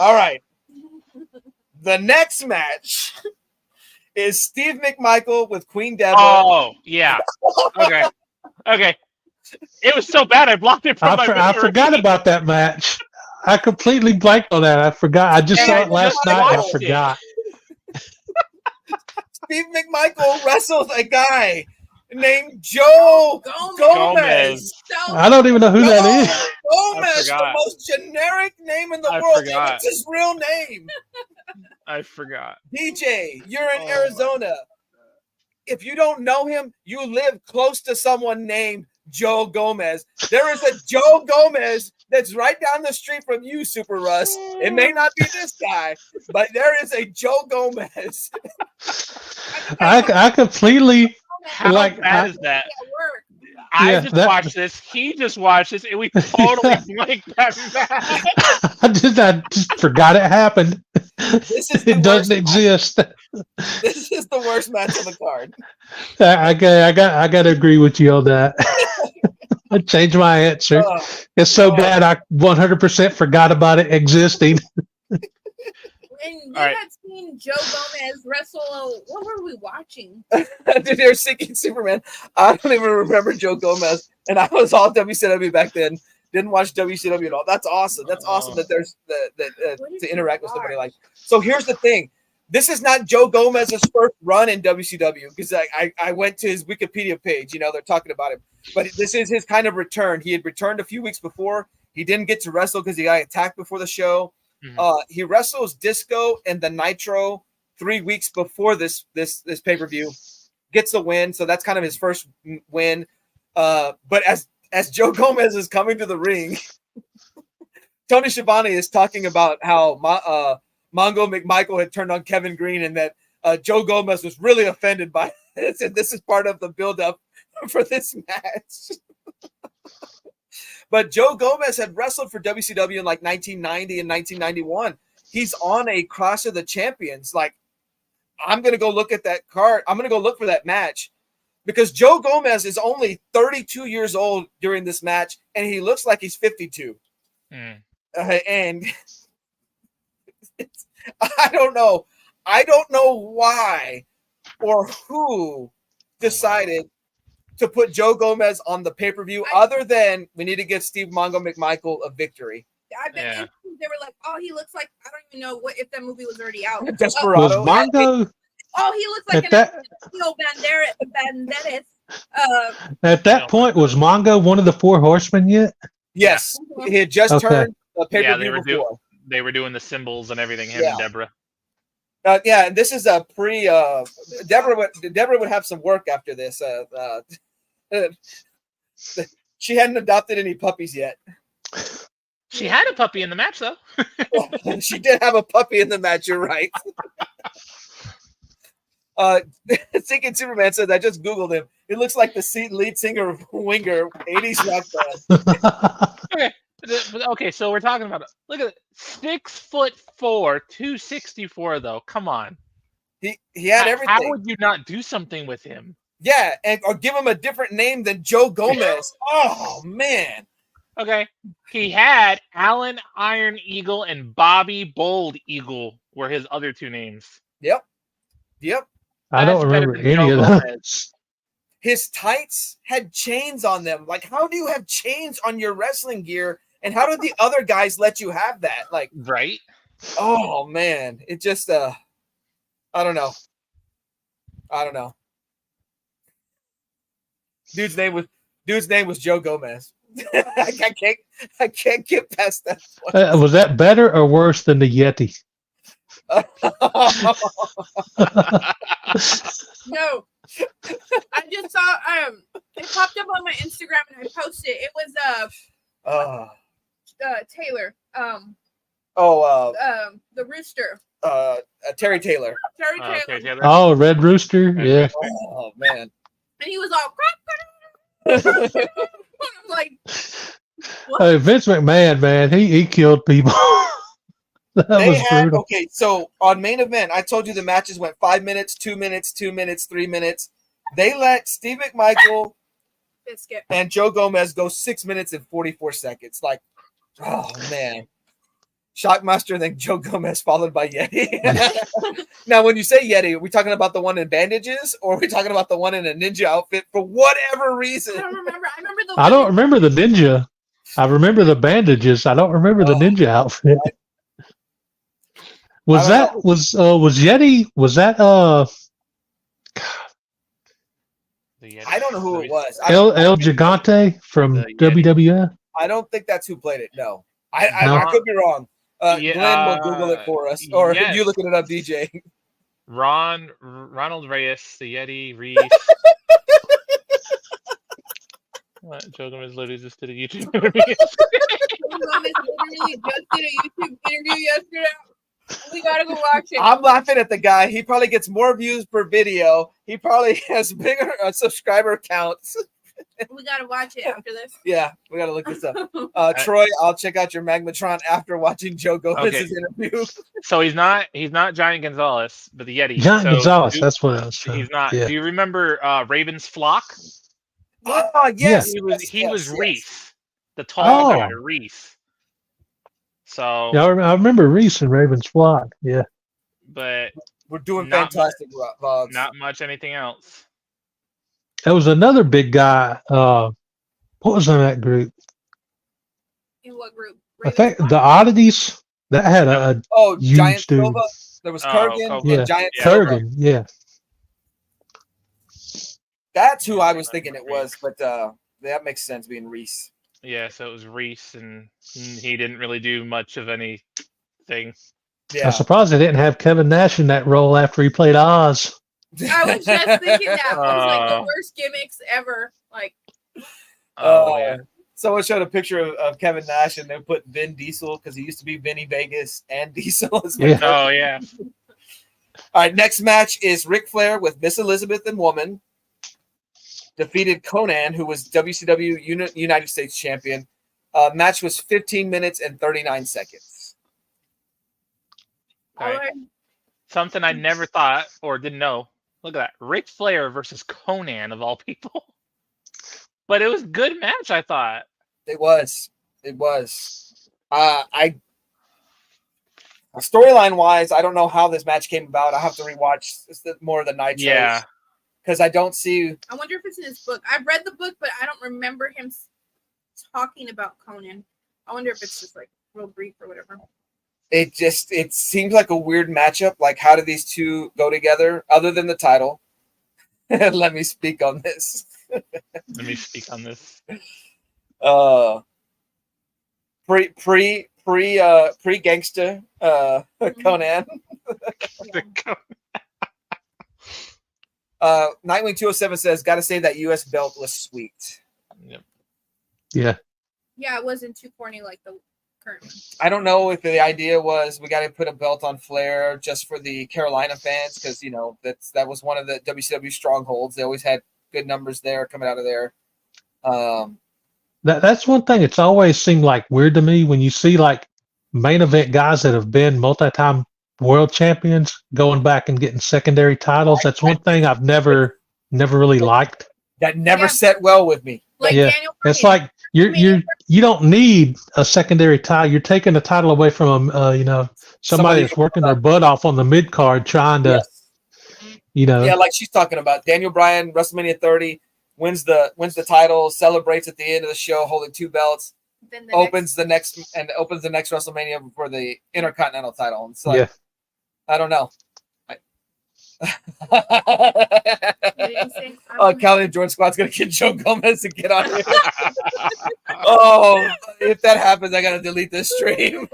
Speaker 1: All right. The next match is Steve McMichael with Queen Deborah.
Speaker 2: Oh, yeah. Okay. It was so bad I blocked it from my memory.
Speaker 4: I forgot about that match. I completely blanked on that. I forgot. I just saw it last night and I forgot.
Speaker 1: Steve McMichael wrestled a guy named Joe Gomez.
Speaker 4: I don't even know who that is.
Speaker 1: Gomez, the most generic name in the world. It's his real name.
Speaker 2: I forgot.
Speaker 1: DJ, you're in Arizona. If you don't know him, you live close to someone named Joe Gomez. There is a Joe Gomez that's right down the street from you, Super Russ. It may not be this guy, but there is a Joe Gomez.
Speaker 4: I completely
Speaker 2: How bad is that? I just watched this. He just watched this, and we totally blanked that match.
Speaker 4: I just forgot it happened. It doesn't exist.
Speaker 1: This is the worst match on the card.
Speaker 4: I got to agree with you on that. I changed my answer. It's so bad I 100% forgot about it existing.
Speaker 3: And you had seen Joe Gomez wrestle. What were we watching?
Speaker 1: They're Seeking Superman. I don't even remember Joe Gomez, and I was all WCW back then. Didn't watch WCW at all. That's awesome. That's awesome that there's to interact with somebody like. So here's the thing. This is not Joe Gomez's first run in WCW because I went to his Wikipedia page. They're talking about him, but this is his kind of return. He had returned a few weeks before. He didn't get to wrestle because he got attacked before the show. Mm-hmm. He wrestles Disco and the Nitro 3 weeks before this pay-per-view, gets the win. So that's kind of his first win. But as Joe Gomez is coming to the ring, Tony Schiavone is talking about how Mongo McMichael had turned on Kevin Green and that Joe Gomez was really offended by this. And this is part of the build-up for this match. But Joe Gomez had wrestled for WCW in like 1990 and 1991. He's on a Clash of the Champions. Like, I'm going to go look at that card. I'm going to go look for that match because Joe Gomez is only 32 years old during this match, and he looks like he's 52. And I don't know. I don't know why or who decided to put Joe Gomez on the pay-per-view other than we need to give Steve Mongo McMichael a victory.
Speaker 3: I bet they were like, oh, he looks like, I don't even know if that movie was already out.
Speaker 1: Desperado.
Speaker 4: Mongo?
Speaker 3: Oh, he looks like Banderas.
Speaker 4: At that point, was Mongo one of the Four Horsemen yet?
Speaker 1: Yes. He had just turned a pay-per-view before.
Speaker 2: They were doing the symbols and everything, him and Deborah.
Speaker 1: This is a pre. Deborah would have some work after this. She hadn't adopted any puppies yet.
Speaker 2: She had a puppy in the match, though.
Speaker 1: She did have a puppy in the match. You're right. Thinking Superman said, I just Googled him. It looks like the lead singer of Winger, 80s rock band.
Speaker 2: Okay, so we're talking about look at it. 6'4", 264 though. Come on.
Speaker 1: He had everything.
Speaker 2: How would you not do something with him?
Speaker 1: Yeah, or give him a different name than Joe Gomez. Oh man.
Speaker 2: Okay. He had Alan Iron Eagle and Bobby Bold Eagle were his other two names.
Speaker 1: Yep.
Speaker 4: I don't remember any of those.
Speaker 1: His tights had chains on them. Like, how do you have chains on your wrestling gear? And how did the other guys let you have that? Like,
Speaker 2: right?
Speaker 1: Oh man, it just I don't know. Dude's name was Joe Gomez. I can't get past that.
Speaker 4: Was that better or worse than the Yeti?
Speaker 3: No. I just saw it popped up on my Instagram and I posted it. It was Taylor. The rooster.
Speaker 1: Terry Taylor.
Speaker 3: Terry Taylor.
Speaker 4: Oh, Red Rooster. Yeah.
Speaker 1: Oh man.
Speaker 3: And he was all I'm like, what?
Speaker 4: Hey, Vince McMahon, man, he killed people. That was brutal.
Speaker 1: Okay, so on main event, I told you the matches went 5 minutes, 2 minutes, 2 minutes, 3 minutes. They let Steve McMichael and Joe Gomez go 6 minutes and 44 seconds. Like, oh man. Shockmaster, then Joe Gomez, followed by Yeti. Now, when you say Yeti, are we talking about the one in bandages, or are we talking about the one in a ninja outfit for whatever reason?
Speaker 3: I don't remember.
Speaker 4: I don't remember the ninja. I remember the bandages. I don't remember the ninja outfit. Was Yeti? Was that
Speaker 1: I don't know who it was.
Speaker 4: El Gigante from WWF?
Speaker 1: I don't think that's who played it. No, I could be wrong. Glenn will Google it for us, or you looking it up, DJ.
Speaker 2: Ronald Reyes, the Yeti, Reese. What? Joe Gomez literally just did a YouTube interview.
Speaker 3: Joe Gomez literally just did a YouTube interview yesterday. We gotta go watch it.
Speaker 1: I'm laughing at the guy. He probably gets more views per video. He probably has bigger subscriber counts.
Speaker 3: We gotta watch it after this.
Speaker 1: Yeah, we gotta look this up. Troy, I'll check out your Magmatron after watching Joe Gomez's interview.
Speaker 2: So he's not Giant Gonzalez, but the Yeti.
Speaker 4: Giant Gonzalez, that's what I was saying.
Speaker 2: He's not.
Speaker 4: Yeah.
Speaker 2: Do you remember Raven's Flock?
Speaker 1: Oh yes,
Speaker 2: he was Reese, the tall guy, Reese. So
Speaker 4: yeah, I remember Reese and Raven's Flock. Yeah,
Speaker 2: but
Speaker 1: we're doing fantastic vlogs.
Speaker 2: Not much anything else.
Speaker 4: There was another big guy. What was in that group?
Speaker 3: In what group?
Speaker 4: I think the Oddities. That had a huge
Speaker 1: Giant
Speaker 4: dude.
Speaker 1: Silva. There was Kurgan and Giant
Speaker 4: Kurgan. Yeah.
Speaker 1: That's who I was thinking it was, but that makes sense being Reese.
Speaker 2: Yeah, so it was Reese, and he didn't really do much of anything.
Speaker 1: Yeah.
Speaker 4: I'm surprised they didn't have Kevin Nash in that role after he played Oz.
Speaker 3: I was just thinking that. It was like the worst gimmicks ever. Like,
Speaker 1: someone showed a picture of Kevin Nash, and they put Vin Diesel because he used to be Vinny Vegas and Diesel.
Speaker 4: Yeah.
Speaker 2: Oh yeah.
Speaker 1: All right, next match is Ric Flair with Miss Elizabeth and Woman. Defeated Conan, who was WCW United States champion. Match was 15 minutes and 39 seconds.
Speaker 2: All right. Something I never thought or didn't know. Look at that. Ric Flair versus Conan, of all people. But it was a good match, I thought.
Speaker 1: It was. Storyline wise, I don't know how this match came about. I have to rewatch more of the Nitros.
Speaker 2: Yeah.
Speaker 1: Because I don't see.
Speaker 3: I wonder if it's in his book. I've read the book, but I don't remember him talking about Conan. I wonder if it's just like real brief or whatever.
Speaker 1: It seems like a weird matchup. Like, how do these two go together other than the title? Let me speak on this. Pre gangster Conan. Nightwing 207 says, "Got to say that U.S. belt was sweet."
Speaker 2: Yep.
Speaker 4: Yeah.
Speaker 3: Yeah, it wasn't too corny like the current one.
Speaker 1: I don't know if the idea was we got to put a belt on Flair just for the Carolina fans because that was one of the WCW strongholds. They always had good numbers there coming out of there.
Speaker 4: That's one thing. It's always seemed like weird to me when you see like main event guys that have been multi-time world champions going back and getting secondary titles. That's one thing I've never really liked.
Speaker 1: That never set well with me.
Speaker 3: Like
Speaker 4: Yeah,
Speaker 3: Daniel
Speaker 4: it's
Speaker 3: Bryan.
Speaker 4: like you don't need a secondary title. You're taking the title away from somebody that's working their butt off on the mid card trying to,
Speaker 1: Yeah, like she's talking about Daniel Bryan, WrestleMania 30, wins the title, celebrates at the end of the show, holding 2 belts,
Speaker 3: Then
Speaker 1: opens the next WrestleMania for the Intercontinental title. And it's like, I don't know. Callie and Jordan Squad's gonna get Joe Gomez to get on here. Oh, if that happens, I gotta delete this stream.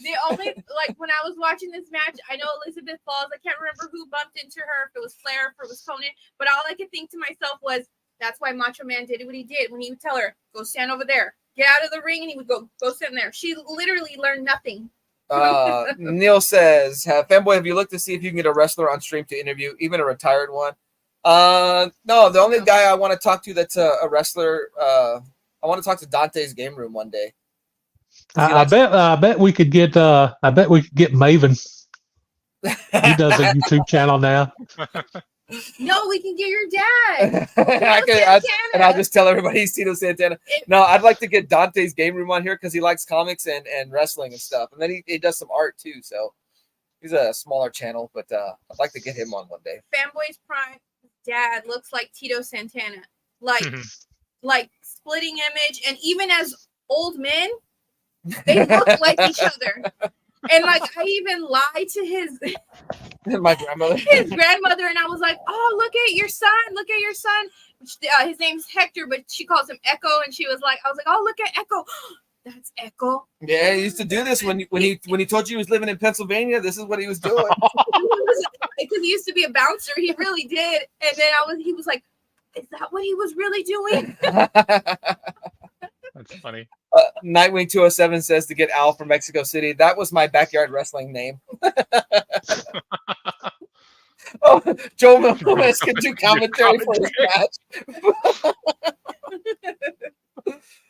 Speaker 3: The only, like, when I was watching this match, I know Elizabeth Falls, I can't remember who bumped into her, if it was Flair, if it was Conan, but all I could think to myself was, that's why Macho Man did what he did when he would tell her, go stand over there, get out of the ring, and he would go stand there. She literally learned nothing.
Speaker 1: Neil says, Fanboy, have you looked to see if you can get a wrestler on stream to interview, even a retired one? No, the only guy I want to talk to that's a wrestler, I want to talk to Dante's Game Room one day.
Speaker 4: I bet we could get Maven. He does a YouTube channel now.
Speaker 3: No, we can get your dad.
Speaker 1: And I'll just tell everybody he's Tito Santana. No, I'd like to get Dante's Game Room on here because he likes comics and wrestling and stuff. And then he does some art too. So he's a smaller channel, but I'd like to get him on one day.
Speaker 3: Fanboy's Prime dad looks like Tito Santana. Like splitting image. And even as old men, they look like each other. And like I even lied to his grandmother, and I was like, "Oh, look at your son. His name's Hector, but she calls him Echo." And I was like, "Oh, look at Echo. That's Echo."
Speaker 1: Yeah, he used to do this when he told you he was living in Pennsylvania. This is what he was doing.
Speaker 3: Because he used to be a bouncer. He really did. And then he was like, "Is that what he was really doing?"
Speaker 2: That's funny.
Speaker 1: Nightwing 207 says to get Al from Mexico City. That was my backyard wrestling name. Oh, Joe Gomez can do commentary for his match.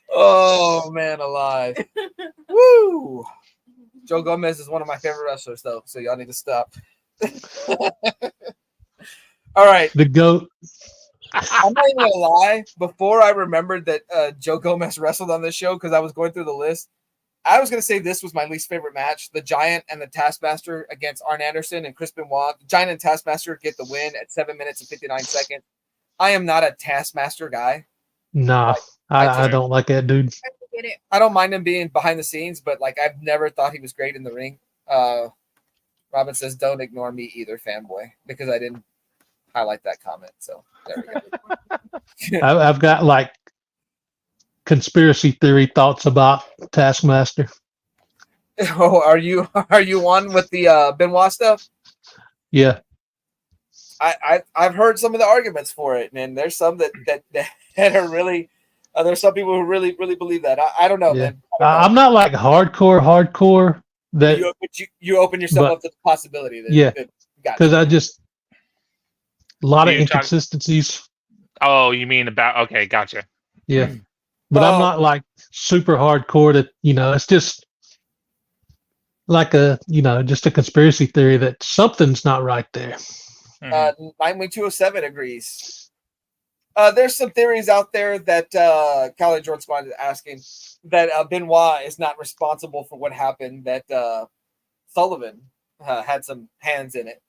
Speaker 1: Oh, man alive. Woo! Joe Gomez is one of my favorite wrestlers, though, so y'all need to stop. All right.
Speaker 4: The GOAT.
Speaker 1: I'm not even gonna lie. Before I remembered that Joe Gomez wrestled on this show, because I was going through the list, I was gonna say this was my least favorite match: the Giant and the Taskmaster against Arn Anderson and Chris Benoit. The Giant and Taskmaster get the win at 7 minutes and 59 seconds. I am not a Taskmaster guy.
Speaker 4: Nah, I don't like that dude.
Speaker 1: I don't mind him being behind the scenes, but like I've never thought he was great in the ring. Robin says, "Don't ignore me either, fanboy," because I didn't highlight that comment. So there we go.
Speaker 4: I've got like conspiracy theory thoughts about Taskmaster.
Speaker 1: Oh, are you one with the Benoit stuff?
Speaker 4: Yeah.
Speaker 1: I've heard some of the arguments for it, and there's some that are really there's some people who really believe that. I don't know, man.
Speaker 4: I'm not like hardcore that
Speaker 1: you open yourself up to the possibility that
Speaker 4: because I just a lot of inconsistencies.
Speaker 2: Oh, you mean about okay, gotcha.
Speaker 4: Yeah. But I'm not like super hardcore that, it's just like just a conspiracy theory that something's not right there.
Speaker 1: 9.207 agrees. There's some theories out there that Callie George Squad is asking that Benoit is not responsible for what happened, that Sullivan had some hands in it.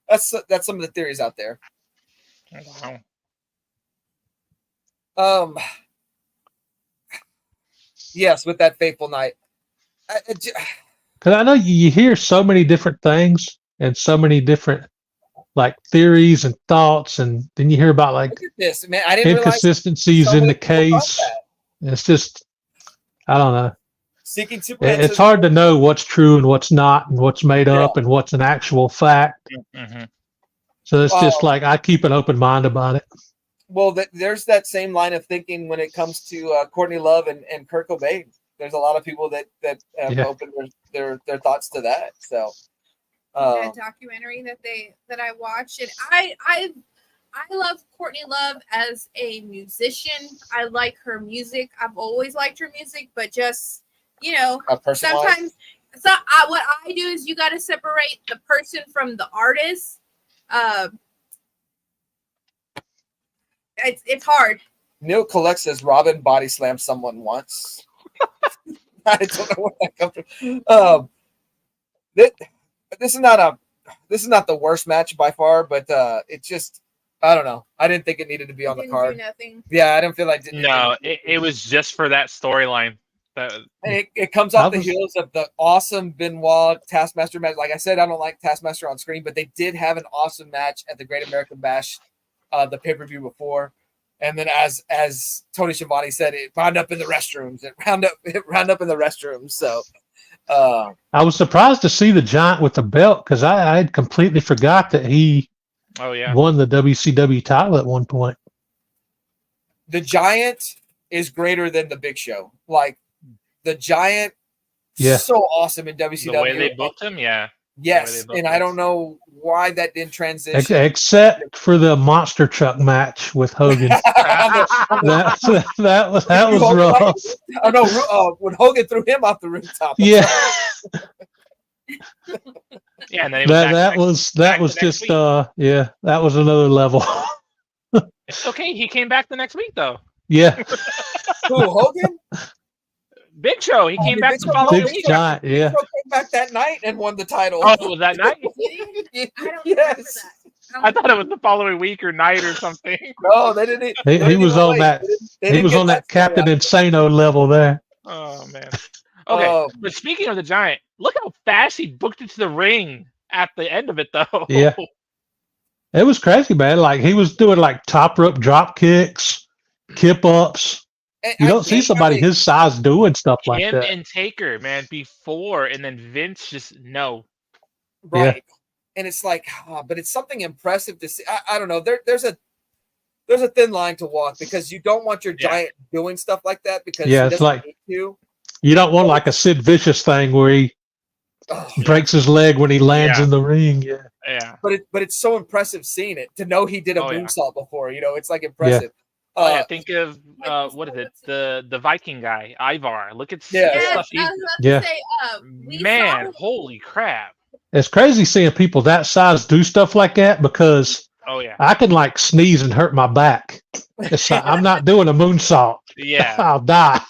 Speaker 1: That's some of the theories out there.
Speaker 2: Wow.
Speaker 1: Yes, with that fateful night.
Speaker 4: Because I know you hear so many different things and so many different like theories and thoughts, and then you hear about like
Speaker 1: look at this, man. I didn't
Speaker 4: inconsistencies in the case. It's just, I don't know.
Speaker 1: Seeking Superman.
Speaker 4: It's hard to know what's true and what's not, and what's made up and what's an actual fact.
Speaker 2: Mm-hmm.
Speaker 4: So it's just like I keep an open mind about it.
Speaker 1: Well, there's that same line of thinking when it comes to Courtney Love and Kurt Cobain. There's a lot of people that have opened their thoughts to that. So
Speaker 3: that documentary that I watched, and I love Courtney Love as a musician. I like her music. I've always liked her music, but just sometimes. So what I do is you got to separate the person from the artist. It's hard.
Speaker 1: Neil Collect says Robin body slammed someone once. I don't know where that comes from. This is not the worst match by far, but it's just, I don't know. I didn't think it needed to be on the card.
Speaker 3: Do nothing.
Speaker 1: Yeah, I don't feel like
Speaker 2: it was just for that storyline.
Speaker 1: It comes off the heels of the awesome Benoit Taskmaster match. Like I said, I don't like Taskmaster on screen, but they did have an awesome match at the Great American Bash, the pay-per-view before. And then as Tony Schiavone said, it wound up in the restrooms. It round up in the restrooms. So
Speaker 4: I was surprised to see the Giant with the belt because I had completely forgot that he won the WCW title at one point.
Speaker 1: The Giant is greater than the Big Show. Like the Giant, so awesome in WCW.
Speaker 2: The way they booked him,
Speaker 1: Yes, and I don't know why that didn't transition.
Speaker 4: Except for the monster truck match with Hogan. that was rough.
Speaker 1: Oh no! When Hogan threw him off the rooftop.
Speaker 4: Yeah.
Speaker 2: Yeah, and then
Speaker 4: that was just week. That was another level.
Speaker 2: It's okay. He came back the next week though.
Speaker 4: Yeah.
Speaker 1: Who, Hogan?
Speaker 2: Big Show. He came back the following week.
Speaker 4: Giant,
Speaker 1: Big Show came back that night and won the title.
Speaker 2: Oh, was that night?
Speaker 3: I don't remember that.
Speaker 2: I thought it was the following week or night or something.
Speaker 1: No, they didn't.
Speaker 4: He was on that. He was on that Captain Insano level there.
Speaker 2: Oh man. Okay, but speaking of the Giant, look how fast he booked it to the ring at the end of it, though.
Speaker 4: Yeah. It was crazy, man. Like he was doing like top rope drop kicks, kip ups. You don't see somebody his size doing stuff like that.
Speaker 2: Him and Taker, man, before, and then Vince just no.
Speaker 1: Right. Yeah. And it's like, but it's something impressive to see. I don't know. There's a thin line to walk because you don't want your Giant doing stuff like that because
Speaker 4: it's like you don't want like a Sid Vicious thing where he breaks his leg when he lands in the ring.
Speaker 2: Yeah.
Speaker 1: But it's so impressive seeing it to know he did a moonsault before. It's like impressive.
Speaker 2: Think of what is it? The Viking guy, Ivar. Look at
Speaker 3: stuff.
Speaker 2: Man, holy crap!
Speaker 4: It's crazy seeing people that size do stuff like that because I can like sneeze and hurt my back. It's like, I'm not doing a moonsault.
Speaker 2: Yeah,
Speaker 4: I'll die.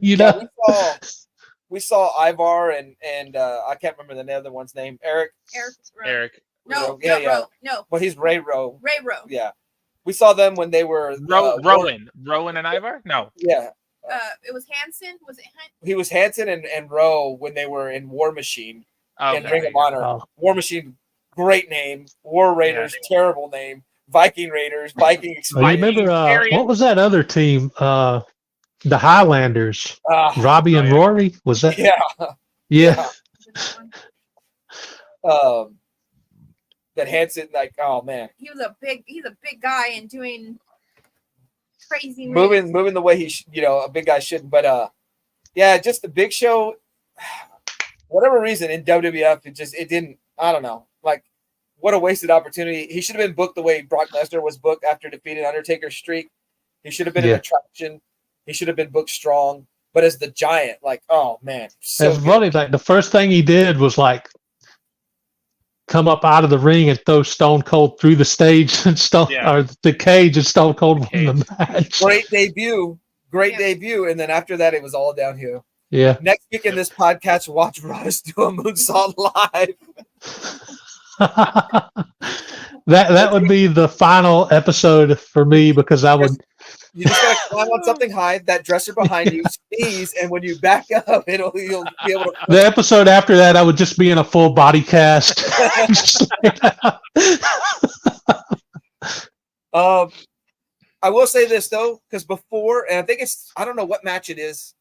Speaker 2: Yeah,
Speaker 1: we saw Ivar and I can't remember the other one's name. Eric.
Speaker 3: No.
Speaker 1: Well, he's Ray Rowe.
Speaker 3: Ray Rowe.
Speaker 1: Yeah. We saw them when they were
Speaker 2: Rowan and Ivar. No.
Speaker 1: Yeah.
Speaker 3: It was Hansen. Was it?
Speaker 1: He was Hansen and Rowe when they were in War Machine in Ring of Honor.
Speaker 4: Oh.
Speaker 1: War Machine, great name. War Raiders, terrible name. Viking Raiders, Viking Express.
Speaker 4: Remember what was that other team? The Highlanders. Robbie and Rory. Was that? Yeah.
Speaker 1: That Hansen, like, oh man,
Speaker 3: he's a big guy and doing crazy moves.
Speaker 1: moving the way a big guy shouldn't. But just the Big Show, whatever reason in WWF, it didn't. I don't know. Like, what a wasted opportunity. He should have been booked the way Brock Lesnar was booked after defeating Undertaker's streak. He should have been an attraction. He should have been booked strong. But as the Giant, like, oh man,
Speaker 4: it's funny. Like the first thing he did was like come up out of the ring and throw Stone Cold through the stage and or the cage and Stone Cold won the match.
Speaker 1: Great debut. And then after that, it was all downhill.
Speaker 4: Yeah.
Speaker 1: Next week in this podcast, watch Rodis do a moonsault live.
Speaker 4: that would be the final episode for me because I would.
Speaker 1: You just gotta climb on something high, that dresser behind you, sneeze, and when you back up, you'll be able to.
Speaker 4: The episode after that, I would just be in a full body cast.
Speaker 1: I will say this though, because before, and I think I don't know what match it is.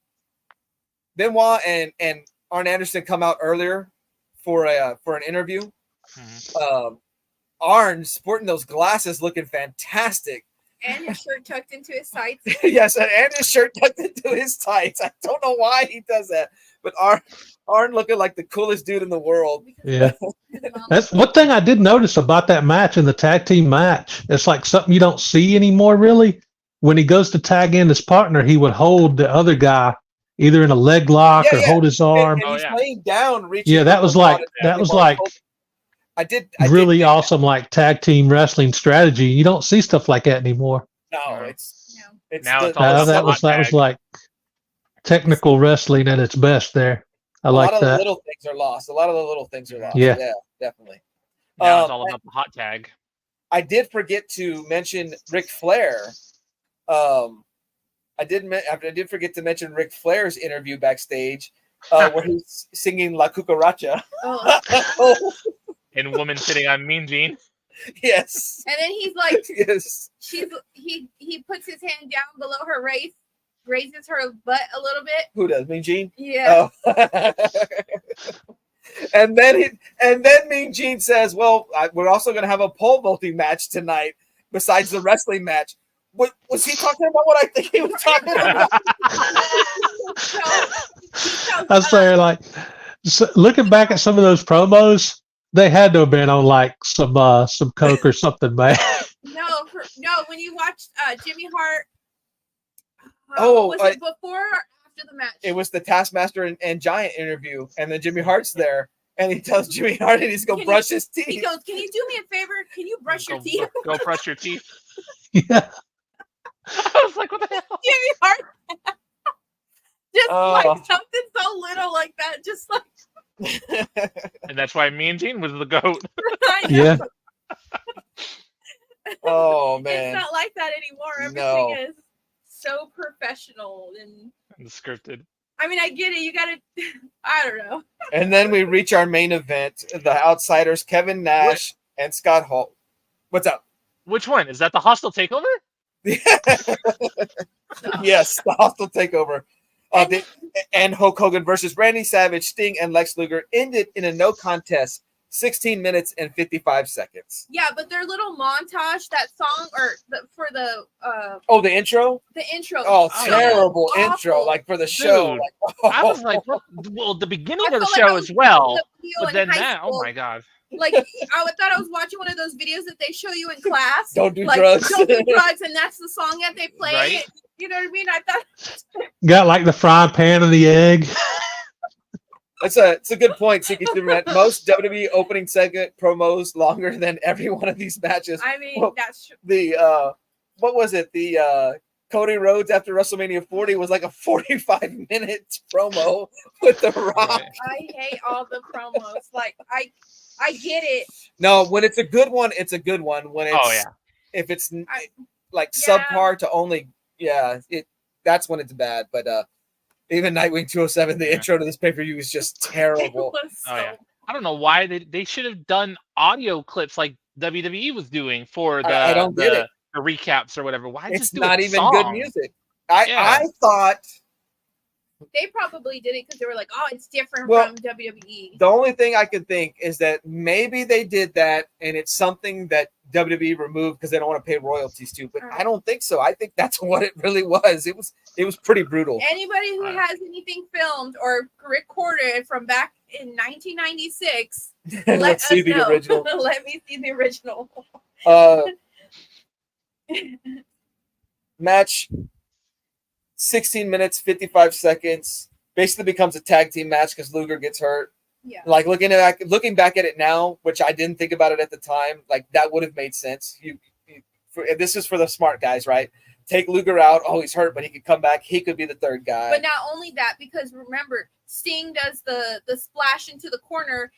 Speaker 1: Benoit and Arn Anderson come out earlier for an interview. Arn sporting those glasses, looking fantastic.
Speaker 3: And his shirt tucked into his tights.
Speaker 1: Yes, and his shirt tucked into his tights. I don't know why he does that, but Arn looking like the coolest dude in the world.
Speaker 4: Yeah. That's one thing I did notice about that match in the tag team match. It's like something you don't see anymore, really. When he goes to tag in his partner, he would hold the other guy either in a leg lock or hold his arm.
Speaker 1: And he's laying down, reaching.
Speaker 4: Yeah, that was like
Speaker 1: I did
Speaker 4: really awesome, like tag team wrestling strategy. You don't see stuff like that anymore.
Speaker 1: No,
Speaker 4: that was like technical wrestling at its best there. I like that.
Speaker 1: A lot of the little things are lost.
Speaker 4: Yeah,
Speaker 1: definitely.
Speaker 2: Now it's all about the hot tag.
Speaker 1: I did forget to mention Ric Flair. I did forget to mention Ric Flair's interview backstage, where he's singing La Cucaracha.
Speaker 3: Oh.
Speaker 2: And woman sitting on Mean Gene.
Speaker 1: Yes.
Speaker 3: And then he's like,
Speaker 1: yes.
Speaker 3: He puts his hand down below her waist, raises her butt a little bit.
Speaker 1: Who does? Mean Gene?
Speaker 3: Yeah.
Speaker 1: Oh. and then Mean Gene says, "Well, we're also going to have a pole vaulting match tonight, besides the wrestling match." What was he talking about? What I think he was talking about?
Speaker 4: I say, like, so looking back at some of those promos, they had to have been on like some coke or something, man.
Speaker 3: No. When you watched Jimmy Hart,
Speaker 1: was
Speaker 3: it before or after the match?
Speaker 1: It was the Taskmaster and Giant interview, and then Jimmy Hart's there, and he tells Jimmy Hart he needs to go brush his teeth.
Speaker 3: He goes, "Can you do me a favor? Can you brush your teeth?
Speaker 2: Go brush your teeth."
Speaker 4: Yeah.
Speaker 2: I was like, "What the hell?"
Speaker 3: Jimmy Hart. Just like something so little like that, just like.
Speaker 2: And that's why Mean Gene was the GOAT.
Speaker 4: Yeah.
Speaker 1: Oh man,
Speaker 3: it's not like that anymore. Everything is so professional and
Speaker 2: scripted.
Speaker 3: I mean, I get it. You gotta. I don't know.
Speaker 1: And then we reach our main event: the Outsiders, Kevin Nash and Scott Hall. What's up?
Speaker 2: Which one is that? The Hostile Takeover?
Speaker 1: Yes, the Hostile Takeover. And Hulk Hogan versus Randy Savage, Sting, and Lex Luger ended in a no contest, 16 minutes and 55 seconds.
Speaker 3: Yeah, but their little montage, that song, for the
Speaker 1: the intro?
Speaker 3: The intro.
Speaker 1: Oh, terrible intro, like for the show.
Speaker 2: Dude,
Speaker 1: like,
Speaker 2: I was like, well, the beginning of the show as well. But then now, oh my God.
Speaker 3: Like, I thought I was watching one of those videos that they show you in class.
Speaker 1: Don't do drugs.
Speaker 3: Don't do drugs, and that's the song that they play.
Speaker 2: Right?
Speaker 3: You know what I mean? I thought.
Speaker 4: Got like the frying pan and the egg.
Speaker 1: It's a good point, Siki Superman. Most WWE opening segment promos longer than every one of these matches.
Speaker 3: I mean, that's true.
Speaker 1: The what was it? The Cody Rhodes after WrestleMania 40 was like a 45-minute promo with The Rock.
Speaker 3: I hate all the promos. Like I get it.
Speaker 1: No, when it's a good one, it's a good one. When it's if it's subpar to only that's when it's bad. But even Nightwing 207, the intro to this pay-per-view is just terrible.
Speaker 2: I don't know why they should have done audio clips like WWE was doing for the recaps or whatever. Why
Speaker 1: it's not even good music? I thought
Speaker 3: they probably did it because they were like, "Oh, it's different from WWE."
Speaker 1: The only thing I could think is that maybe they did that, and it's something that WWE removed because they don't want to pay royalties to. But I don't think so. I think that's what it really was. It was pretty brutal.
Speaker 3: Anybody who has anything filmed or recorded from back in 1996,
Speaker 1: let's see the original.
Speaker 3: Let me see the original.
Speaker 1: Match 16 minutes 55 seconds. Basically becomes a tag team match because Luger gets hurt.
Speaker 3: Yeah.
Speaker 1: Like looking back at it now, which I didn't think about it at the time, like that would have made sense. This is for the smart guys, right? Take Luger out. Oh, he's hurt, but he could come back. He could be the third guy.
Speaker 3: But not only that, because remember, Sting does the splash into the corner.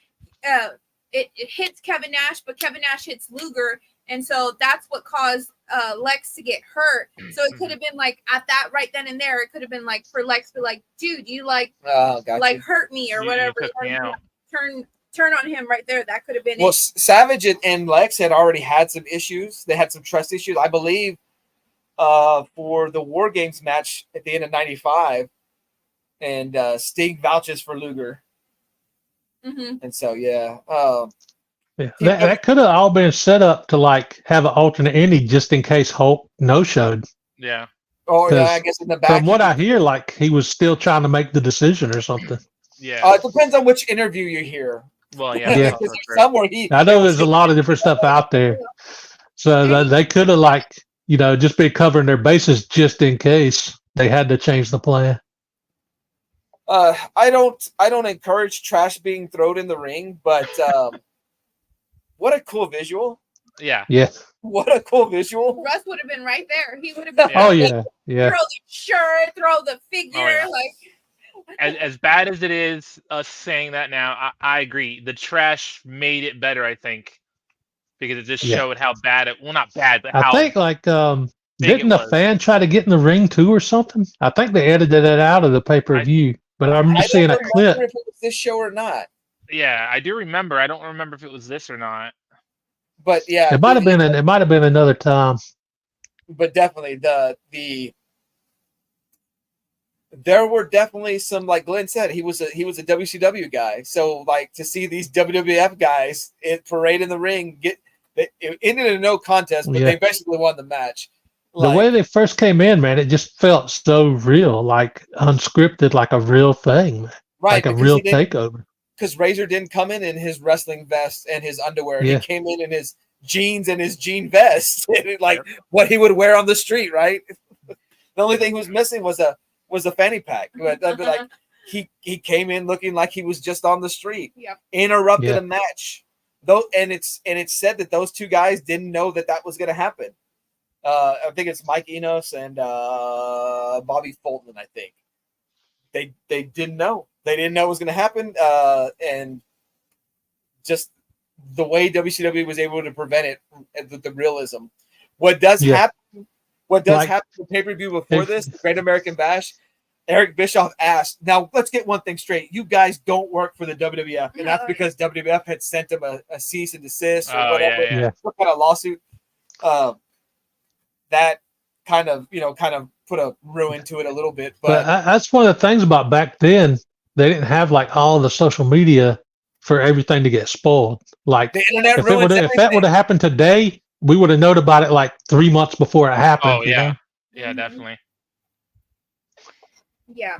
Speaker 3: It hits Kevin Nash, but Kevin Nash hits Luger. And so that's what caused Lex to get hurt. So it could have been like at that right then and there, it could have been like for Lex to be like, dude, you hurt me or whatever. Turn on him right there. That could have been it.
Speaker 1: Savage and Lex had already had some issues. They had some trust issues, I believe, for the War Games match at the end of '95. And Sting vouches for Luger.
Speaker 3: Mm-hmm.
Speaker 1: And so,
Speaker 4: Yeah. That could have all been set up to like have an alternate ending just in case Hulk no-showed.
Speaker 2: Yeah.
Speaker 1: Oh yeah, I guess in the back.
Speaker 4: From what I hear, like he was still trying to make the decision or something.
Speaker 2: Yeah.
Speaker 1: It depends on which interview you hear.
Speaker 2: Well, yeah.
Speaker 4: Yeah.
Speaker 2: That's also true.
Speaker 1: Somewhere
Speaker 4: I know there's a lot of different stuff out there, so they could have like just been covering their bases just in case they had to change the plan.
Speaker 1: I don't encourage trash being thrown in the ring, but what a cool visual.
Speaker 2: Yeah.
Speaker 4: Yeah.
Speaker 1: What a cool visual.
Speaker 3: Russ would have been right there. He would have been.
Speaker 4: Oh yeah, yeah.
Speaker 3: Throw the shirt, throw the figure, like.
Speaker 2: As bad as it is, us saying that now, I agree. The trash made it better, I think, because it just showed how bad it. Well, not bad, but how.
Speaker 4: I think like didn't the fan try to get in the ring too or something? I think they edited it out of the pay-per-view, but I remember seeing a clip.
Speaker 1: If it was this show or not.
Speaker 2: Yeah, I do remember. I don't remember if it was this or not.
Speaker 1: But yeah,
Speaker 4: it might have been. It might have been another time.
Speaker 1: But definitely there were definitely some, like Glenn said, he was a WCW guy. So like to see these WWF guys parade in the ring, it ended in a no contest, but they basically won the match.
Speaker 4: The way they first came in, man, it just felt so real, like unscripted, like a real thing,
Speaker 1: right?
Speaker 4: Like a real takeover.
Speaker 1: Because Razor didn't come in his wrestling vest and his underwear.
Speaker 4: Yeah.
Speaker 1: He came in his jeans and his jean vest, like what he would wear on the street, right? The only thing he was missing was a fanny pack. But I'd be like, he came in looking like he was just on the street.
Speaker 3: Yep.
Speaker 1: Interrupted a match, though, and it's said that those two guys didn't know that was going to happen. I think it's Mike Enos and Bobby Fulton. I think they didn't know. They didn't know it was going to happen, and just the way WCW was able to prevent it, the realism. What does happen? What does happen in the pay-per-view before this, the Great American Bash? Eric Bischoff asked, now let's get one thing straight. You guys don't work for the WWF. And that's because WWF had sent him a cease and desist or whatever. What kind of lawsuit? That kind of put a ruin to it a little bit. But
Speaker 4: that's one of the things about back then. They didn't have like all the social media for everything to get spoiled. Like
Speaker 1: the internet
Speaker 4: if that would have happened today, we would have known about it like 3 months before it happened.
Speaker 2: Oh yeah, yeah, definitely.
Speaker 3: Yeah.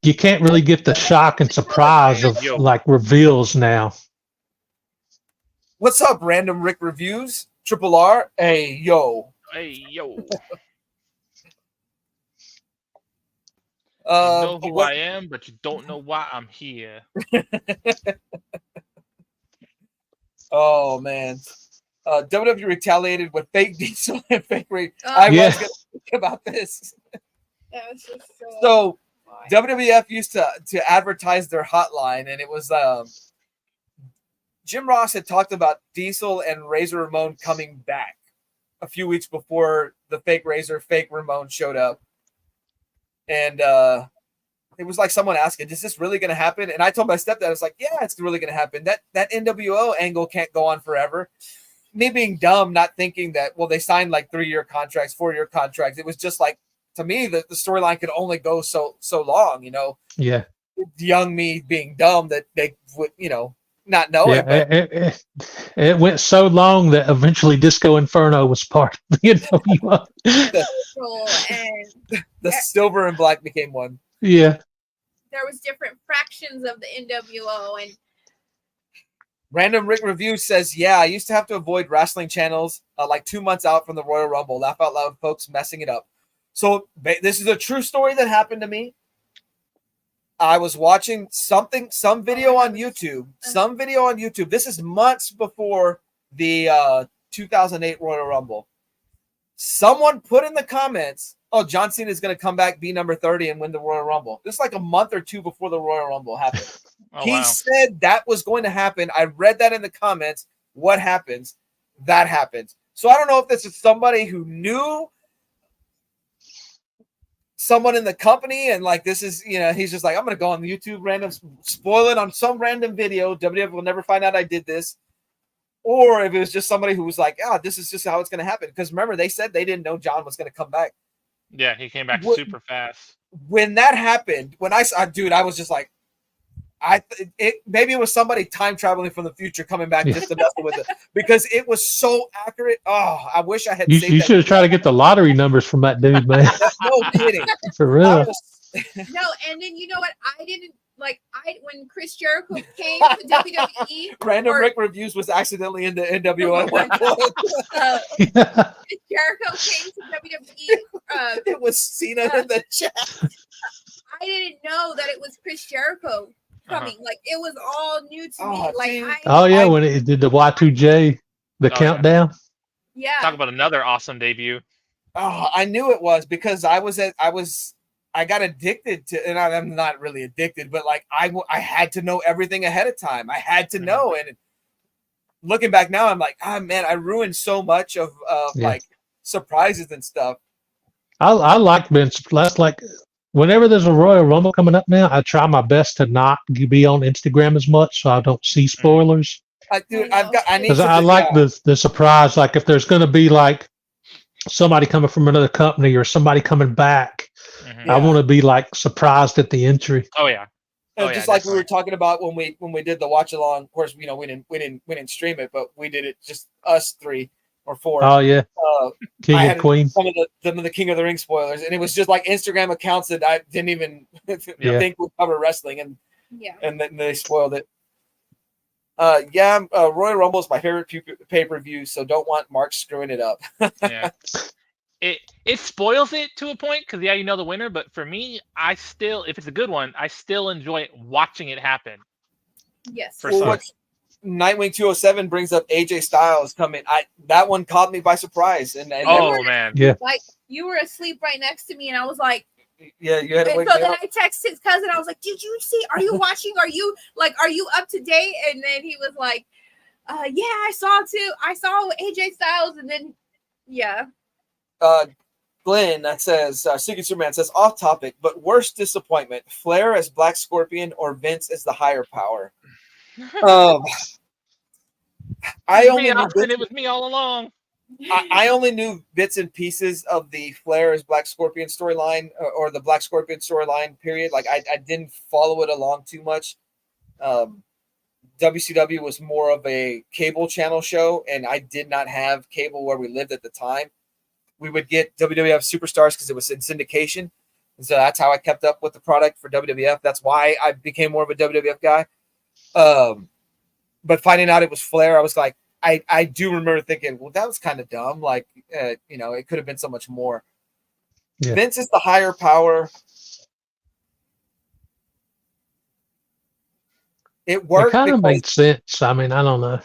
Speaker 4: You can't really get the shock and surprise of like reveals now.
Speaker 1: What's up, Random Rick Reviews? Triple R. Hey yo.
Speaker 2: Hey yo. You know who I am, but you don't know why I'm here.
Speaker 1: Oh man. WWE retaliated with fake Diesel and fake Ray. I was going to think about this.
Speaker 3: That was just
Speaker 1: so WWF used to advertise their hotline, and it was Jim Ross had talked about Diesel and Razor Ramon coming back a few weeks before the fake Razor, fake Ramon showed up. And it was like someone asking, is this really going to happen? And I told my stepdad, I was like, yeah, it's really going to happen. That NWO angle can't go on forever. Me being dumb, not thinking that, well, they signed like 3-year contracts, 4-year contracts. It was just like, to me, the storyline could only go so long,
Speaker 4: Yeah.
Speaker 1: Young me being dumb that they would, not know it. But
Speaker 4: it went so long that eventually Disco Inferno was part of the NWO.
Speaker 1: The silver and black became one.
Speaker 4: Yeah.
Speaker 3: There was different fractions of the NWO, and
Speaker 1: Random Rick Review says, yeah, I used to have to avoid wrestling channels like 2 months out from the Royal Rumble. Laugh out loud, folks, messing it up. So this is a true story that happened to me. I was watching some video on YouTube. This is months before the 2008 Royal Rumble. Someone put in the comments, oh, John Cena is going to come back, be number 30, and win the Royal Rumble. This is like a month or two before the Royal Rumble happened. He said that was going to happen. I read that in the comments. What happens? That happens. So I don't know if this is somebody who knew someone in the company, and like this is, he's just like, I'm going to go on YouTube random, spoil it on some random video. WWF will never find out I did this. Or if it was just somebody who was like, this is just how it's going to happen. Because remember, they said they didn't know John was going to come back.
Speaker 2: Yeah, he came back super fast.
Speaker 1: When that happened, when I saw, dude, I was just like, Maybe it was somebody time traveling from the future coming back just to mess with it because it was so accurate. Oh, I wish I had.
Speaker 4: You
Speaker 1: saved
Speaker 4: should have tried to get the lottery numbers from that dude, man.
Speaker 1: No kidding.
Speaker 4: For real.
Speaker 3: No, and then you know what? I didn't like. When Chris Jericho came to WWE,
Speaker 1: Random Rick Reviews was accidentally in the NWO at one point.
Speaker 3: Chris Jericho came to WWE.
Speaker 1: It was Cena in the chat.
Speaker 3: I didn't know that it was Chris Jericho coming. Like it was all new to me. Like
Speaker 4: when it did the Y2J, the countdown.
Speaker 3: Yeah.
Speaker 2: Talk about another awesome debut.
Speaker 1: Oh, I knew it was because I got addicted to, and I'm not really addicted, but like I had to know everything ahead of time. I had to know, and looking back now, I'm like, man, I ruined so much of like surprises and stuff.
Speaker 4: I like Vince. That's like whenever there's a Royal Rumble coming up now, I try my best to not be on Instagram as much so I don't see spoilers.
Speaker 1: I need
Speaker 4: because I like the surprise. Like if there's going to be like somebody coming from another company or somebody coming back, I want to be like surprised at the entry.
Speaker 2: Oh yeah.
Speaker 1: Just like we were talking about when we did the watch along. Of course, we didn't stream it, but we did it just us 3 or 4.
Speaker 4: Oh yeah, King and Queen.
Speaker 1: Some of the King of the Ring spoilers, and it was just like Instagram accounts that I didn't even think would cover wrestling, and then they spoiled it. Royal Rumble is my favorite pay-per-view, so don't want Mark screwing it up.
Speaker 2: Yeah. It spoils it to a point because you know the winner, but for me, I still, if it's a good one, I still enjoy watching it happen.
Speaker 3: Yes.
Speaker 2: For some.
Speaker 1: Nightwing 207 brings up AJ Styles coming. That one caught me by surprise. And
Speaker 2: man,
Speaker 3: like you were asleep right next to me, and I was like,
Speaker 1: yeah, you had to wake
Speaker 3: so
Speaker 1: me
Speaker 3: then
Speaker 1: up.
Speaker 3: I texted his cousin. I was like, "Did you see? Are you watching? Are you up to date?" And then he was like, "Yeah, I saw too. I saw AJ Styles." And then,
Speaker 1: Glenn that says Secret Superman says off topic, but worst disappointment: Flair as Black Scorpion or Vince as the higher power.
Speaker 2: It was me all along.
Speaker 1: I only knew bits and pieces of the Flair as Black Scorpion storyline or the Black Scorpion storyline period. Like I didn't follow it along too much. WCW was more of a cable channel show, and I did not have cable where we lived at the time. We would get WWF Superstars because it was in syndication. And so that's how I kept up with the product for WWF. That's why I became more of a WWF guy. But finding out it was Flair, I was like, I do remember thinking, well, that was kind of dumb. Like, it could have been so much more. Yeah. Vince is the higher power. It worked.
Speaker 4: It kind of made sense. I mean, I don't know.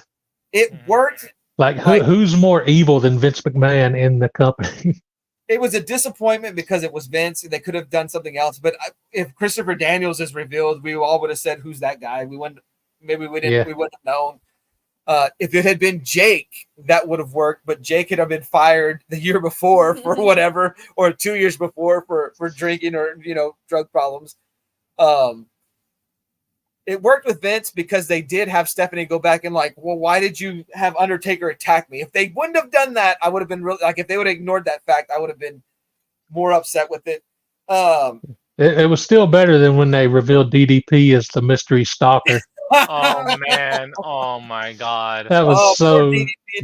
Speaker 1: It worked.
Speaker 4: Like who's more evil than Vince McMahon in the company?
Speaker 1: It was a disappointment because it was Vince. They could have done something else. But if Christopher Daniels is revealed, we all would have said, "Who's that guy?" We wouldn't. Maybe we didn't. Yeah. We wouldn't have known. If it had been Jake, that would have worked. But Jake had been fired the year before for whatever, or 2 years before for drinking or drug problems. It worked with Vince because they did have Stephanie go back and like, well, why did you have Undertaker attack me? If they wouldn't have done that, I would have been really like, if they would have ignored that fact, I would have been more upset with it.
Speaker 4: It was still better than when they revealed DDP as the mystery stalker.
Speaker 2: Oh man! Oh my God!
Speaker 4: That was so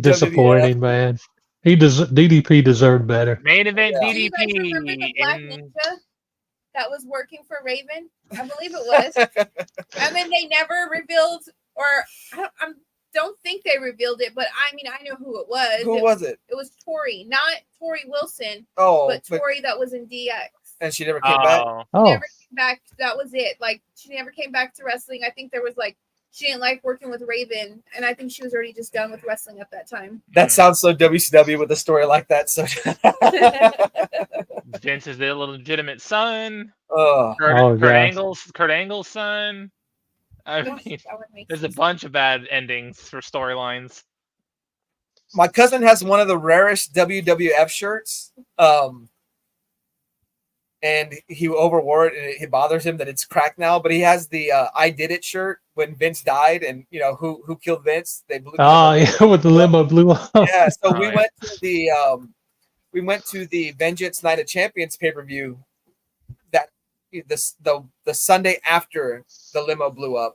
Speaker 4: disappointing, man. DDP deserved better.
Speaker 2: Main event
Speaker 3: DDP. Do you guys remember the Black Ninja that was working for Raven? I believe it was. And then they never revealed, or I don't think they revealed it, but I mean, I know who it was.
Speaker 1: Who was it?
Speaker 3: It was Tori, not Tori Wilson.
Speaker 1: But
Speaker 3: Tori that was in DX.
Speaker 1: And she never came back.
Speaker 3: Never came back. That was it. Like she never came back to wrestling. I think there was like she didn't like working with Raven, and I think she was already just done with wrestling at that time.
Speaker 1: That sounds so WCW with a story like that. So
Speaker 2: Vince is the legitimate son.
Speaker 1: Kurt
Speaker 2: Angle's son. I mean, there's a bunch of bad endings for storylines.
Speaker 1: My cousin has one of the rarest WWF shirts. And he overwore it, and it bothers him that it's cracked now. But he has the "I Did It" shirt when Vince died, and who killed Vince? They blew.
Speaker 4: With the limo blew up.
Speaker 1: Yeah, so we went to the Vengeance Night of Champions pay-per-view that the Sunday after the limo blew up.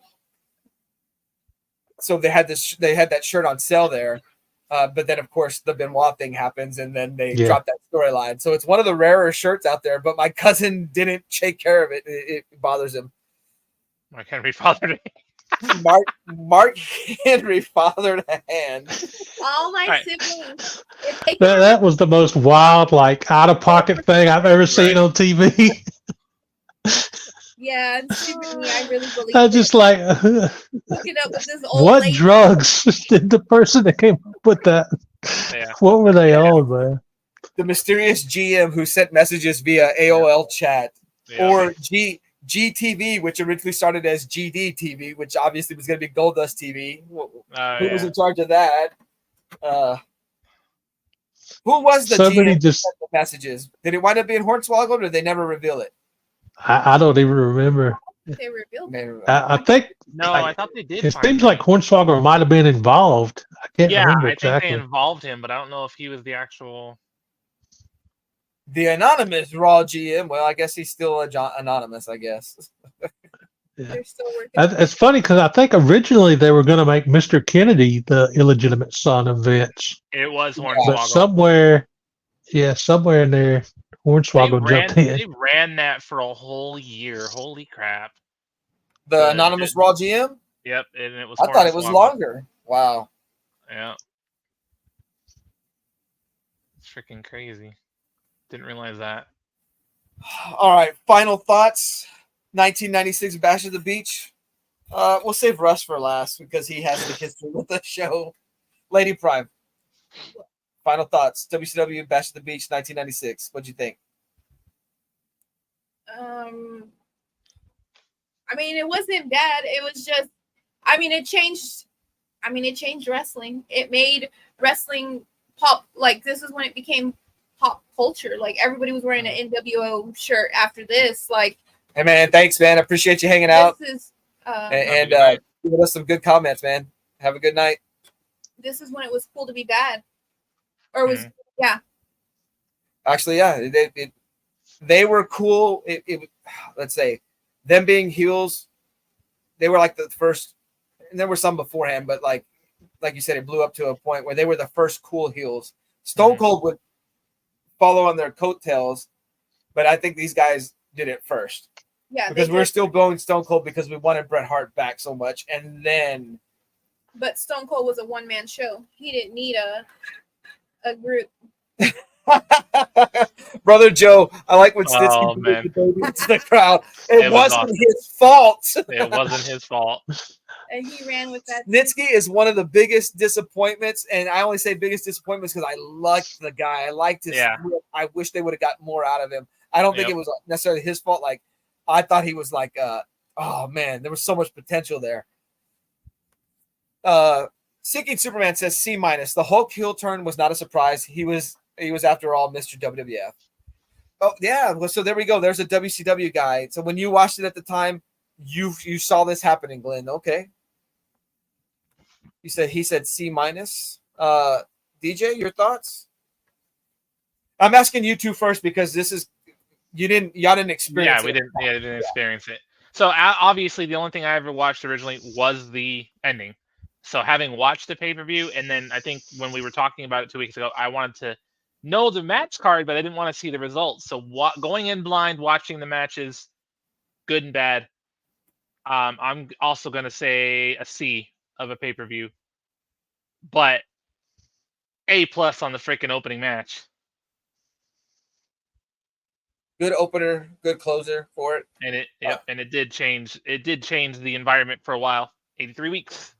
Speaker 1: So they had that shirt on sale there. But then, of course, the Benoit thing happens, and then they drop that storyline. So it's one of the rarer shirts out there, but my cousin didn't take care of it. It bothers him.
Speaker 2: Mark Henry fathered
Speaker 1: Mark Henry fathered a hand.
Speaker 3: All my siblings.
Speaker 4: That was the most wild, like, out-of-pocket thing I've ever seen on TV.
Speaker 3: Yeah, and secretly, I really believe
Speaker 4: I just like
Speaker 3: hooking up with this old
Speaker 4: what
Speaker 3: lady.
Speaker 4: drugs did the person that came up with that?
Speaker 2: Yeah.
Speaker 4: What were they on, man?
Speaker 1: The mysterious GM who sent messages via AOL chat, or GTV, which originally started as GD-TV, which obviously was going to be Goldust TV. Who was in charge of that? Who was the GM who sent the messages? Did it wind up being Hornswoggle, or did they never reveal it?
Speaker 4: I don't even remember.
Speaker 3: They revealed it.
Speaker 4: I think.
Speaker 2: No, I thought they did.
Speaker 4: It seems like Hornswoggle might have been involved. I can't remember exactly.
Speaker 2: I think they involved him, but I don't know if he was the actual.
Speaker 1: The anonymous Raw GM. Well, I guess he's still anonymous. I guess.
Speaker 3: They're still working.
Speaker 4: It's funny because I think originally they were going to make Mr. Kennedy the illegitimate son of Vince.
Speaker 2: It was Hornswoggle.
Speaker 4: But somewhere in there, Hornswoggle jumped in.
Speaker 2: They ran that for a whole year. Holy crap!
Speaker 1: The anonymous Raw GM.
Speaker 2: Yep, and it was.
Speaker 1: I thought it was longer. Wow.
Speaker 2: Yeah. It's freaking crazy. Didn't realize that.
Speaker 1: All right, final thoughts. 1996 Bash at the Beach. We'll save Russ for last because he has the history with the show. Lady Prime. Final thoughts. WCW Bash at the Beach 1996. What'd you think?
Speaker 3: I mean, it wasn't bad. It was just, it changed wrestling. It made wrestling pop. Like, this is when it became pop culture. Like, everybody was wearing an NWO shirt after this. Like,
Speaker 1: hey, man, thanks, man. I appreciate you hanging out. And giving us some good comments, man. Have a good night.
Speaker 3: This is when it was cool to be bad. Or was, yeah.
Speaker 1: Actually, yeah. They were cool. Let's say, them being heels, they were like the first, and there were some beforehand, but like you said, it blew up to a point where they were the first cool heels. Stone Cold would follow on their coattails, but I think these guys did it first.
Speaker 3: Yeah,
Speaker 1: because we're still going Stone Cold because we wanted Bret Hart back so much, and then.
Speaker 3: But Stone Cold was a one-man show. He didn't need a group.
Speaker 1: Brother Joe, I like when Snitsky did the baby into the crowd. It wasn't his fault.
Speaker 2: It wasn't his fault.
Speaker 3: And he ran with that.
Speaker 1: Snitsky is one of the biggest disappointments, and I only say biggest disappointments because I liked the guy. I liked his. Yeah. I wish they would have got more out of him. I don't think it was necessarily his fault. Like, I thought he was like, oh man, there was so much potential there. Seeking Superman says C-. The Hulk heel turn was not a surprise. He was after all Mr. WWF. Oh yeah, well, so there we go. There's a WCW guy. So when you watched it at the time, you saw this happening, Glenn. Okay. He said C-. DJ, your thoughts? I'm asking you two first because this is y'all didn't experience it.
Speaker 2: We didn't experience it. So obviously the only thing I ever watched originally was the ending. So having watched the pay-per-view, and then I think when we were talking about it 2 weeks ago, I wanted to know the match card, but I didn't want to see the results. So going in blind, watching the matches, good and bad. I'm also going to say a C of a pay-per-view, but A+ on the freaking opening match.
Speaker 1: Good opener, good closer for it.
Speaker 2: And it did change. It did change the environment for a while. 83 weeks.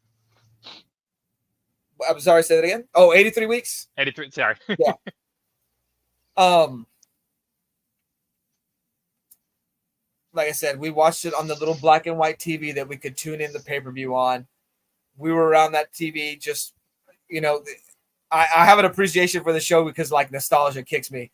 Speaker 1: I'm sorry, say that again. Oh, 83 weeks?
Speaker 2: 83, sorry.
Speaker 1: Yeah. Like I said, we watched it on the little black and white TV that we could tune in the pay-per-view on. We were around that TV just, I have an appreciation for the show because like nostalgia kicks me.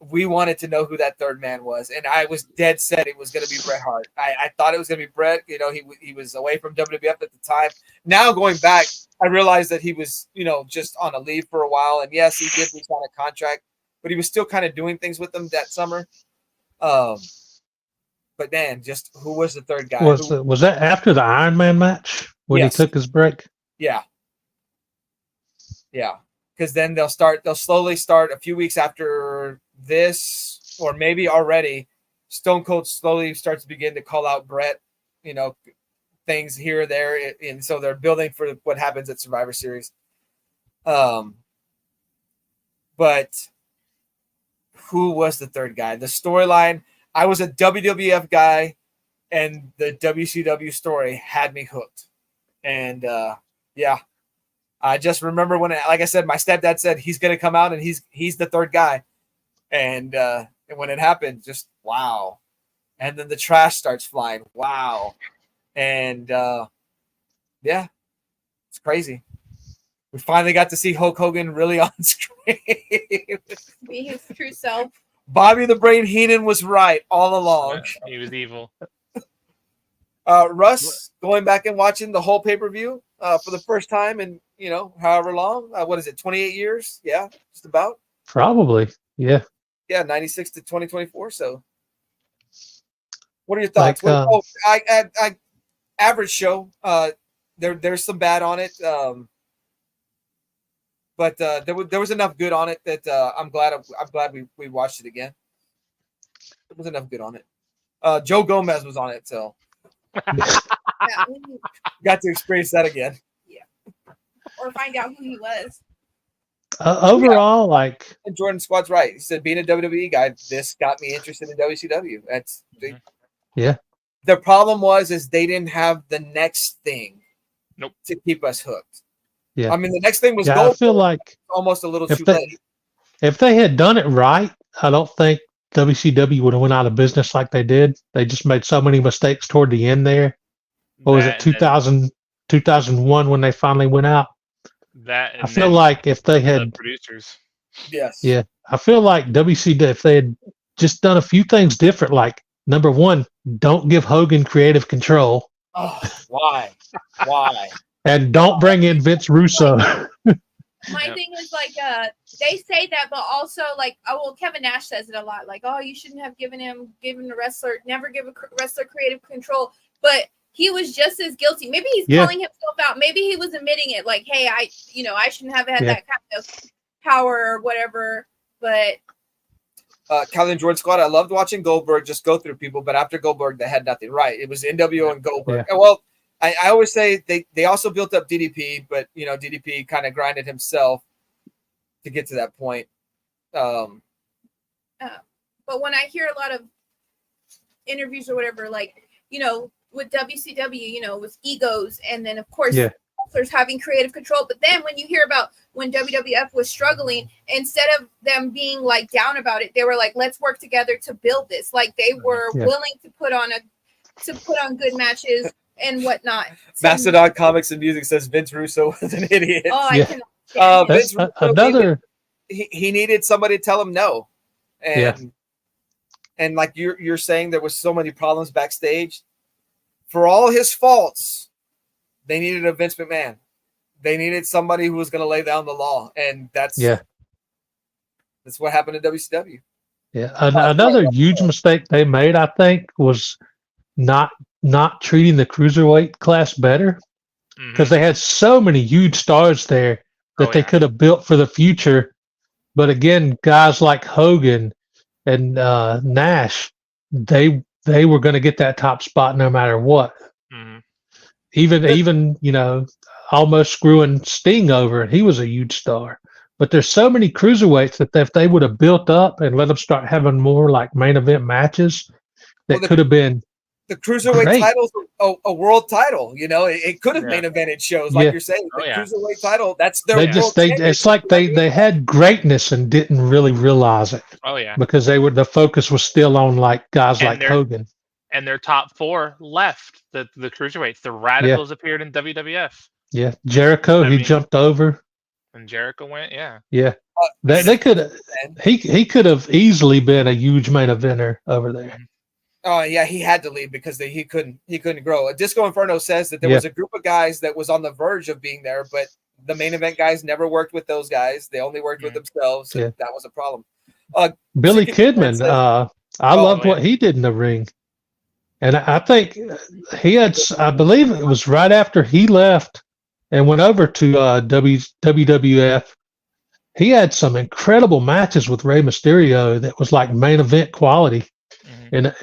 Speaker 1: We wanted to know who that third man was, and I was dead set it was going to be Bret Hart. I thought it was going to be Bret. He was away from WWF at the time. Now going back, I realized that he was, just on a leave for a while, and yes, he did resign a contract, but he was still kind of doing things with them that summer. But man, just who was the third guy?
Speaker 4: Was that after the Iron Man match when
Speaker 1: Yes.
Speaker 4: he took his break?
Speaker 1: Yeah. Because then they'll slowly start a few weeks after this, or maybe already. Stone Cold slowly starts to begin to call out Brett, things here or there, and so they're building for what happens at Survivor Series. But who was the third guy? The storyline. I was a WWF guy, and the WCW story had me hooked. And I just remember when, like I said, my stepdad said he's going to come out and he's the third guy, and when it happened, just wow. And then the trash starts flying. Wow. And it's crazy. We finally got to see Hulk Hogan really on screen.
Speaker 3: Be his true self.
Speaker 1: Bobby the Brain Heenan was right all along.
Speaker 2: He was evil.
Speaker 1: Russ, going back and watching the whole pay-per-view for the first time in, however long. What is it, 28 years? Yeah, just about.
Speaker 4: Probably, yeah.
Speaker 1: Yeah, 96 to 2024. So what are your thoughts? I average show. There's some bad on it. But there was enough good on it that I'm glad we watched it again. There was enough good on it. Joe Gomez was on it, so got to experience that again.
Speaker 3: Yeah, or find out who he was.
Speaker 4: Overall,
Speaker 1: and Jordan Squad's right. He said, being a WWE guy, this got me interested in WCW. That's
Speaker 4: yeah.
Speaker 1: The problem is they didn't have the next thing.
Speaker 2: Nope.
Speaker 1: To keep us hooked.
Speaker 4: Yeah.
Speaker 1: I mean, the next thing was
Speaker 4: I feel like
Speaker 1: almost a little too late.
Speaker 4: If they had done it right, I don't think WCW would have went out of business like they did. They just made so many mistakes toward the end there. What was it, 2001 when they finally went out? I feel like if they had
Speaker 2: the producers.
Speaker 1: Yes.
Speaker 4: Yeah. I feel like WCW, if they had just done a few things different, like number one, don't give Hogan creative control.
Speaker 1: Oh, why?
Speaker 4: And don't bring in Vince Russo.
Speaker 3: My thing is they say that, but also Kevin Nash says it a lot. Like, oh, you shouldn't have given the wrestler, never give a wrestler creative control. But he was just as guilty. Maybe he's calling himself out. Maybe he was admitting it. Like, hey, I shouldn't have had that kind of power or whatever. But
Speaker 1: Calvin Jordan Squad, I loved watching Goldberg just go through people, but after Goldberg, they had nothing right. It was NWO and Goldberg.
Speaker 4: Yeah.
Speaker 1: Well, I always say they also built up DDP, but DDP kind of grinded himself to get to that point.
Speaker 3: But when I hear a lot of interviews or whatever, with WCW, with egos, and then of course wrestlers having creative control. But then when you hear about when WWF was struggling, instead of them being down about it, they were like, let's work together to build this. Like they were willing to put on good matches and whatnot.
Speaker 1: Mastodon Comics and Music says Vince Russo was an idiot.
Speaker 3: Oh, I can.
Speaker 1: Vince Russo he needed somebody to tell him no, and like you're saying, there was so many problems backstage. For all his faults, they needed a Vince McMahon. They needed somebody who was going to lay down the law, and that's what happened to WCW.
Speaker 4: Yeah, another huge mistake they made, I think, was not treating the cruiserweight class better, because they had so many huge stars there that they could have built for the future. But again, guys like Hogan and Nash, they were going to get that top spot no matter what.
Speaker 2: Mm-hmm.
Speaker 4: Even almost screwing Sting over, and he was a huge star. But there's so many cruiserweights that if they would have built up and let them start having more main event matches, that could have been.
Speaker 1: The cruiserweight title's a world title. It could have main evented shows, like you're saying. The cruiserweight title, that's their.
Speaker 4: It's like they had greatness and didn't really realize it.
Speaker 2: Oh yeah,
Speaker 4: because the focus was still on guys like Hogan.
Speaker 2: And their top four left the cruiserweights. The Radicals appeared in WWF.
Speaker 4: Yeah, Jericho he jumped over.
Speaker 2: And Jericho went. Yeah.
Speaker 4: They could. He could have easily been a huge main eventer over there.
Speaker 1: Oh yeah, he had to leave because he couldn't grow. Disco Inferno says that there was a group of guys that was on the verge of being there, but the main event guys never worked with those guys. They only worked with themselves. And that was a problem.
Speaker 4: Billy Kidman, I loved what he did in the ring. And I think he had, I believe it was right after he left and went over to WWF. He had some incredible matches with Rey Mysterio that was like main event quality. And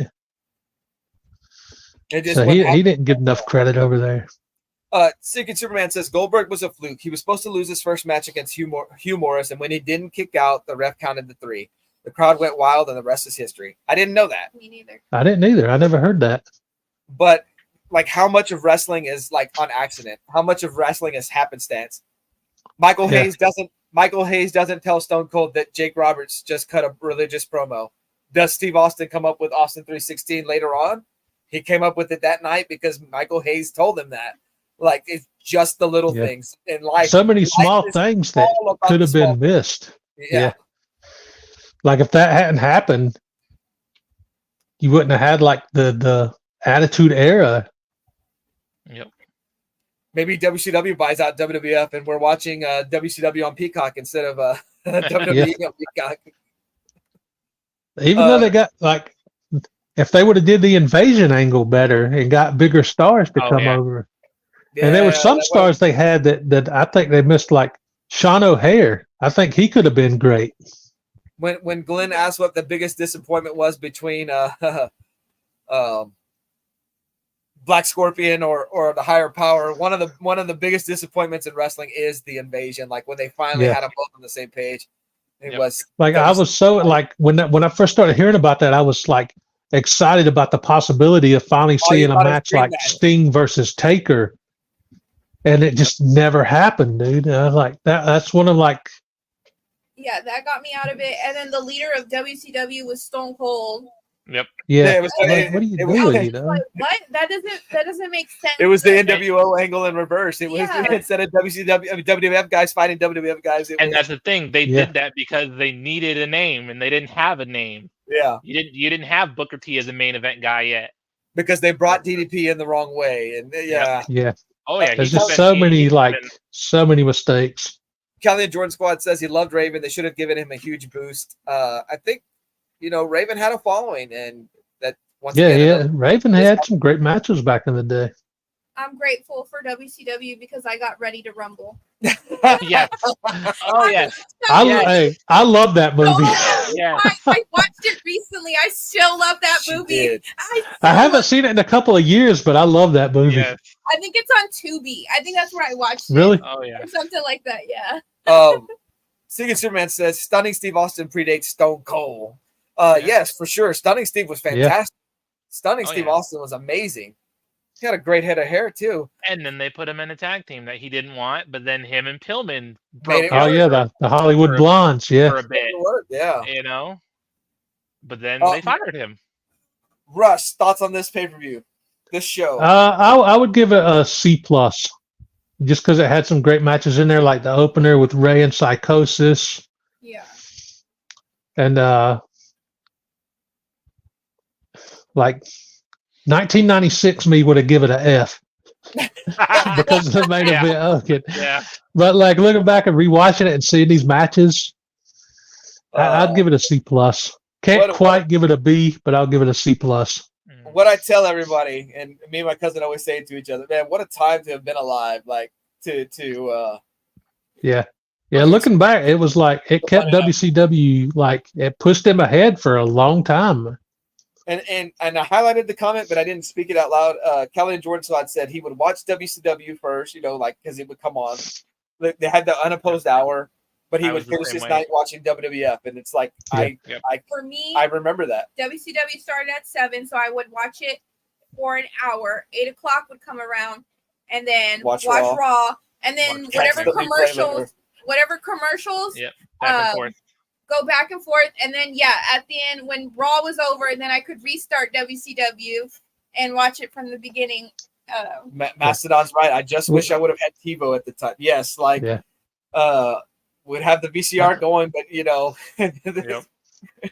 Speaker 4: so he didn't get enough credit over there.
Speaker 1: Secret Superman says Goldberg was a fluke. He was supposed to lose his first match against Hugh Morris, and when he didn't kick out, the ref counted to 3. The crowd went wild, and the rest is history. I didn't know that.
Speaker 3: Me neither.
Speaker 4: I didn't either. I never heard that.
Speaker 1: But like, how much of wrestling is like on accident? How much of wrestling is happenstance? Michael Hayes doesn't tell Stone Cold that Jake Roberts just cut a religious promo. Does Steve Austin come up with Austin 316 later on? He came up with it that night because Michael Hayes told him that. Like, it's just the little things in life.
Speaker 4: So many small things that could have been missed. Yeah. Like, if that hadn't happened, you wouldn't have had like the Attitude Era.
Speaker 2: Yep.
Speaker 1: Maybe WCW buys out WWF and we're watching WCW on Peacock instead of WWE on Peacock.
Speaker 4: Even though they got like, if they would have did the invasion angle better and got bigger stars to come over. Yeah, and there were some stars they had that I think they missed, like Sean O'Hare. I think he could have been great.
Speaker 1: When Glenn asked what the biggest disappointment was between Black Scorpion or the Higher Power, one of the biggest disappointments in wrestling is the invasion. Like when they finally had them both on the same page. It was
Speaker 4: like I was so like when I first started hearing about that, I was like excited about the possibility of finally seeing a match like Sting versus Taker. And it just never happened, dude. I was like, that's one of like.
Speaker 3: Yeah, that got me out of it. And then the leader of WCW was Stone Cold.
Speaker 2: Yep.
Speaker 4: Yeah. It was like, what are you doing? You know?
Speaker 3: Like, what? That doesn't make sense.
Speaker 1: It was the NWO angle in reverse. It was instead of WWF guys fighting WWF guys.
Speaker 2: That's the thing. They did that because they needed a name and they didn't have a name.
Speaker 1: Yeah.
Speaker 2: You didn't have Booker T as a main event guy yet.
Speaker 1: Because they brought DDP in the wrong way. And
Speaker 4: Yeah.
Speaker 2: Oh yeah.
Speaker 4: There's just so many mistakes.
Speaker 1: Kelly and Jordan Squad says he loved Raven. They should have given him a huge boost. I think, Raven had a following, and that once again,
Speaker 4: Raven had some great matches back in the day.
Speaker 3: I'm grateful for WCW because I got ready to rumble.
Speaker 2: Yes. Oh yes.
Speaker 4: I love that movie.
Speaker 2: Yeah.
Speaker 3: I watched it recently. I still love that movie.
Speaker 4: I haven't seen it in a couple of years, but I love that movie.
Speaker 2: Yes.
Speaker 3: I think it's on Tubi. I think that's where I watched it.
Speaker 4: Really?
Speaker 2: Oh yeah.
Speaker 3: Or something like that. Yeah.
Speaker 1: Secret Superman says Stunning Steve Austin predates Stone Cold. Yes, for sure. Stunning Steve was fantastic. Stunning Steve Austin was amazing. He had a great head of hair too.
Speaker 2: And then they put him in a tag team that he didn't want, but then him and Pillman
Speaker 1: broke.
Speaker 4: The Hollywood Blondes,
Speaker 2: for a bit.
Speaker 1: Yeah.
Speaker 2: But then they fired him.
Speaker 1: Russ, thoughts on this pay-per-view, this show?
Speaker 4: I would give it a C+, just because it had some great matches in there, like the opener with Ray and Psychosis.
Speaker 3: Yeah.
Speaker 4: And like 1996 me would have given it an F because of the main event. Okay.
Speaker 2: Yeah.
Speaker 4: But like looking back and rewatching it and seeing these matches, I'd give it a C+. Can't quite give it a B, but I'll give it a C+.
Speaker 1: What I tell everybody, and me and my cousin always say it to each other, man, what a time to have been alive. Like
Speaker 4: looking back, it was like it kept WCW, like it pushed them ahead for a long time.
Speaker 1: And I highlighted the comment, but I didn't speak it out loud. Kelly and Jordan Swad said he would watch WCW first, because it would come on. They had the unopposed hour, but he would finish his night watching WWF. And it's like,
Speaker 3: for me,
Speaker 1: I remember that.
Speaker 3: WCW started at 7, so I would watch it for an hour. 8 o'clock would come around, and then watch Raw. And then whatever commercials,
Speaker 2: back and forth.
Speaker 3: Go back and forth, and then at the end when Raw was over, and then I could restart WCW and watch it from the beginning.
Speaker 1: Mastodon's right. I just wish I would have had TiVo at the time. Yes, would have the VCR going, but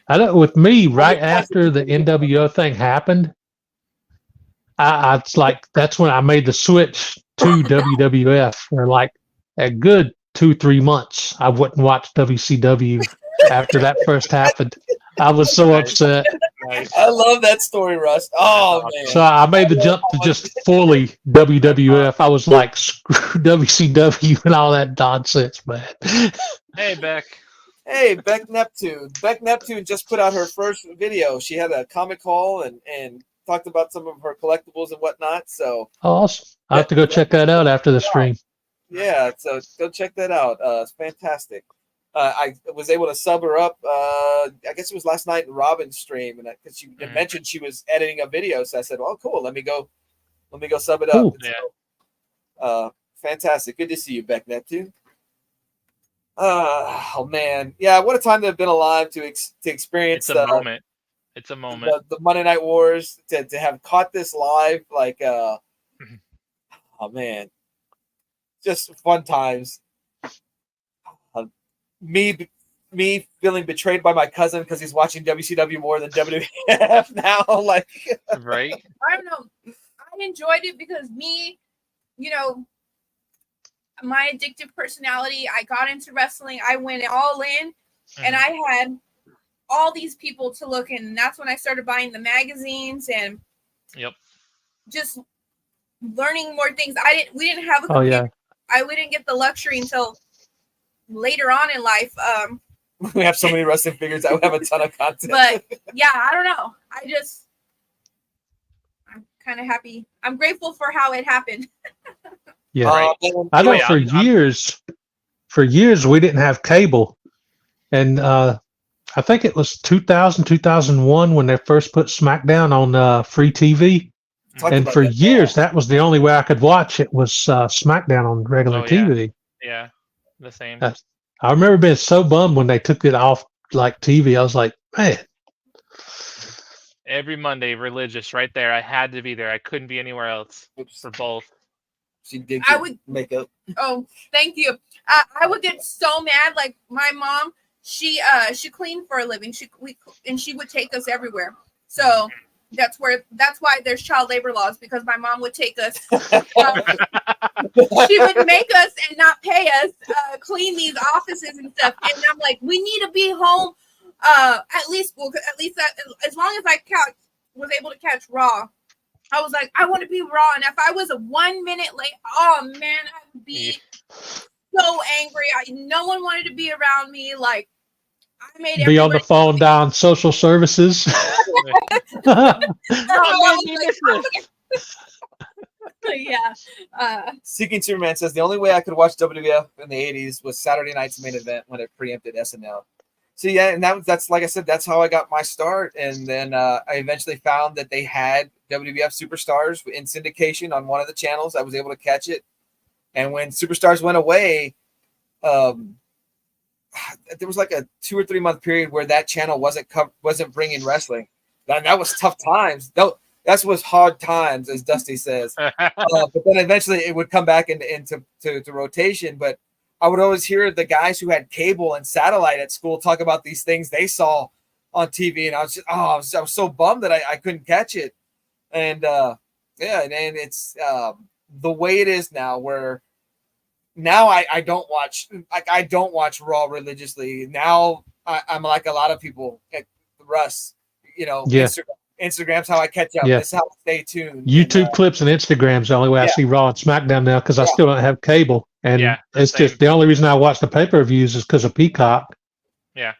Speaker 4: I don't. With me, right after the NWO thing happened, it's like that's when I made the switch to WWF. For like a good 2-3 months, I wouldn't watch WCW. After that first happened, I was so upset.
Speaker 2: Nice.
Speaker 1: I love that story, Russ. Oh man.
Speaker 4: So I made the jump to just fully WWF. I was like, screw WCW and all that nonsense, man.
Speaker 2: Hey, Beck.
Speaker 1: Hey, Beck Neptune. Beck Neptune just put out her first video. She had a comic haul and talked about some of her collectibles and whatnot. So
Speaker 4: Awesome. I have to go check that out after the stream.
Speaker 1: yeah, so go check that out. It's fantastic. I was able to sub her up. I guess it was last night in Robin's stream, and because she mentioned she was editing a video, so I said, "Oh, cool. Let me go sub it up."
Speaker 4: Cool.
Speaker 2: Yeah.
Speaker 1: So, fantastic. Good to see you, Beck Neptune. Oh man, yeah. What a time to have been alive to experience.
Speaker 2: It's a moment. It's a moment.
Speaker 1: The Monday Night Wars to have caught this live, like, oh man, just fun times. Me feeling betrayed by my cousin because he's watching WCW more than WWF now. Like,
Speaker 2: right?
Speaker 3: I don't know. I enjoyed it because me, you know, my addictive personality, I got into wrestling. I went all in, and I had all these people to look in. And that's when I started buying the magazines and just learning more things. We didn't have a computer. We didn't get the luxury until later on in life.
Speaker 1: We have so many wrestling figures. I have a ton of content.
Speaker 3: But yeah, I don't know. I'm kind of happy. I'm grateful for how it happened.
Speaker 4: Yeah,
Speaker 2: Right.
Speaker 4: I know for years we didn't have cable, and I think it was 2000, 2001 when they first put SmackDown on free TV. And for years, that was the only way I could watch it was SmackDown on regular TV.
Speaker 2: Yeah, the same.
Speaker 4: I remember being so bummed when they took it off like TV. I was like, man.
Speaker 2: Every Monday, religious, right there. I had to be there. I couldn't be anywhere else for both.
Speaker 1: She did makeup.
Speaker 3: Oh, thank you. I would get so mad. Like my mom, she cleaned for a living. She would take us everywhere. So that's why there's child labor laws, because my mom would take us. She would make us and not pay us clean these offices and stuff. And I'm like, we need to be home at least as long as I was able to catch Raw. I was like, I want to be Raw, and if I was 1 minute late, oh man, I would be so angry. No one wanted to be around me. Like, I made
Speaker 4: be on the phone down social services.
Speaker 3: Yeah.
Speaker 1: Seeking Superman says the only way I could watch WWF in the 80s was Saturday night's main event when it preempted SNL. So yeah, and that's like I said, that's how I got my start. And then I eventually found that they had WWF Superstars in syndication on one of the channels. I was able to catch it. And when Superstars went away, there was like a 2 or 3 month period where that channel wasn't bringing wrestling. That was tough times. That was hard times, as Dusty says. But then eventually it would come back into rotation. But I would always hear the guys who had cable and satellite at school talk about these things they saw on TV, and I was so bummed that I couldn't catch it. And and it's the way it is now, where now I don't watch Raw religiously. Now I'm like a lot of people at Russ, Instagram's how I catch up.
Speaker 4: Yeah.
Speaker 1: This is how I stay tuned.
Speaker 4: YouTube clips and Instagram's the only way I see Raw and SmackDown now, because I still don't have cable. And it's just the only reason I watch the pay-per-views is because of Peacock.
Speaker 2: Yeah,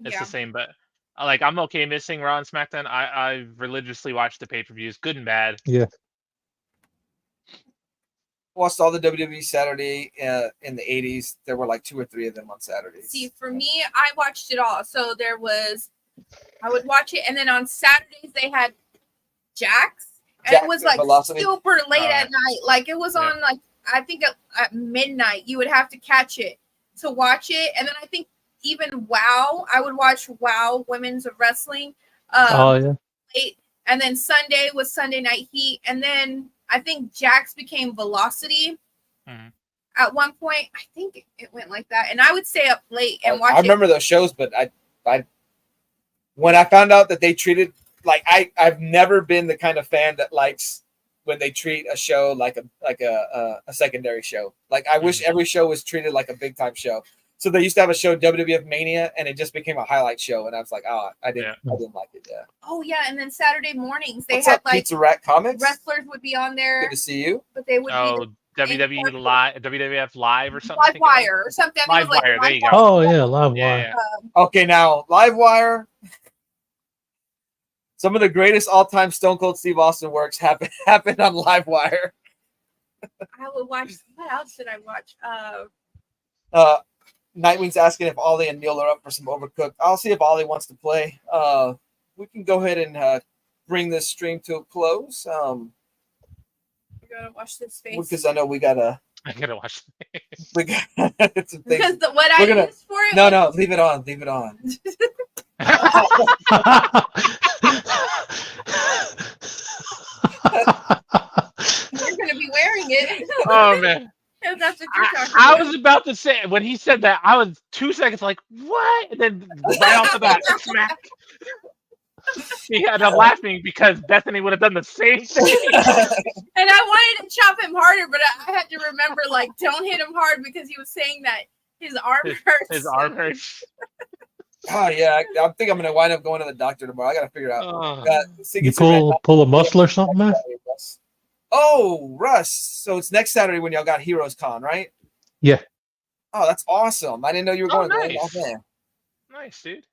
Speaker 2: it's the same. But like, I'm okay missing Raw and SmackDown. I religiously watch the pay-per-views, good and bad.
Speaker 4: Yeah.
Speaker 1: Watched all the WWE Saturday in the 80s. There were like 2 or 3 of them on Saturdays.
Speaker 3: See, for me, I watched it all. So I would watch it, and then on Saturdays they had Jax, and it was like super late at night. Like it was on like, I think at midnight you would have to catch it to watch it. And then I think even WoW, I would watch WoW Women's of Wrestling. Late. And then Sunday was Sunday Night Heat, and then I think Jax became Velocity. At one point. I think it went like that, and I would stay up late and watch.
Speaker 1: I remember those shows, but I when I found out that they treated like I've never been the kind of fan that likes when they treat a show like a secondary show. Like I wish every show was treated like a big time show. So they used to have a show, WWF Mania, and it just became a highlight show. And I was like, I didn't like it. Yeah.
Speaker 3: Oh yeah, and then Saturday mornings they
Speaker 1: What's
Speaker 3: had
Speaker 1: up,
Speaker 3: like
Speaker 1: Pizza Rat Comics?
Speaker 3: wrestlers would be on there.
Speaker 1: Good to see you.
Speaker 3: But they would be
Speaker 2: WWE Live, WWF Live or something.
Speaker 3: Live Wire or something.
Speaker 2: Live Wire. There you go.
Speaker 4: Oh yeah, Live Wire.
Speaker 2: Yeah.
Speaker 1: Okay, now Live Wire. Some of the greatest all-time Stone Cold Steve Austin works happened on Live Wire.
Speaker 3: I would watch. What else did I watch?
Speaker 1: Nightwing's asking if Ollie and Neil are up for some Overcooked. I'll see if Ollie wants to play. We can go ahead and bring this stream to a close.
Speaker 3: You gotta watch this space
Speaker 1: because I know we gotta.
Speaker 2: I gotta watch.
Speaker 1: We got some things.
Speaker 3: Because what I used for it.
Speaker 1: No, leave it on. Leave it on.
Speaker 3: You're gonna be wearing it.
Speaker 2: Oh man.
Speaker 3: That's what you're talking
Speaker 2: I
Speaker 3: about.
Speaker 2: was about to say when he said that, I was 2 seconds like, what? And then right off the bat, smack. Yeah, and I'm laughing because Bethany would have done the same thing.
Speaker 3: And I wanted to chop him harder, but I had to remember, like, don't hit him hard because he was saying that his arm hurts.
Speaker 2: His arm hurts.
Speaker 1: Oh yeah, I think I'm gonna wind up going to the doctor tomorrow. I gotta figure it out.
Speaker 4: You pull a muscle or something, man?
Speaker 1: Oh, Russ. So it's next Saturday when y'all got Heroes Con, right?
Speaker 4: Yeah.
Speaker 1: Oh, that's awesome. I didn't know you were going.
Speaker 2: Nice.
Speaker 1: Oh, man.
Speaker 2: Nice, dude.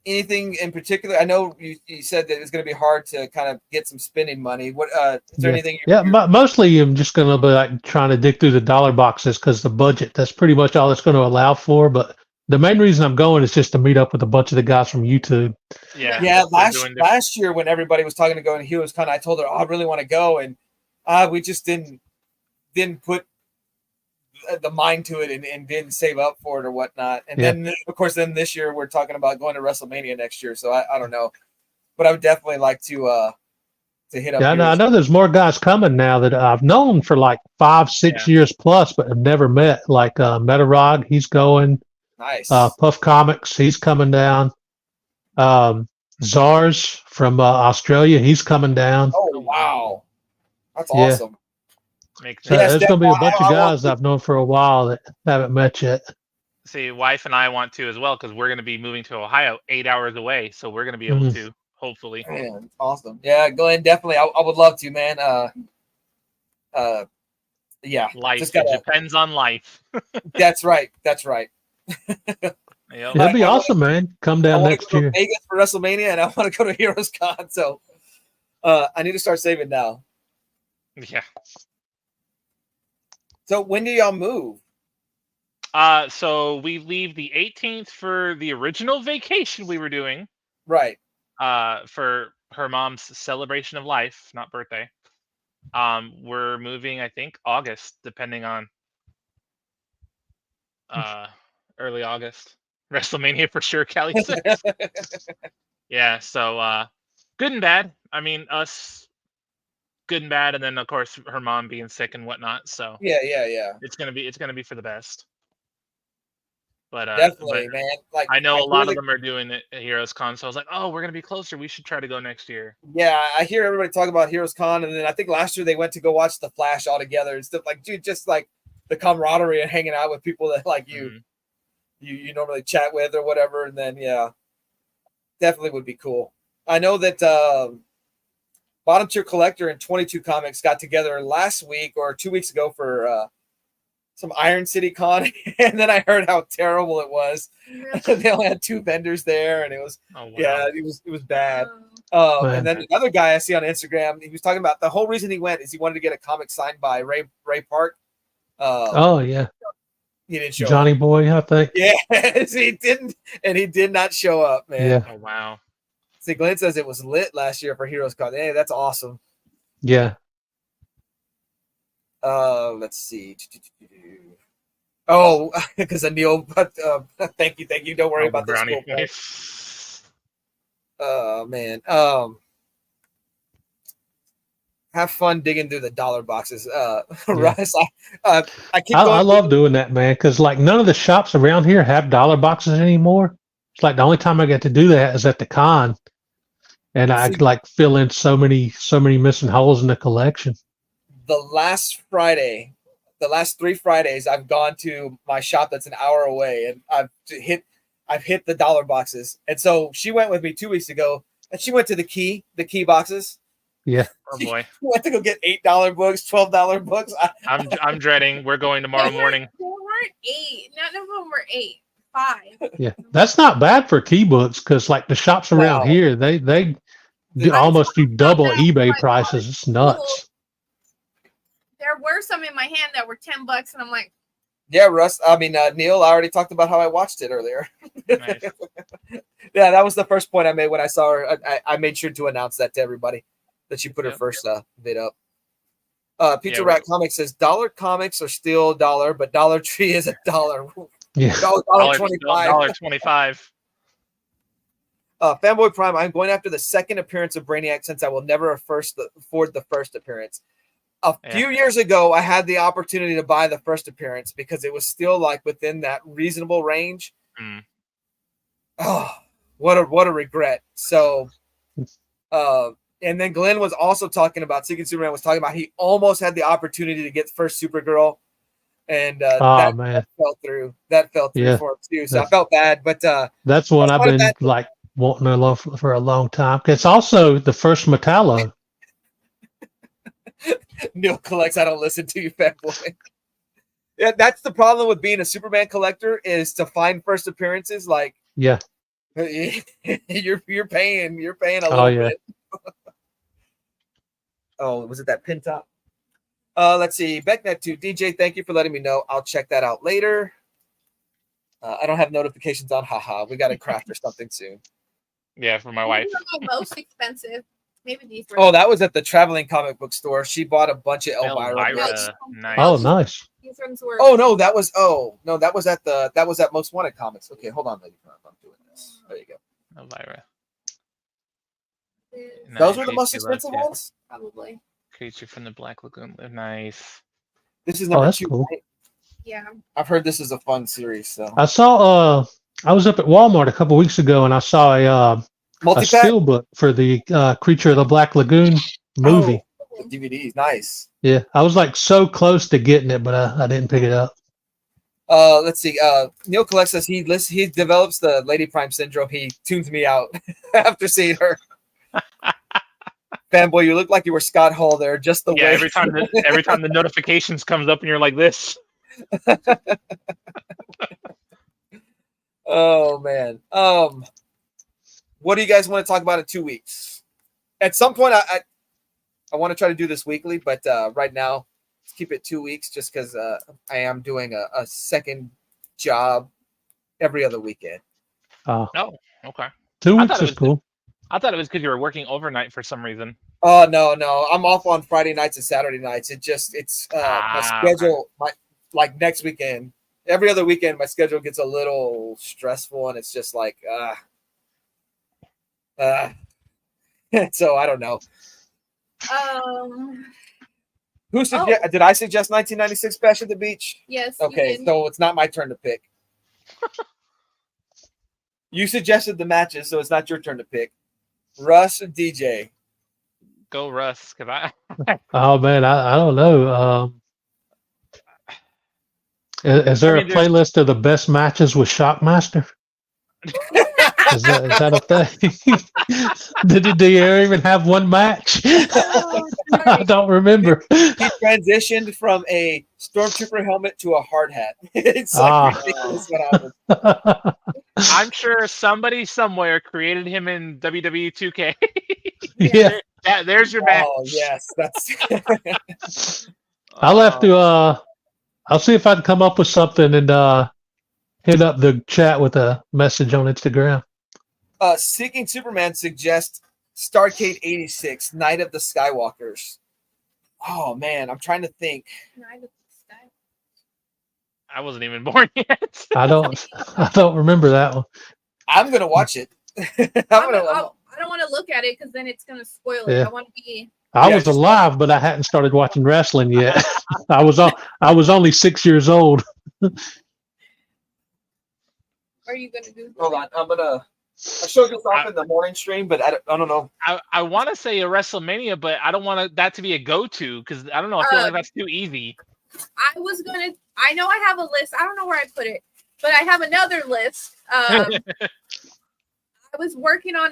Speaker 1: Anything in particular? I know you said that it's going to be hard to kind of get some spending money. What is there anything?
Speaker 4: Mostly I'm just going to be like trying to dig through the dollar boxes because the budget. That's pretty much all it's going to allow for. But the main reason I'm going is just to meet up with a bunch of the guys from YouTube.
Speaker 1: Yeah. Last year when everybody was talking to go to Heroes Con, I told her, I really want to go, and we just didn't put the mind to it and didn't save up for it or whatnot. And then of course this year we're talking about going to WrestleMania next year. So I don't know, but I would definitely like to hit up.
Speaker 4: Yeah, I know there's more guys coming now that I've known for like 5-6 years plus, but have never met. Like Metarod, he's going.
Speaker 1: Nice.
Speaker 4: Puff Comics, he's coming down. Zars from Australia, he's coming down.
Speaker 1: Oh wow, that's awesome.
Speaker 4: There's going to be a bunch of guys I've known for a while that haven't met yet.
Speaker 2: See, wife and I want to as well because we're going to be moving to Ohio 8 hours away, so we're going to be able to hopefully.
Speaker 1: Man, awesome. Yeah, Glenn, definitely. I would love to, man. Yeah,
Speaker 2: life. It depends on life.
Speaker 1: That's right.
Speaker 2: Yep.
Speaker 4: That'd be awesome, man. Come down next year.
Speaker 1: Vegas for WrestleMania, and I want to go to Heroes Con. So I need to start saving now.
Speaker 2: Yeah.
Speaker 1: So when do y'all move?
Speaker 2: So we leave the 18th for the original vacation we were doing.
Speaker 1: Right.
Speaker 2: For her mom's celebration of life, not birthday. We're moving, I think, August, depending on early August. WrestleMania for sure, Cali says. Yeah, so good and bad. I mean, us good and bad, and then of course her mom being sick and whatnot. So
Speaker 1: yeah.
Speaker 2: It's gonna be for the best. But
Speaker 1: definitely, man. Like
Speaker 2: I know a lot of them are doing it at Heroes Con, so I was like, oh, we're gonna be closer. We should try to go next year.
Speaker 1: Yeah, I hear everybody talk about Heroes Con, and then I think last year they went to go watch The Flash all together and stuff. Like, dude, just like the camaraderie and hanging out with people that like you normally chat with or whatever, and then definitely would be cool. I know that Bottom Tier Collector and 22 Comics got together last week or 2 weeks ago for some Iron City Con, and then I heard how terrible it was. Really? They only had 2 vendors there, and it was it was bad. And then another guy I see on Instagram, he was talking about the whole reason he went is he wanted to get a comic signed by Ray Park. He didn't show
Speaker 4: Johnny
Speaker 1: up.
Speaker 4: Boy, I think.
Speaker 1: Yes, he didn't, and he did not show up, man.
Speaker 4: Yeah.
Speaker 2: Oh wow.
Speaker 1: See, Glenn says it was lit last year for Heroes Con. Hey, that's awesome.
Speaker 4: Yeah.
Speaker 1: Let's see. Oh, because Anil, but thank you. Don't worry about this. Oh man. Have fun digging through the dollar boxes. Russ, I
Speaker 4: love doing that, man, because like none of the shops around here have dollar boxes anymore. It's like the only time I get to do that is at the con. And I like fill in so many missing holes in the collection.
Speaker 1: The last Friday, the last 3 Fridays, I've gone to my shop that's an hour away, and I've hit the dollar boxes. And so she went with me 2 weeks ago, and she went to the key boxes.
Speaker 4: Yeah.
Speaker 2: Oh boy.
Speaker 1: She went to go get $8 books, $12 books.
Speaker 2: I'm dreading. We're going tomorrow morning.
Speaker 3: There weren't 8. None of them were 8. 5.
Speaker 4: Yeah, that's not bad for key books because like the shops around
Speaker 1: Wow.
Speaker 4: here, they almost do double eBay prices. It's nuts.
Speaker 3: There were some in my hand that were $10, and I'm like,
Speaker 1: Yeah, Russ. I mean, Neil, I already talked about how I watched it earlier.
Speaker 2: Nice.
Speaker 1: Yeah, that was the first point I made when I saw her. I made sure to announce that to everybody that she put her first vid up. Pizza Rat Comics says dollar comics are still $1, but Dollar Tree is $1.
Speaker 4: Yeah,
Speaker 2: $1.25.
Speaker 1: Fanboy Prime, I'm going after the second appearance of Brainiac since I will never afford the first appearance. A few years ago, I had the opportunity to buy the first appearance because it was still like within that reasonable range. Oh, what a regret. So, and then Glenn was also talking about Seeking Superman was talking about he almost had the opportunity to get first Supergirl, and that fell through. That fell through for him too. So I felt bad, but
Speaker 4: that's one I've been like wanting to love for a long time. It's also the first Metallo.
Speaker 1: Neil collects. I don't listen to you, fanboy. Yeah, that's the problem with being a Superman collector is to find first appearances. Like,
Speaker 4: yeah,
Speaker 1: you're paying a little bit. Oh, was it that pin top? Let's see. Becknet to DJ. Thank you for letting me know. I'll check that out later. I don't have notifications on. Haha. We got to craft or something soon.
Speaker 2: Yeah, for my wife.
Speaker 3: These are my most expensive. Maybe these were.
Speaker 1: Oh, that was at the traveling comic book store. She bought a bunch of Elvira.
Speaker 2: Nice.
Speaker 4: Oh, nice.
Speaker 3: These ones were.
Speaker 1: Oh no, that was at Most Wanted Comics. Okay, hold on, lady. I'm doing this. There you go.
Speaker 2: Elvira.
Speaker 1: Those were the most expensive ones?
Speaker 3: Probably.
Speaker 2: Creature from the Black Lagoon. Nice.
Speaker 1: This is number 2.
Speaker 4: Cool.
Speaker 1: Right?
Speaker 3: Yeah.
Speaker 1: I've heard this is a fun series. So
Speaker 4: I saw. I was up at Walmart a couple weeks ago, and I saw a steelbook for the Creature of the Black Lagoon movie.
Speaker 1: Oh, the DVDs, nice.
Speaker 4: Yeah, I was like so close to getting it, but I didn't pick it up.
Speaker 1: Let's see. Neil Collect says he develops the Lady Prime syndrome. He tunes me out after seeing her. Fanboy, you look like you were Scott Hall there. Just the way.
Speaker 2: Every time the notifications comes up and you're like this.
Speaker 1: Oh man. What do you guys want to talk about in 2 weeks? At some point, I want to try to do this weekly, but right now, let's keep it 2 weeks just because I am doing a second job every other weekend.
Speaker 2: Oh, okay.
Speaker 4: 2 weeks is cool.
Speaker 2: I thought it was because you were working overnight for some reason.
Speaker 1: Oh no, I'm off on Friday nights and Saturday nights. My schedule. Like next weekend, every other weekend, my schedule gets a little stressful, and it's just like so I don't know. Did I suggest 1996 Bash at the Beach?
Speaker 3: Yes.
Speaker 1: Okay, so it's not my turn to pick. You suggested the matches, so it's not your turn to pick. Russ and DJ.
Speaker 2: Go Russ, because
Speaker 4: Oh man, I don't know. Is there a playlist of the best matches with Shockmaster? Is that a thing? Did you even have one match? I don't remember.
Speaker 1: He transitioned from a Stormtrooper helmet to a hard hat. It's like ridiculous what happened.
Speaker 2: I'm sure somebody somewhere created him in WWE 2K.
Speaker 4: Yeah.
Speaker 2: There's your match.
Speaker 1: Oh yes, that's.
Speaker 4: I'll have to. I'll see if I can come up with something and hit up the chat with a message on Instagram.
Speaker 1: Seeking Superman suggests Starcade 86, Night of the Skywalkers. Oh man, I'm trying to think.
Speaker 3: Night of the Sky.
Speaker 2: I wasn't even born yet.
Speaker 4: I don't remember that one.
Speaker 1: I'm gonna watch it.
Speaker 3: I don't want to look at it because then it's gonna spoil it. I want to be.
Speaker 4: I was alive, but I hadn't started watching wrestling yet. I was only 6 years old.
Speaker 3: What are you gonna do?
Speaker 1: Hold on, I showed this off in the morning stream, but I don't know.
Speaker 2: I want to say a WrestleMania, but I don't want that to be a go-to because I don't know. I feel like that's too easy.
Speaker 3: I know I have a list. I don't know where I put it, but I have another list. I was working on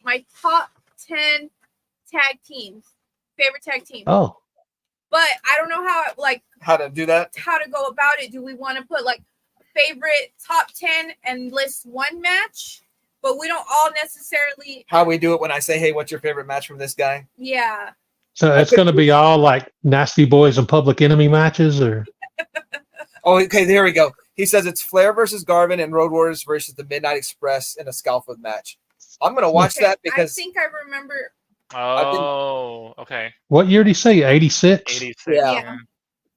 Speaker 3: my top 10 tag teams, favorite tag teams.
Speaker 4: Oh.
Speaker 3: But I don't know
Speaker 1: how to do that.
Speaker 3: How to go about it. Do we want to put like favorite top 10 and list one match? But we don't all necessarily.
Speaker 1: How we do it when I say, hey, what's your favorite match from this guy?
Speaker 3: Yeah.
Speaker 4: So it's going to be all like Nasty Boys and Public Enemy matches, or?
Speaker 1: Oh, okay. There we go. He says it's Flair versus Garvin and Road Warriors versus the Midnight Express in a Scalfoot match. I'm going to watch that because
Speaker 3: I think I remember.
Speaker 2: Oh, okay.
Speaker 4: What year did he say? 86?
Speaker 2: 86.
Speaker 3: Yeah.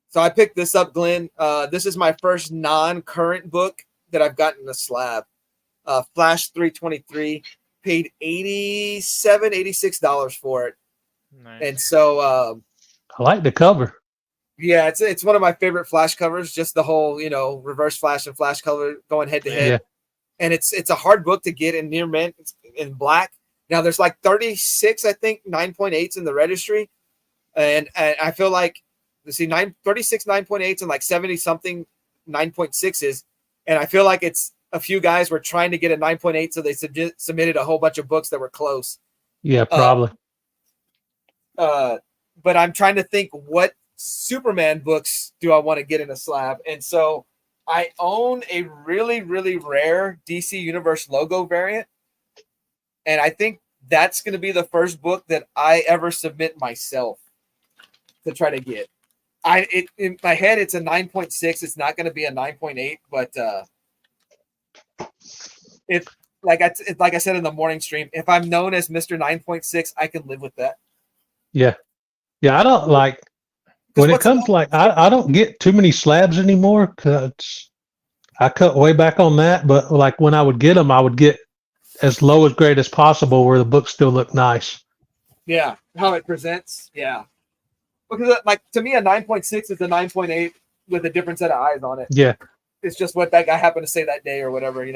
Speaker 1: So I picked this up, Glenn. This is my first non-current book that I've gotten a slab. Flash 323, paid $87, $86 for it.
Speaker 2: Nice.
Speaker 1: And so
Speaker 4: I like the cover.
Speaker 1: Yeah, it's one of my favorite Flash covers, just the whole, reverse Flash and Flash color going head to head.
Speaker 4: Yeah.
Speaker 1: And it's a hard book to get in near mint. It's in black. Now there's like 36, I think, 9.8s in the registry. And I feel like 36 9.8s and like 70 something 9.6s. And I feel like it's a few guys were trying to get a 9.8, so they submitted a whole bunch of books that were close.
Speaker 4: Yeah, probably.
Speaker 1: But I'm trying to think, what Superman books do I want to get in a slab? And so I own a really, really rare DC Universe logo variant. And I think that's going to be the first book that I ever submit myself to try to get. In my head, it's a 9.6. It's not going to be a 9.8, but if like I said in the morning stream, if I'm known as Mr. 9.6, I can live with that.
Speaker 4: Yeah. Yeah, I don't like when it comes like I don't get too many slabs anymore because I cut way back on that. But like when I would get them, I would get as low as grade as possible where the books still look nice.
Speaker 1: Yeah, how it presents. Yeah, because like to me, a 9.6 is a 9.8 with a different set of eyes on it.
Speaker 4: Yeah,
Speaker 1: it's just what that guy happened to say that day or whatever,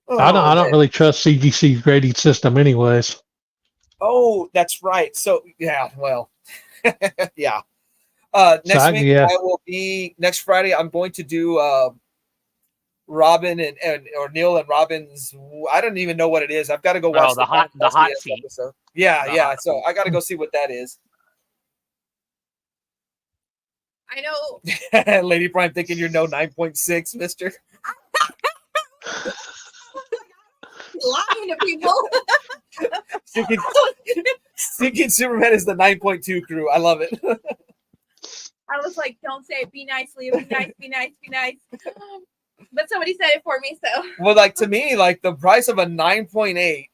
Speaker 1: Oh,
Speaker 4: I don't really trust CGC's grading system, anyways.
Speaker 1: Oh, that's right. So yeah, well, yeah. Next week I will be next Friday. I'm going to do Robin or Neil and Robin's. I don't even know what it is. I've got to go watch
Speaker 2: the hot seat.
Speaker 1: Episode. Yeah. So I got to go see what that is.
Speaker 3: I know.
Speaker 1: Lady Prime thinking you're no 9.6, mister.
Speaker 3: Lying to people.
Speaker 1: Thinking Superman is the 9.2 crew. I love it.
Speaker 3: I was like, don't say it. Be nice, Leo. Be nice, be nice, be nice. But somebody said it for me, so.
Speaker 1: Well, like to me, like the price of a 9.8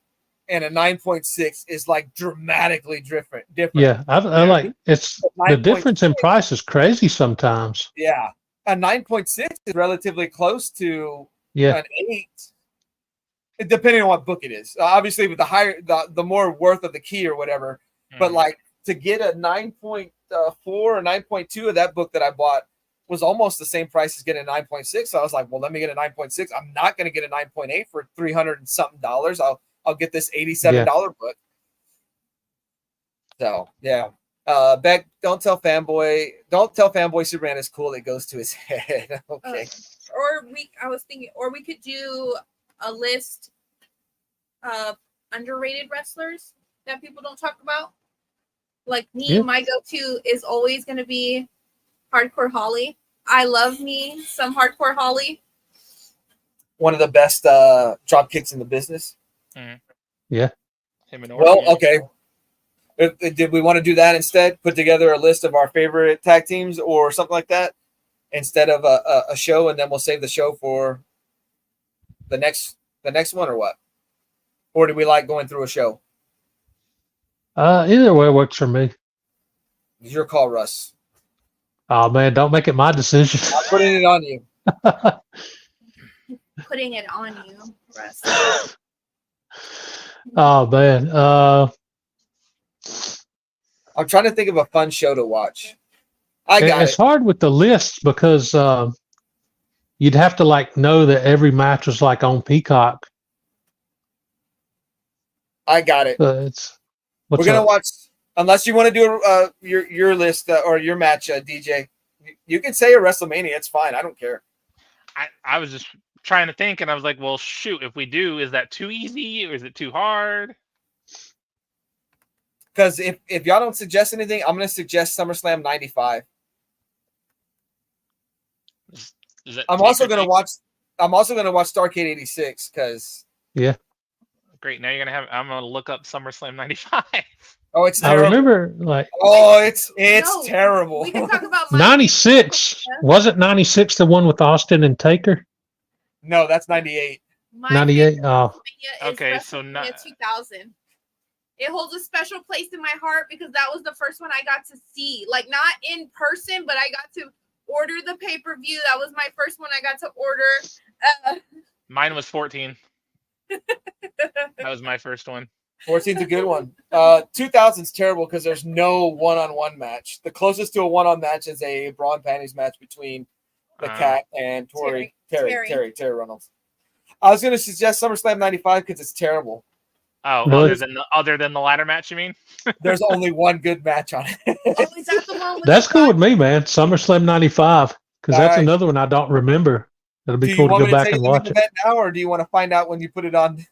Speaker 1: and a 9.6 is like dramatically different.
Speaker 4: Yeah, I like it's the difference in price is crazy sometimes.
Speaker 1: Yeah, a 9.6 is relatively close to an 8. Depending on what book it is, obviously with the higher, the more worth of the key or whatever. But like to get a 9.4 or 9.2 of that book that I bought was almost the same price as getting a 9.6. So I was like, well, let me get a 9.6. I'm not going to get a 9.8 for $300 and something. I'll get this $87 book. So yeah, Beck, don't tell fanboy Superman is cool. It goes to his head. Okay.
Speaker 3: Or we could do a list of underrated wrestlers that people don't talk about. Like me, my go-to is always going to be Hardcore Holly. I love me some Hardcore Holly.
Speaker 1: One of the best drop kicks in the business.
Speaker 4: Yeah.
Speaker 1: Well, okay. Did we want to do that instead? Put together a list of our favorite tag teams or something like that instead of a show, and then we'll save the show for the next one, or what? Or do we like going through a show?
Speaker 4: Either way works for me.
Speaker 1: It's your call, Russ.
Speaker 4: Oh man, don't make it my decision.
Speaker 1: I'm putting it on you.
Speaker 3: Putting it on you, Russ.
Speaker 4: Oh man.
Speaker 1: I'm trying to think of a fun show to watch.
Speaker 4: It's hard with the lists because you'd have to like know that every match was like on Peacock.
Speaker 1: I got it.
Speaker 4: We're
Speaker 1: gonna watch Unless you want to do your list or your match, DJ. You can say a WrestleMania. It's fine. I don't care.
Speaker 2: I was just trying to think, and I was like, well, shoot, if we do, is that too easy or is it too hard?
Speaker 1: Because if y'all don't suggest anything, I'm going to suggest SummerSlam 95. I'm also going to watch Starrcade 86 because
Speaker 2: great. Now I'm going to look up SummerSlam 95.
Speaker 1: Oh, it's terrible.
Speaker 4: I remember
Speaker 1: it's terrible.
Speaker 3: We can talk about
Speaker 4: 96. Wasn't 96 the one with Austin and Taker?
Speaker 1: No, that's 98.
Speaker 4: 98. Oh.
Speaker 2: Okay, so
Speaker 3: 2000. It holds a special place in my heart because that was the first one I got to see. Like, not in person, but I got to order the pay-per-view. That was my first one I got to order.
Speaker 2: Mine was 14. That was my first one.
Speaker 1: 14's a good one. 2000's terrible because there's no one-on-one match. The closest to a one-on match is a bra and panties match between the Cat and Terry Reynolds. I was going to suggest SummerSlam 95 because it's terrible.
Speaker 2: Oh,
Speaker 4: really?
Speaker 2: other than the ladder match, you mean?
Speaker 1: There's only one good match on it.
Speaker 3: Oh, is that the one with
Speaker 4: that's cool with me, man. SummerSlam 95 because that's another one I don't remember. It'll be cool to go back and watch it.
Speaker 1: Now, or do you want to find out when you put it on?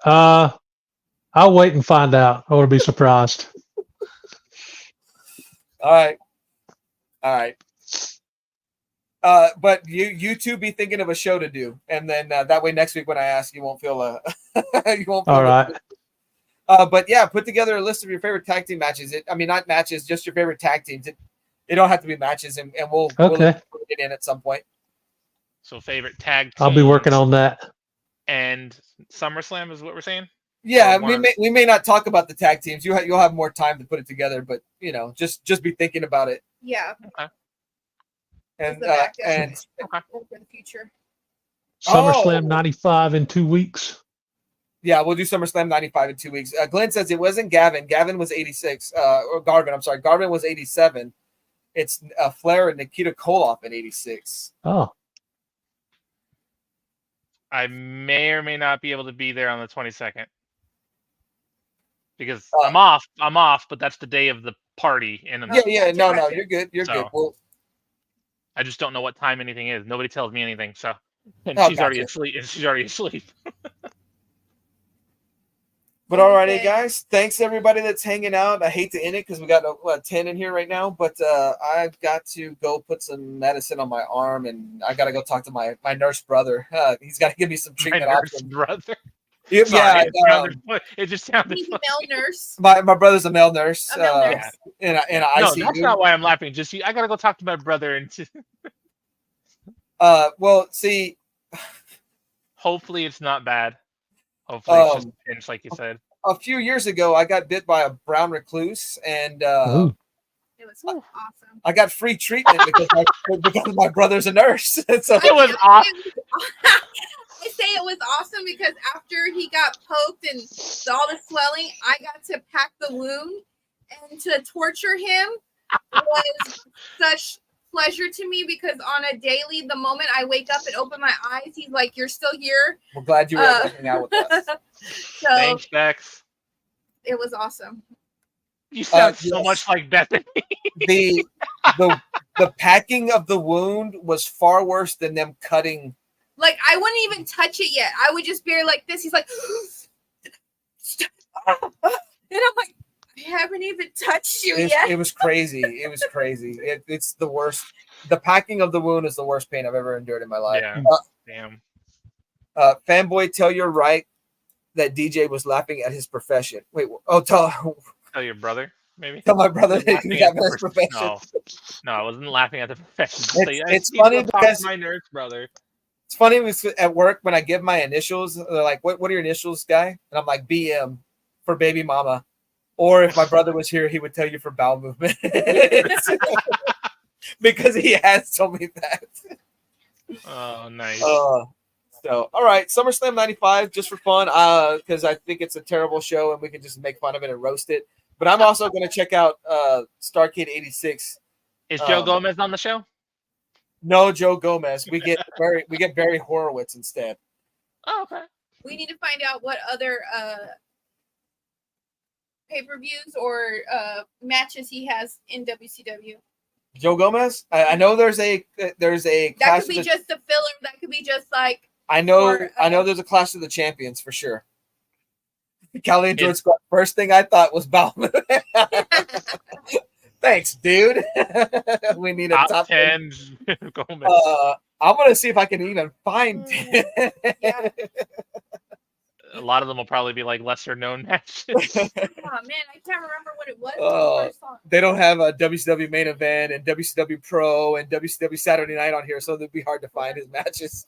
Speaker 4: I'll wait and find out. I want to be surprised.
Speaker 1: All right. But you two be thinking of a show to do, and then that way next week when I ask, you won't feel you won't. Feel
Speaker 4: all right.
Speaker 1: But yeah, put together a list of your favorite tag team matches. Not matches, just your favorite tag teams. It don't have to be matches, and we'll put it in at some point.
Speaker 2: So favorite tag teams.
Speaker 4: I'll be working on that.
Speaker 2: And SummerSlam is what we're saying.
Speaker 1: Yeah, we may not talk about the tag teams. You'll have more time to put it together, but just be thinking about it.
Speaker 3: Yeah.
Speaker 2: Okay.
Speaker 1: And
Speaker 3: for the future.
Speaker 4: SummerSlam 95 in 2 weeks.
Speaker 1: Yeah, we'll do SummerSlam 95 in 2 weeks. Glenn says it wasn't Gavin. Gavin was 86. Or Garvin, I'm sorry. Garvin was 87. It's Flair and Nikita Koloff in 86.
Speaker 4: Oh.
Speaker 2: I may or may not be able to be there on the 22nd. Because I'm off, but that's the day of the party. And
Speaker 1: no, you're good. You're good. Well,
Speaker 2: I just don't know what time anything is. Nobody tells me anything. So, and she's already asleep.
Speaker 1: But alrighty, guys. Thanks everybody that's hanging out. I hate to end it because we got 10 in here right now, but I've got to go put some medicine on my arm, and I got to go talk to my nurse brother. He's got to give me some treatment options.
Speaker 2: Brother.
Speaker 1: It
Speaker 2: just sounded.
Speaker 3: He's a male nurse.
Speaker 1: My brother's a male nurse.
Speaker 3: In an
Speaker 1: ICU.
Speaker 2: No, that's not why I'm laughing. Just I gotta go talk to my brother and.
Speaker 1: Well, see.
Speaker 2: Hopefully, it's not bad. Hopefully, it's just a pinch, like you said.
Speaker 1: A few years ago, I got bit by a brown recluse, and
Speaker 3: it was awesome.
Speaker 1: I got free treatment because my brother's a nurse. So
Speaker 2: it was awesome.
Speaker 3: I say it was awesome because after he got poked and all the swelling, I got to pack the wound, and to torture him was such pleasure to me because on a daily, the moment I wake up and open my eyes, he's like, "You're still here."
Speaker 1: We're glad you were able to hang out with us.
Speaker 3: So
Speaker 2: thanks, Bex.
Speaker 3: It was awesome.
Speaker 2: You sound so much like Bethany.
Speaker 1: the packing of the wound was far worse than them cutting.
Speaker 3: Like, I wouldn't even touch it yet. I would just be like this. He's like, and I'm like, I haven't even touched you yet.
Speaker 1: It was crazy. It's the worst. The packing of the wound is the worst pain I've ever endured in my life.
Speaker 2: Yeah. Damn.
Speaker 1: Fanboy, tell you're right that DJ was laughing at his profession. Wait, tell
Speaker 2: your brother, maybe?
Speaker 1: Tell my brother that he got his profession.
Speaker 2: No, I wasn't laughing at the profession.
Speaker 1: It's funny because
Speaker 2: my nurse brother.
Speaker 1: It's funny at work when I give my initials, they're like, what are your initials, guy? And I'm like, BM for baby mama. Or if my brother was here, he would tell you for bowel movement. Because he has told me that.
Speaker 2: Oh, nice.
Speaker 1: So, all right, SummerSlam 95, just for fun, because I think it's a terrible show and we can just make fun of it and roast it. But I'm also going to check out Starrcade 86.
Speaker 2: Is Joe Gomez on the show?
Speaker 1: No, Joe Gomez. We get Barry Horowitz instead.
Speaker 2: Oh, okay.
Speaker 3: We need to find out what other pay-per-views or matches he has in WCW?
Speaker 1: Joe Gomez. I know there's a
Speaker 3: That
Speaker 1: clash
Speaker 3: could be
Speaker 1: of the,
Speaker 3: just a filler. That could be just like
Speaker 1: I know
Speaker 3: or,
Speaker 1: I know there's a clash of the champions for sure. Kelly and George Scott. First thing I thought was Bauman. Thanks, dude. We need a top
Speaker 2: 10 Gomez.
Speaker 1: I'm gonna see if I can even find.
Speaker 3: yeah.
Speaker 2: A lot of them will probably be like lesser known matches.
Speaker 3: Oh man, I can't remember what it was.
Speaker 1: They don't have a WCW main event and WCW Pro and WCW Saturday Night on here, so it'd be hard to find his matches.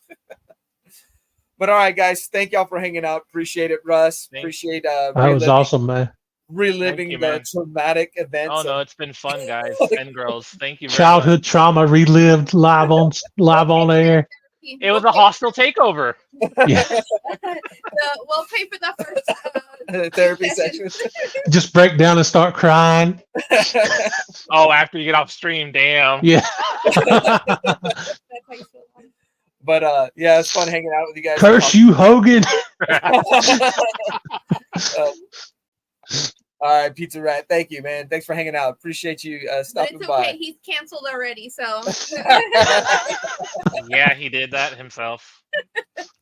Speaker 1: But all right, guys, thank y'all for hanging out. Appreciate it, Russ. Appreciate
Speaker 4: that was awesome, man.
Speaker 1: Reliving the traumatic events.
Speaker 2: Oh no, it's been fun, guys and girls. Thank you.
Speaker 4: Childhood trauma relived live on air.
Speaker 2: It was a hostile takeover.
Speaker 4: Yeah.
Speaker 3: We'll pay for that first
Speaker 1: therapy session.
Speaker 4: Just break down and start crying.
Speaker 2: Oh, after you get off stream, damn.
Speaker 4: Yeah.
Speaker 1: But yeah, it's fun hanging out with you guys.
Speaker 4: Curse you, Hogan.
Speaker 1: All right, Pizza Rat. Thank you, man. Thanks for hanging out. Appreciate you stopping
Speaker 3: but it's
Speaker 1: by.
Speaker 3: okay. He's canceled already, so.
Speaker 2: Yeah, he did that himself.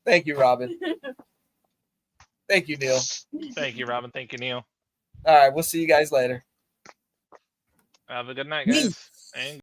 Speaker 1: Thank you, Robin. Thank you, Neil.
Speaker 2: Thank you, Robin. Thank you, Neil.
Speaker 1: All right, we'll see you guys later.
Speaker 2: Have a good night, guys. And